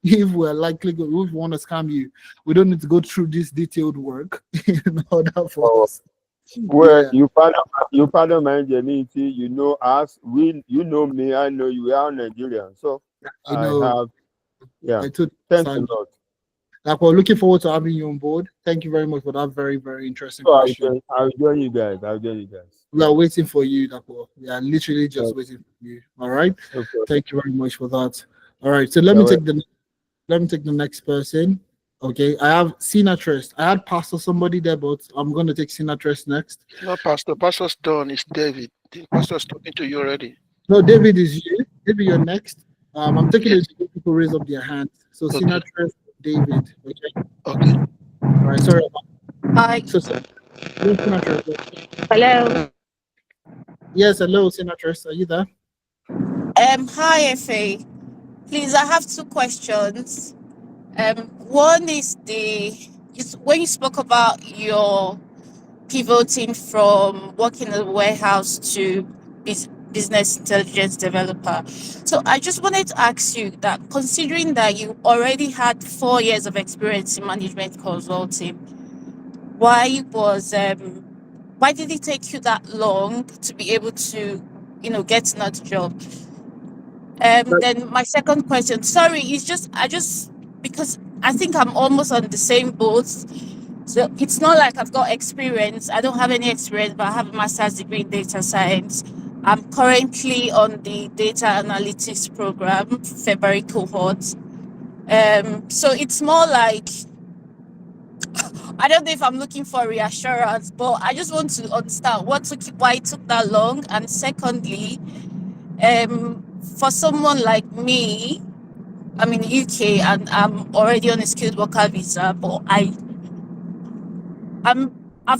if we're likely, if we want to scam you, we don't need to go through this detailed work in order for Oh, us. well, Yeah, you pardon my ingenuity. You know us. You know me. I know you. We are Nigerian. So I I know. have. Yeah. I totally Thanks a understand. lot. Like, we're looking forward to having you on board. Thank you very much for that very, very interesting So question. I'll join you guys. I'll join you guys. We are waiting for you, Dapo. We are literally just No, waiting for you. All right. no problem. Thank you very much for that. All right. So Yeah, well, let me take the next person. Okay. I have Sinatress. I had Pastor somebody there, but I'm gonna take Sinatress next. No, Pastor. Pastor's done. It's David. The pastor's talking to you already. No, David is you. David, you're next. I'm taking Yes. it to people raise up their hands. So Okay. Sinatress, David. Okay. Okay. All right. Sorry about Hi. so yes, Sinatress. Hello. Yes, hello, Sinatress. Are you there? Hi, FA. Please, I have two questions. One is when you spoke about your pivoting from working in a warehouse to business intelligence developer. So I just wanted to ask you that, considering that you already had 4 years of experience in management consulting, why did it take you that long to be able to, get another job? Then my second question, sorry, is because I think I'm almost on the same boat. So it's not like I've got experience. I don't have any experience, but I have a master's degree in data science. I'm currently on the data analytics program, February cohort. So it's more like, I don't know if I'm looking for reassurance, but I just want to understand why it took that long. And secondly, for someone like me, I'm in the UK and I'm already on a skilled worker visa, but I've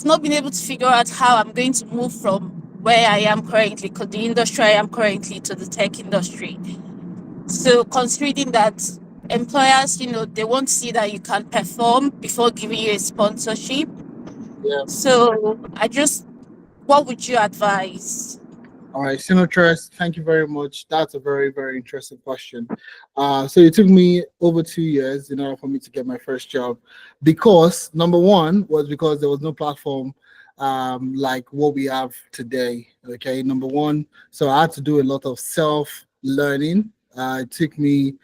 not been able to figure out how I'm going to move from where I am currently, because the industry I am currently, to the tech industry. So considering that employers, they want to see that you can perform before giving you a sponsorship. Yeah. So what would you advise? All right, Sinatress, thank you very much. That's a very, very interesting question. So it took me over 2 years in order for me to get my first job, because number one was because there was no platform like what we have today. Okay, number one, so I had to do a lot of self-learning. It took me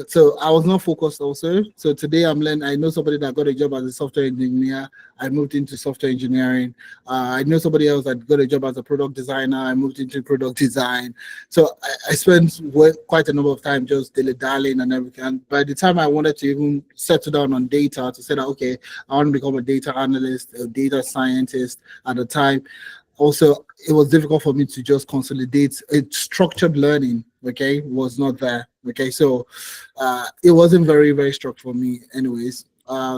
so I was not focused also. So today I'm learning. I know somebody that got a job as a software engineer. I moved into software engineering. I know somebody else that got a job as a product designer. I moved into product design. So I spent quite a number of time just dilly-dallying and everything. And by the time I wanted to even settle down on data, to say that, okay, I want to become a data analyst, a data scientist at the time, also it was difficult for me to just consolidate a structured learning. Okay, was not there. Okay, so it wasn't very structured for me, anyways.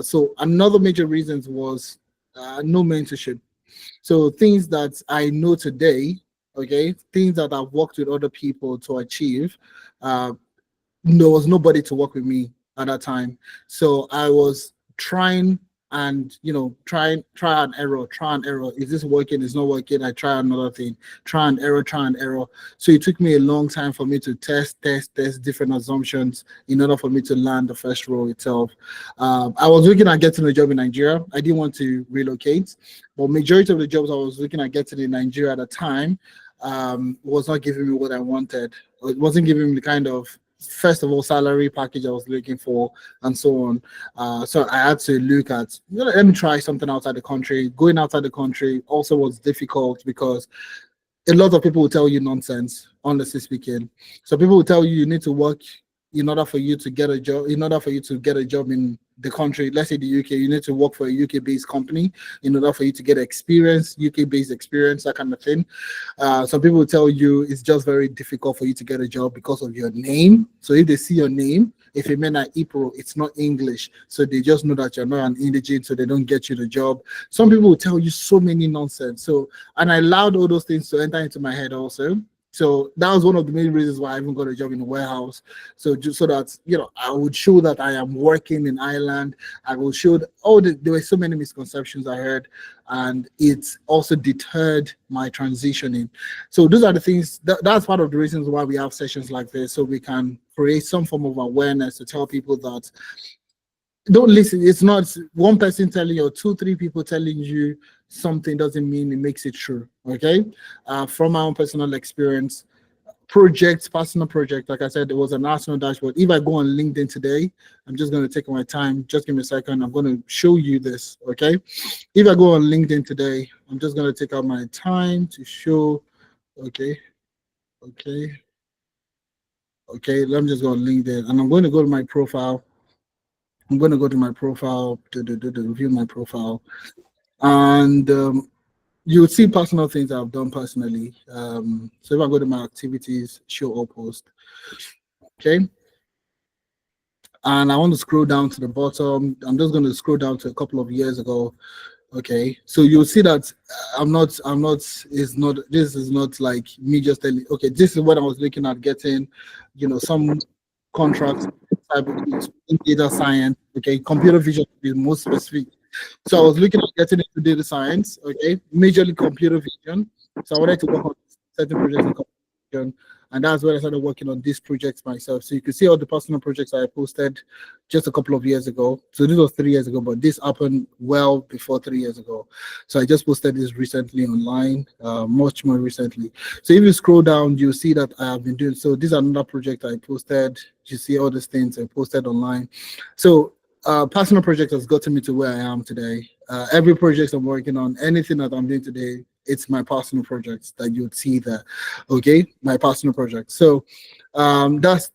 So another major reasons was no mentorship. So things that I know today, okay, things that I've worked with other people to achieve, uh, there was nobody to work with me at that time. So I was trying and try and error, try and error. Is this working? It's not working. I try another thing, try and error, try and error. So it took me a long time for me to test different assumptions in order for me to land the first role itself. I was looking at getting a job in Nigeria. I didn't want to relocate, but majority of the jobs I was looking at getting in Nigeria at the time was not giving me what I wanted. It wasn't giving me the kind of, first of all, salary package I was looking for, and so on. So I had to look at, let me try something outside the country. Going outside the country also was difficult because a lot of people will tell you nonsense, honestly speaking. So people will tell you you need to work in order for you to get a job. In order for you to get a job in the country, let's say the UK, you need to work for a UK-based company in order for you to get experience, UK-based experience, that kind of thing. Some people will tell you it's just very difficult for you to get a job because of your name. So if they see your name, if it meant at April, it's not English. So they just know that you're not an indigent, so they don't get you the job. Some people will tell you so many nonsense. So, and I allowed all those things to enter into my head also. So that was one of the main reasons why I even got a job in the warehouse. So just so that, I would show that I am working in Ireland. I will show that, there were so many misconceptions I heard, and it also deterred my transitioning. So those are the things, that's part of the reasons why we have sessions like this, so we can create some form of awareness to tell people that don't listen. It's not one person telling you or two, three people telling you something doesn't mean it makes it true. Okay. From my own personal experience, personal project, like I said, it was an Arsenal dashboard. If I go on LinkedIn today, I'm just going to take my time. Just give me a second. I'm going to show you this. Okay. If I go on LinkedIn today, I'm just going to take out my time to show. Okay. Let me just go on LinkedIn, and I'm going to go to my profile. I'm going to go to my profile to review my profile, and you'll see personal things I've done personally. So if I go to my activities, show or post, okay, and I want to scroll down to the bottom. I'm just going to scroll down to a couple of years ago. Okay, so you'll see that this is not like me just telling, okay, this is what I was looking at getting, some contracts, in data science, okay, computer vision is more specific. So I was looking at getting into data science, okay, majorly computer vision. So I wanted to work on certain projects in computer vision, and that's when I started working on these projects myself. So you can see all the personal projects I posted just a couple of years ago. So this was 3 years ago, but this happened well before 3 years ago. So I just posted this recently online, much more recently. So if you scroll down, you'll see that I have been doing. So this is another project I posted. You see all these things I posted online. So personal project has gotten me to where I am today. Every project I'm working on, anything that I'm doing today, it's my personal projects that you'd see there. Okay, my personal project. So that's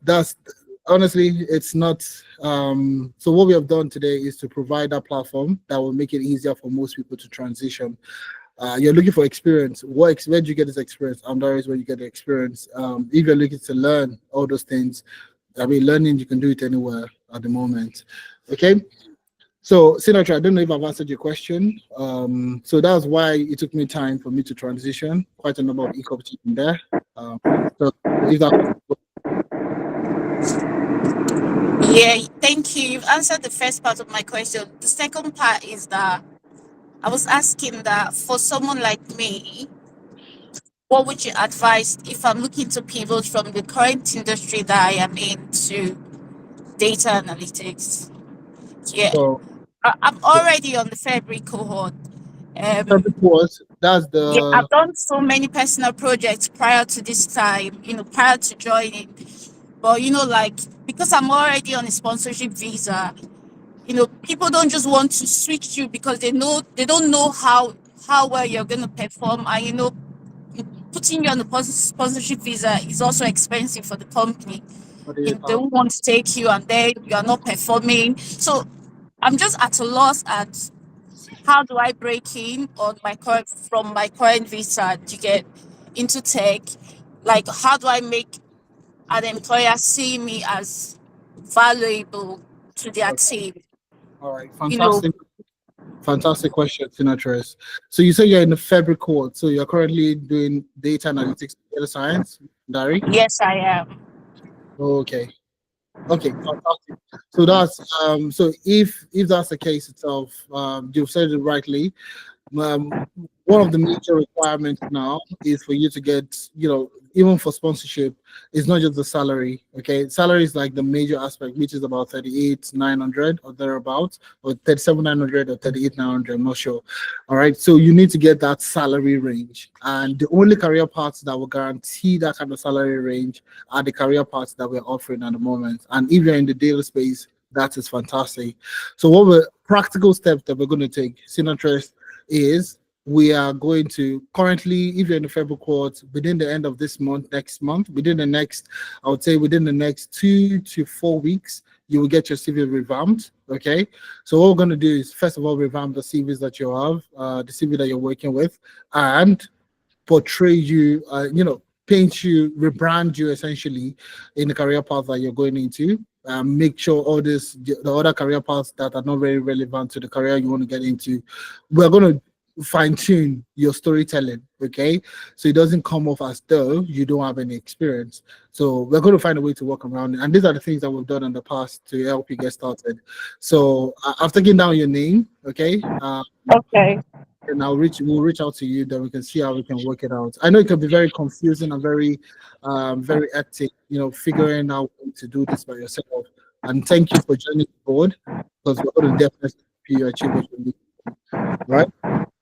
honestly, it's not. So what we have done today is to provide a platform that will make it easier for most people to transition. You're looking for experience. Where do you get this experience? Amdari is where you get the experience. If you're looking to learn all those things, I mean, learning, you can do it anywhere at the moment. Okay. So, Sinatra, I don't know if I've answered your question. So that's why it took me time for me to transition. Quite a number of hiccups in there. So if that, Yeah, thank you. You've answered the first part of my question. The second part is that I was asking that for someone like me, what would you advise if I'm looking to pivot from the current industry that I am in to data analytics? Yeah, so I'm already on the February cohort. that's Yeah, the I've done so many personal projects prior to this time, prior to joining. But like because I'm already on a sponsorship visa, people don't just want to switch you because they don't know how well you're gonna perform, and putting you on the sponsorship visa is also expensive for the company. They don't want to take you and then you are not performing. So I'm just at a loss at how do I break in on my current from my current visa to get into tech? Like, how do I make an employer see me as valuable to their team? All right, You know, fantastic question, Sinatress. So you say you're in the February court, so you're currently doing data analytics, data science, Dari? yes, I am. Okay. Okay, fantastic. So that's so if that's the case itself, you've said it rightly. um, One of the major requirements now is for you to get, even for sponsorship, it's not just the salary. Okay, salary is like the major aspect, which is about 38,900 or thereabouts, or 37,900 or 38,900. I'm not sure. All right, so you need to get that salary range, and the only career paths that will guarantee that kind of salary range are the career paths that we're offering at the moment. And if you're in the data space, that is fantastic. So, what were practical steps that we're going to take, Sinatress, is we are going to currently, if you're in the federal court, within the end of this month, next month, within the next, I would say within the next 2 to 4 weeks, you will get your CV revamped. Okay. So what we're going to do is, first of all, revamp the CVs that you have, the CV that you're working with, and portray you, paint you, rebrand you essentially in the career path that you're going into. Make sure all this, the other career paths that are not very relevant to the career you want to get into, we're going to fine tune your storytelling, okay? So it doesn't come off as though you don't have any experience. So we're going to find a way to work around it. And these are the things that we've done in the past to help you get started. So I've taken down your name, okay? Okay. And we'll reach out to you, then we can see how we can work it out. I know it can be very confusing and very hectic, figuring out how to do this by yourself. And thank you for joining the board, because we're going to definitely help you achieve what you need. Right?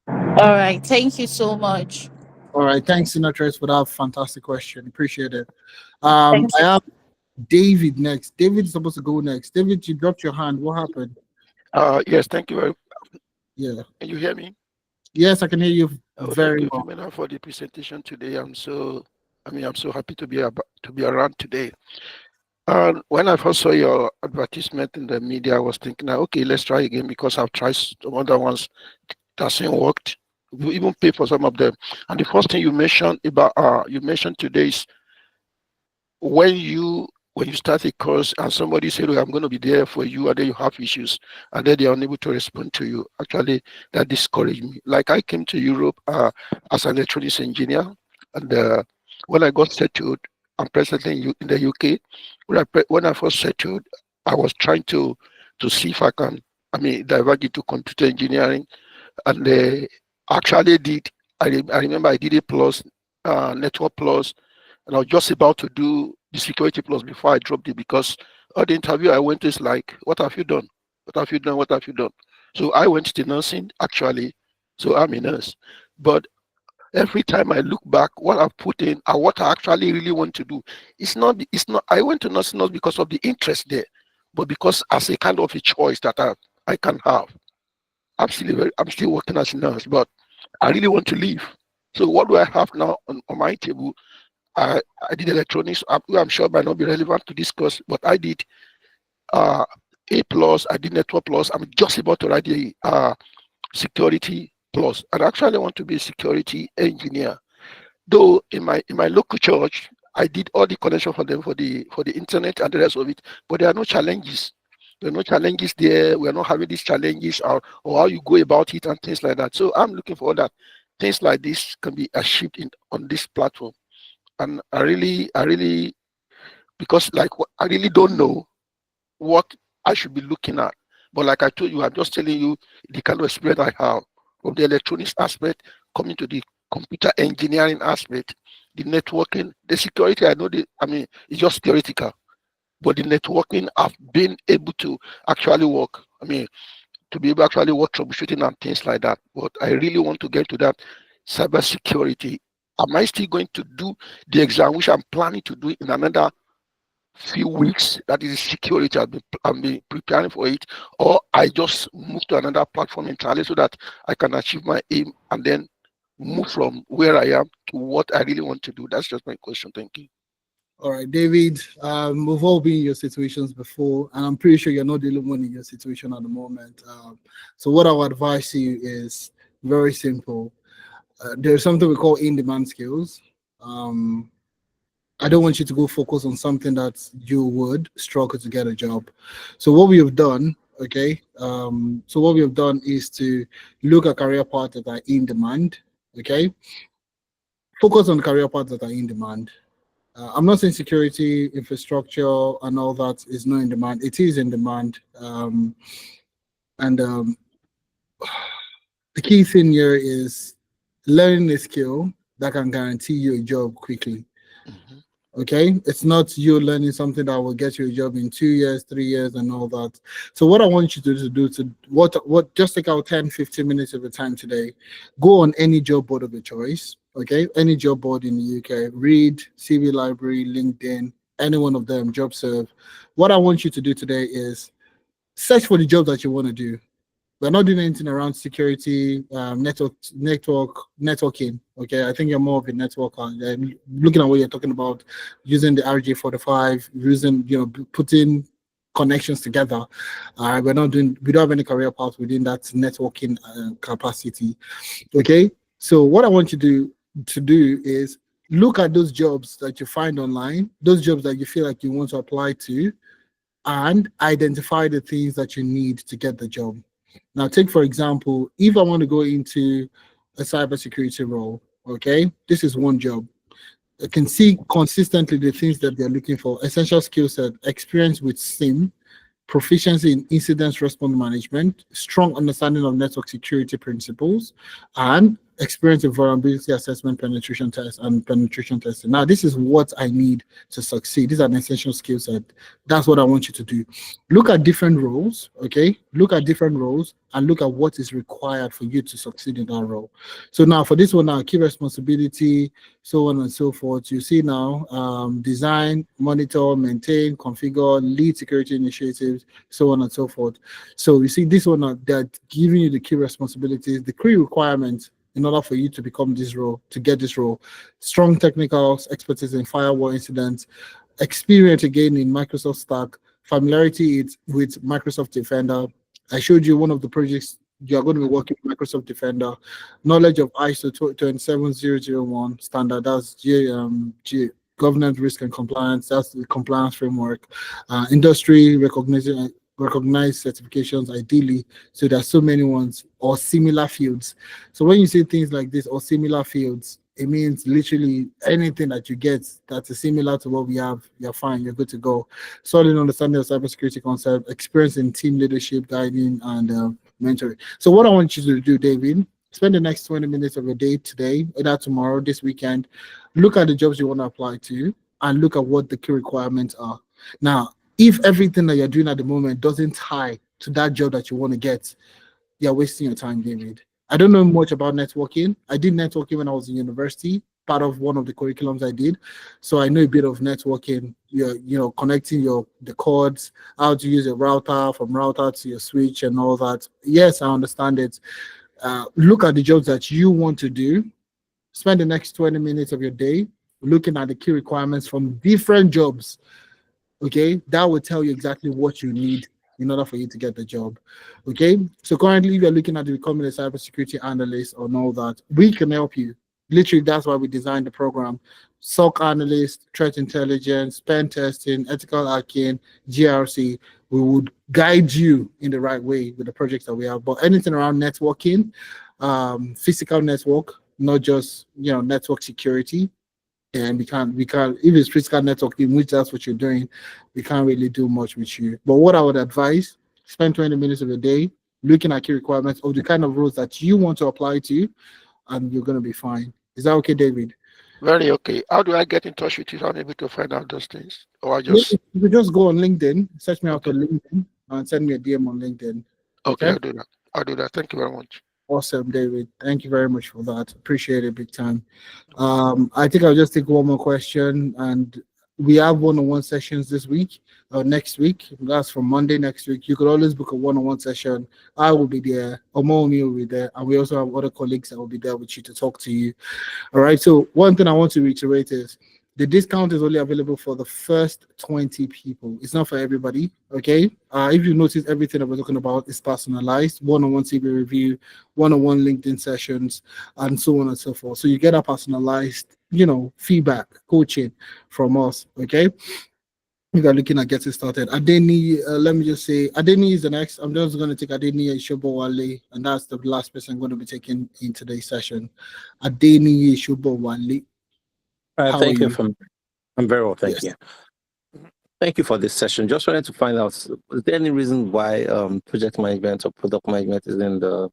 All right. Thank you so much. All right. Thanks, Sinatress, for that fantastic question. Appreciate it. Thank I you. have David next. David is supposed to go next. David, you dropped your hand. What happened? Yes, thank you very. Yeah. Can you hear me? Yes, I can hear you Thank very you, well. Philomena, for the presentation today. I'm so happy to be around today. And when I first saw your advertisement in the media, I was thinking, okay, let's try again, because I've tried some other ones that hasn't worked. We even pay for some of them. And the first thing you mentioned today is when you start a course and somebody said, oh, I'm going to be there for you, and then you have issues, and then they are unable to respond to you. Actually, that discouraged me. Like, I came to Europe as an electronics engineer, and when I got settled, I'm presently in the UK. When I first settled, I was trying to see if I can, divert into computer engineering, and actually did. I remember I did a plus, network plus, and I was just about to do the security plus before I dropped it, because all the interview I went is like, what have you done? What have you done? What have you done? So I went to nursing, actually. So I'm a nurse. But every time I look back, what I've put in and what I actually really want to do, I went to nursing not because of the interest there, but because as a kind of a choice that I can have. I'm still working as a nurse, but I really want to leave. So what do I have now on my table? I did electronics. I'm sure it might not be relevant to discuss, but I did A plus. I did network plus. I'm just about to write the security plus, and actually I want to be a security engineer. Though in my local church, I did all the connection for them for the internet and the rest of it, but there are no challenges. There are no challenges there. We are not having these challenges, or how you go about it and things like that. So I'm looking for that. Things like this can be achieved on this platform. And I really, because like I really don't know what I should be looking at. But like I told you, I'm just telling you the kind of experience I have from the electronics aspect, coming to the computer engineering aspect, the networking, the security. It's just theoretical, but the networking, I've been able to actually work. To be able to actually work troubleshooting and things like that. But I really want to get to that cybersecurity. Am I still going to do the exam, which I'm planning to do in another few weeks? That is security. I've been preparing for it, or I just move to another platform entirely so that I can achieve my aim and then move from where I am to what I really want to do. That's just my question. Thank you. All right, David. We've all been in your situations before, and I'm pretty sure you're not the only one in your situation at the moment. So, what I would advise you is very simple. There's something we call in-demand skills. Um, I don't want you to go focus on something that you would struggle to get a job. So, what we have done, okay, so what we have done is to look at career paths that are in demand. Okay, focus on career paths that are in demand. I'm not saying security, infrastructure, and all that is not in demand. It is in demand. And The key thing here is learning a skill that can guarantee you a job quickly. Mhm. Okay, it's not you learning something that will get you a job in 2 years, 3 years, and all that. So what I want you to do to what just take out 10, 15 minutes of your time today, go on any job board of your choice. Okay, any job board in the UK, read CV Library, LinkedIn, any one of them, JobServe. What I want you to do today is search for the job that you want to do. We're not doing anything around security, networking. Okay, I think you're more of a networker. Looking at what you're talking about, using the RJ45, using putting connections together. We don't have any career path within that networking capacity. Okay, so what I want you to do is look at those jobs that you find online, those jobs that you feel like you want to apply to, and identify the things that you need to get the job. Now, take for example, if I want to go into a cybersecurity role, okay, this is one job. I can see consistently the things that they're looking for: essential skill set, experience with SIM, proficiency in incident response management, strong understanding of network security principles, and experience in vulnerability assessment, penetration test, and penetration testing. Now, this is what I need to succeed. These are an essential skill set. That's what I want you to do. Look at different roles, okay? Look at different roles and look at what is required for you to succeed in that role. So now for this one, now key responsibility, so on and so forth. You see now, design, monitor, maintain, configure, lead security initiatives, so on and so forth. So you see this one, that giving you the key responsibilities, the key requirements in order for you to become this role, to get this role: strong technical expertise in firewall incidents, experience again in Microsoft Stack, familiarity with Microsoft Defender. I showed you one of the projects you are going to be working with Microsoft Defender, knowledge of ISO 27001 standard, that's governance, risk, and compliance. That's the compliance framework. Industry recognition, recognized certifications, ideally. So there's so many ones or similar fields. So when you say things like this or similar fields, it means literally anything that you get that is similar to what we have, you're fine, you're good to go. Solid understanding of cybersecurity concept, experience in team leadership, guiding, and mentoring. So what I want you to do, David, spend the next 20 minutes of your day today, either tomorrow, this weekend, look at the jobs you want to apply to and look at what the key requirements are. Now, if everything that you're doing at the moment doesn't tie to that job that you want to get, you're wasting your time, David. I don't know much about networking. I did networking when I was in university, part of one of the curriculums I did. So I know a bit of networking, connecting the cords, how to use a router, from router to your switch and all that. Yes, I understand it. Look at the jobs that you want to do. Spend the next 20 minutes of your day looking at the key requirements from different jobs. Okay, that will tell you exactly what you need in order for you to get the job. Okay, so currently we are looking at becoming a cybersecurity analyst or all that. We can help you. Literally, that's why we designed the program. SOC analyst, threat intelligence, pen testing, ethical hacking, GRC. We would guide you in the right way with the projects that we have. But anything around networking, physical network, not just network security, and we can't if it's physical networking, which that's what you're doing, we can't really do much with you. But what I would advise, spend 20 minutes of the day looking at key requirements of the kind of roles that you want to apply to, and you're going to be fine. Is that okay, David? Very okay. How do I get in touch with you if I'm able to find out those things? Or I Yeah, just you could just go on LinkedIn, search me out okay. on LinkedIn, and send me a DM on LinkedIn. Okay, Okay, I'll do that. I'll do that. Thank you very much. awesome, David. Thank you very much for that. Appreciate it big time. I think I'll just take one more question, and we have one-on-one sessions this week or next week. That's from Monday next week. You could always book a one-on-one session. I will be there, Omomi will be there, and we also have other colleagues that will be there with you to talk to you. All right. So one thing I want to reiterate is The discount is only available for the first 20 people. It's not for everybody. Okay. If you notice, everything that we're talking about is personalized, one-on-one CV review, one-on-one LinkedIn sessions, and so on and so forth. So you get a personalized, feedback, coaching from us. Okay. We are looking at getting started. Adeni, let me just say, Adeni is the next. I'm just going to take Adeni Shobowale, and that's the last person I'm going to be taking in today's session. Adeni Shobowale. How are Thank you. you? I'm very well, thank Yes. you. Thank you for this session. Just wanted to find out, is there any reason why project management or product management is in the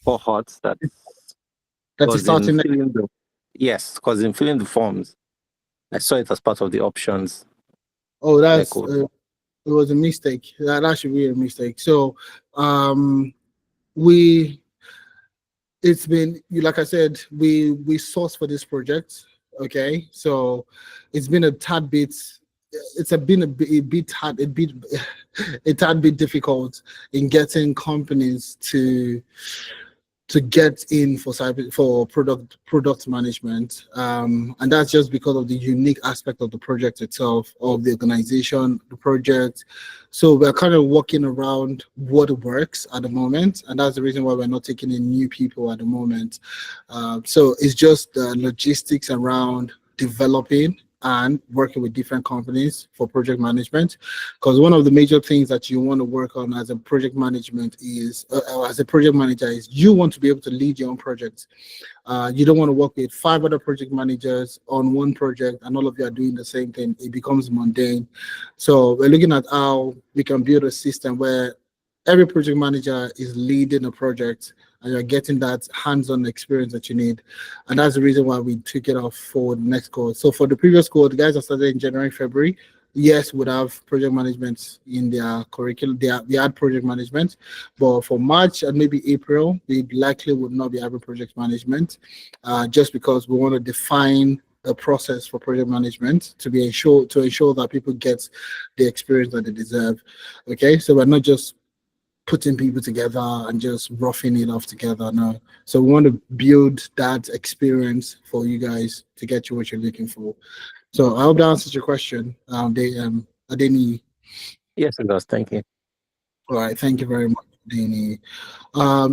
cohort That is was starting. Yes, because in filling the forms, I saw it as part of the options. Oh, that's Like, it was a mistake. That should be a mistake. So, we it's been, like I said, we sourced for this project. Okay, so it's been a tad bit. Been a bit hard, a tad bit difficult in getting companies to get in for product management, and that's just because of the unique aspect of the project itself, of the organization, the project. So we're kind of working around what works at the moment, and that's the reason why we're not taking in new people at the moment. So it's just the logistics around developing and working with different companies for project management, because one of the major things that you want to work on as a project management is as a project manager is you want to be able to lead your own projects. You don't want to work with 5 other project managers on one project and all of you are doing the same thing. It becomes mundane. So we're looking at how we can build a system where every project manager is leading a project and you're getting that hands-on experience that you need. And that's the reason why we took it off for the next cohort. So for the previous cohort, the guys that started in January, February, yes, would have project management in their curriculum. They had project management, but for March and maybe April, we likely would not be having project management, just because we want to define the process for project management to ensure that people get the experience that they deserve. Okay, so we're not just putting people together and just roughing it off together. No. So we want to build that experience for you guys to get you what you're looking for. So I hope that answers your question. Adeni. yes, it does. Thank you. All right, thank you very much, Adeni.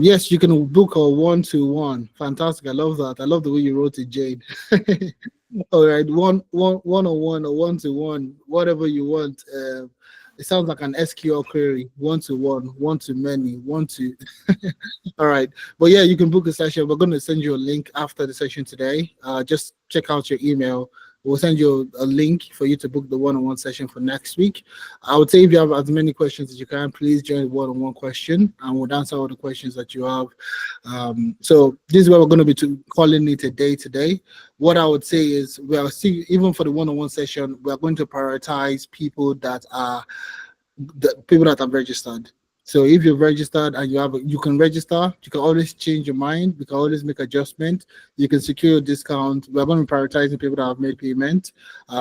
Yes, you can book a 1-to-1. Fantastic. I love that. I love the way you wrote it, Jade. All right, one-on-one or 1-to-1, whatever you want. It sounds like an SQL query, 1-to-1, one-to-many, one-to. All right, but yeah, you can book a session. We're going to send you a link after the session today. Just check out your email. We'll send you a link for you to book the one-on-one session for next week. I would say if you have as many questions as you can, please join the one-on-one question and we'll answer all the questions that you have. So this is where we're going to be calling it a day today. What I would say is we are seeing, even for the one-on-one session, we are going to prioritize people that are registered. So if you're registered and you can register, you can always change your mind. You can always make adjustment. You can secure a discount. We're going to be prioritizing people that have made payment,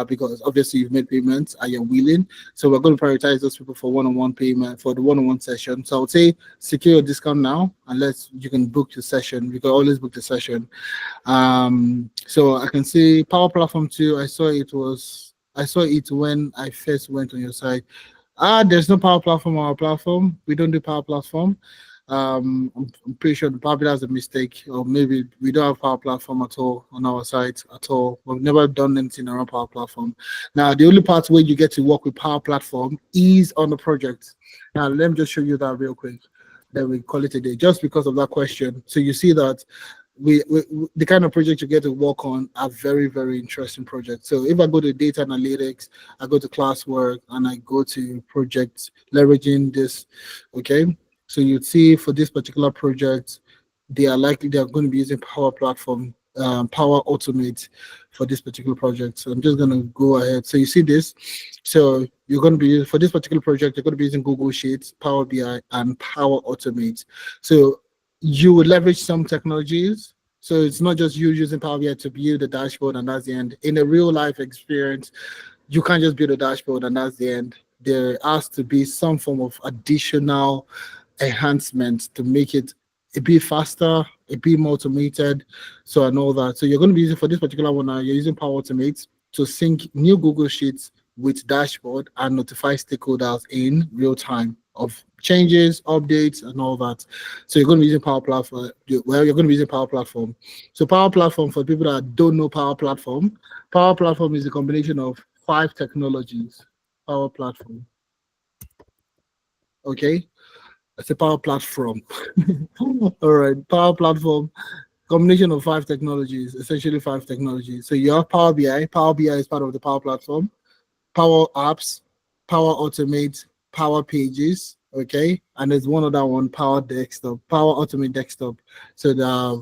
because obviously you've made payments and you're willing. So we're going to prioritize those people for one-on-one payment for the one-on-one session. So I would say secure a discount now, unless you can book your session. You can always book the session. So I can see Power Platform 2. I saw it when I first went on your site. There's no Power Platform on our platform. We don't do Power Platform. I'm pretty sure probably that's a mistake, or maybe we don't have Power Platform at all on our site at all. We've never done anything around Power Platform. Now, the only part where you get to work with Power Platform is on the project. Now, let me just show you that real quick. Then we call it a day, just because of that question. So you see that we the kind of project you get to work on are very, very interesting projects. So if I go to data analytics, I go to classwork, and I go to projects leveraging this, okay? So you'd see for this particular project, they are going to be using Power Platform, Power Automate for this particular project. So I'm just going to go ahead. So you see this. So you're going to be, for this particular project, you're going to be using Google Sheets, Power BI, and Power Automate. So you would leverage some technologies. So it's not just you using Power BI to build the dashboard and that's the end. In a real life experience, you can't just build a dashboard and that's the end. There has to be some form of additional enhancement to make it a bit faster, a bit more automated, so and all that. So you're going to be using for this particular one now. You're using Power Automate to sync new Google Sheets with dashboard and notify stakeholders in real time of changes, updates, and all that. So you're going to be using Power Platform. Well, you're going to be using Power Platform. So Power Platform, for people that don't know Power Platform is a combination of 5 technologies. Power Platform. Okay, it's a Power Platform. All right, Power Platform, combination of 5 technologies, essentially 5 technologies. So you have Power BI. Power BI is part of the Power Platform. Power Apps, Power Automate, Power Pages, okay? And there's one other one, Power Desktop, Power Automate Desktop. So there are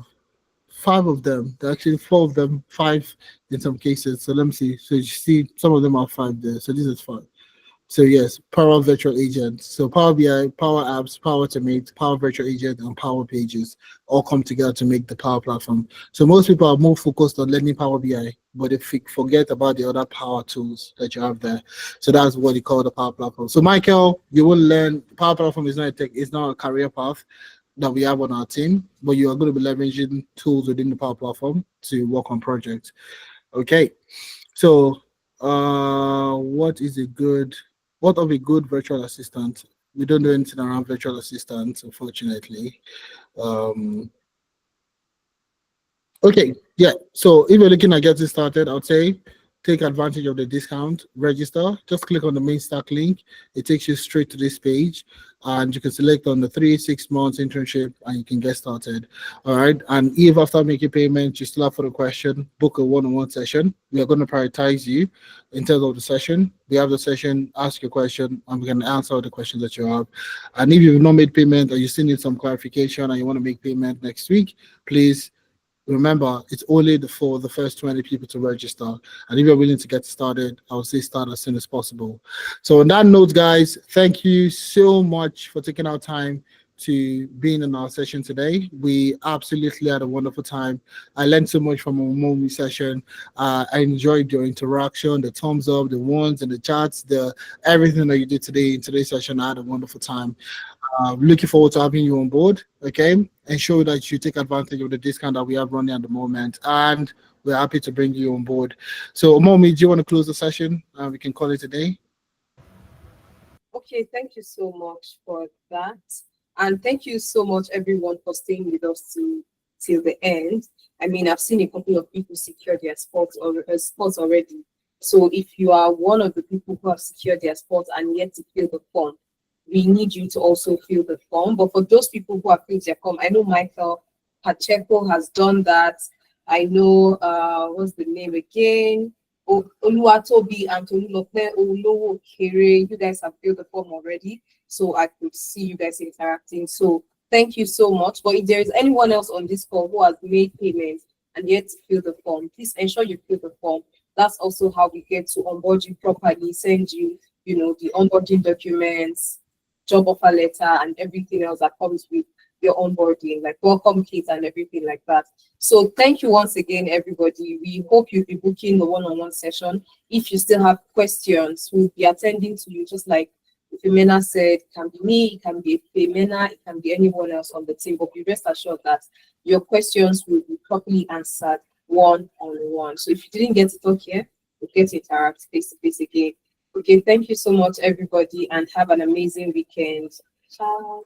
5 of them. There are actually 4 of them, 5 in some cases. So let me see. So you see some of them are 5 there. So this is 5. So yes, Power Virtual Agent. So Power BI, Power Apps, Power Automate, Power Virtual Agent, and Power Pages all come together to make the Power Platform. So most people are more focused on learning Power BI, but they forget about the other Power tools that you have there. So that's what they call the Power Platform. So Michael, you will learn Power Platform is not a tech, it's not a career path that we have on our team, but you are going to be leveraging tools within the Power Platform to work on projects. Okay, so what of a good virtual assistant? We don't do anything around virtual assistants, unfortunately. Okay, yeah. So if you're looking at getting started, I would say take advantage of the discount, register, just click on the main stack link. It takes you straight to this page and you can select on the 3-6 months internship and you can get started. All right. And if after making payment, you still have for the question, book a one-on-one session. We are going to prioritize you in terms of the session. We have the session, ask your question, and we can answer all the questions that you have. And if you've not made payment or you still need some clarification and you want to make payment next week, please remember, it's only for the first 20 people to register. And if you're willing to get started, I would say start as soon as possible. So on that note, guys, thank you so much for taking our time to being in our session today. We absolutely had a wonderful time. I learned so much from our movie session. I enjoyed your interaction, the thumbs up, the ones and the chats, everything that you did today in today's session. I had a wonderful time. Looking forward to having you on board, okay? Ensure that you take advantage of the discount that we have running at the moment, and we're happy to bring you on board. So, Momi, do you want to close the session? We can call it a day. Okay, thank you so much for that. And thank you so much, everyone, for staying with us till the end. I mean, I've seen a couple of people secure their spots already. So if you are one of the people who have secured their spots and yet to fill the form, we need you to also fill the form. But for those people who have filled their form, I know Michael Pacheco has done that. I know, what's the name again? Oluwatobi and Tolulope Olowo Kere. You guys have filled the form already, so I could see you guys interacting. So thank you so much. But if there is anyone else on this call who has made payments and yet to fill the form, please ensure you fill the form. That's also how we get to onboard you properly, send you, the onboarding documents, job offer letter, and everything else that comes with your onboarding, like welcome kit and everything like that. So thank you once again, everybody. We hope you'll be booking the one-on-one session. If you still have questions, we'll be attending to you, just like Femena said. It can be me, it can be Femena, it can be anyone else on the team, but be rest assured that your questions will be properly answered one-on-one. So if you didn't get to talk here, we'll get to interact face-to-face again. Okay, thank you so much, everybody, and have an amazing weekend. Ciao.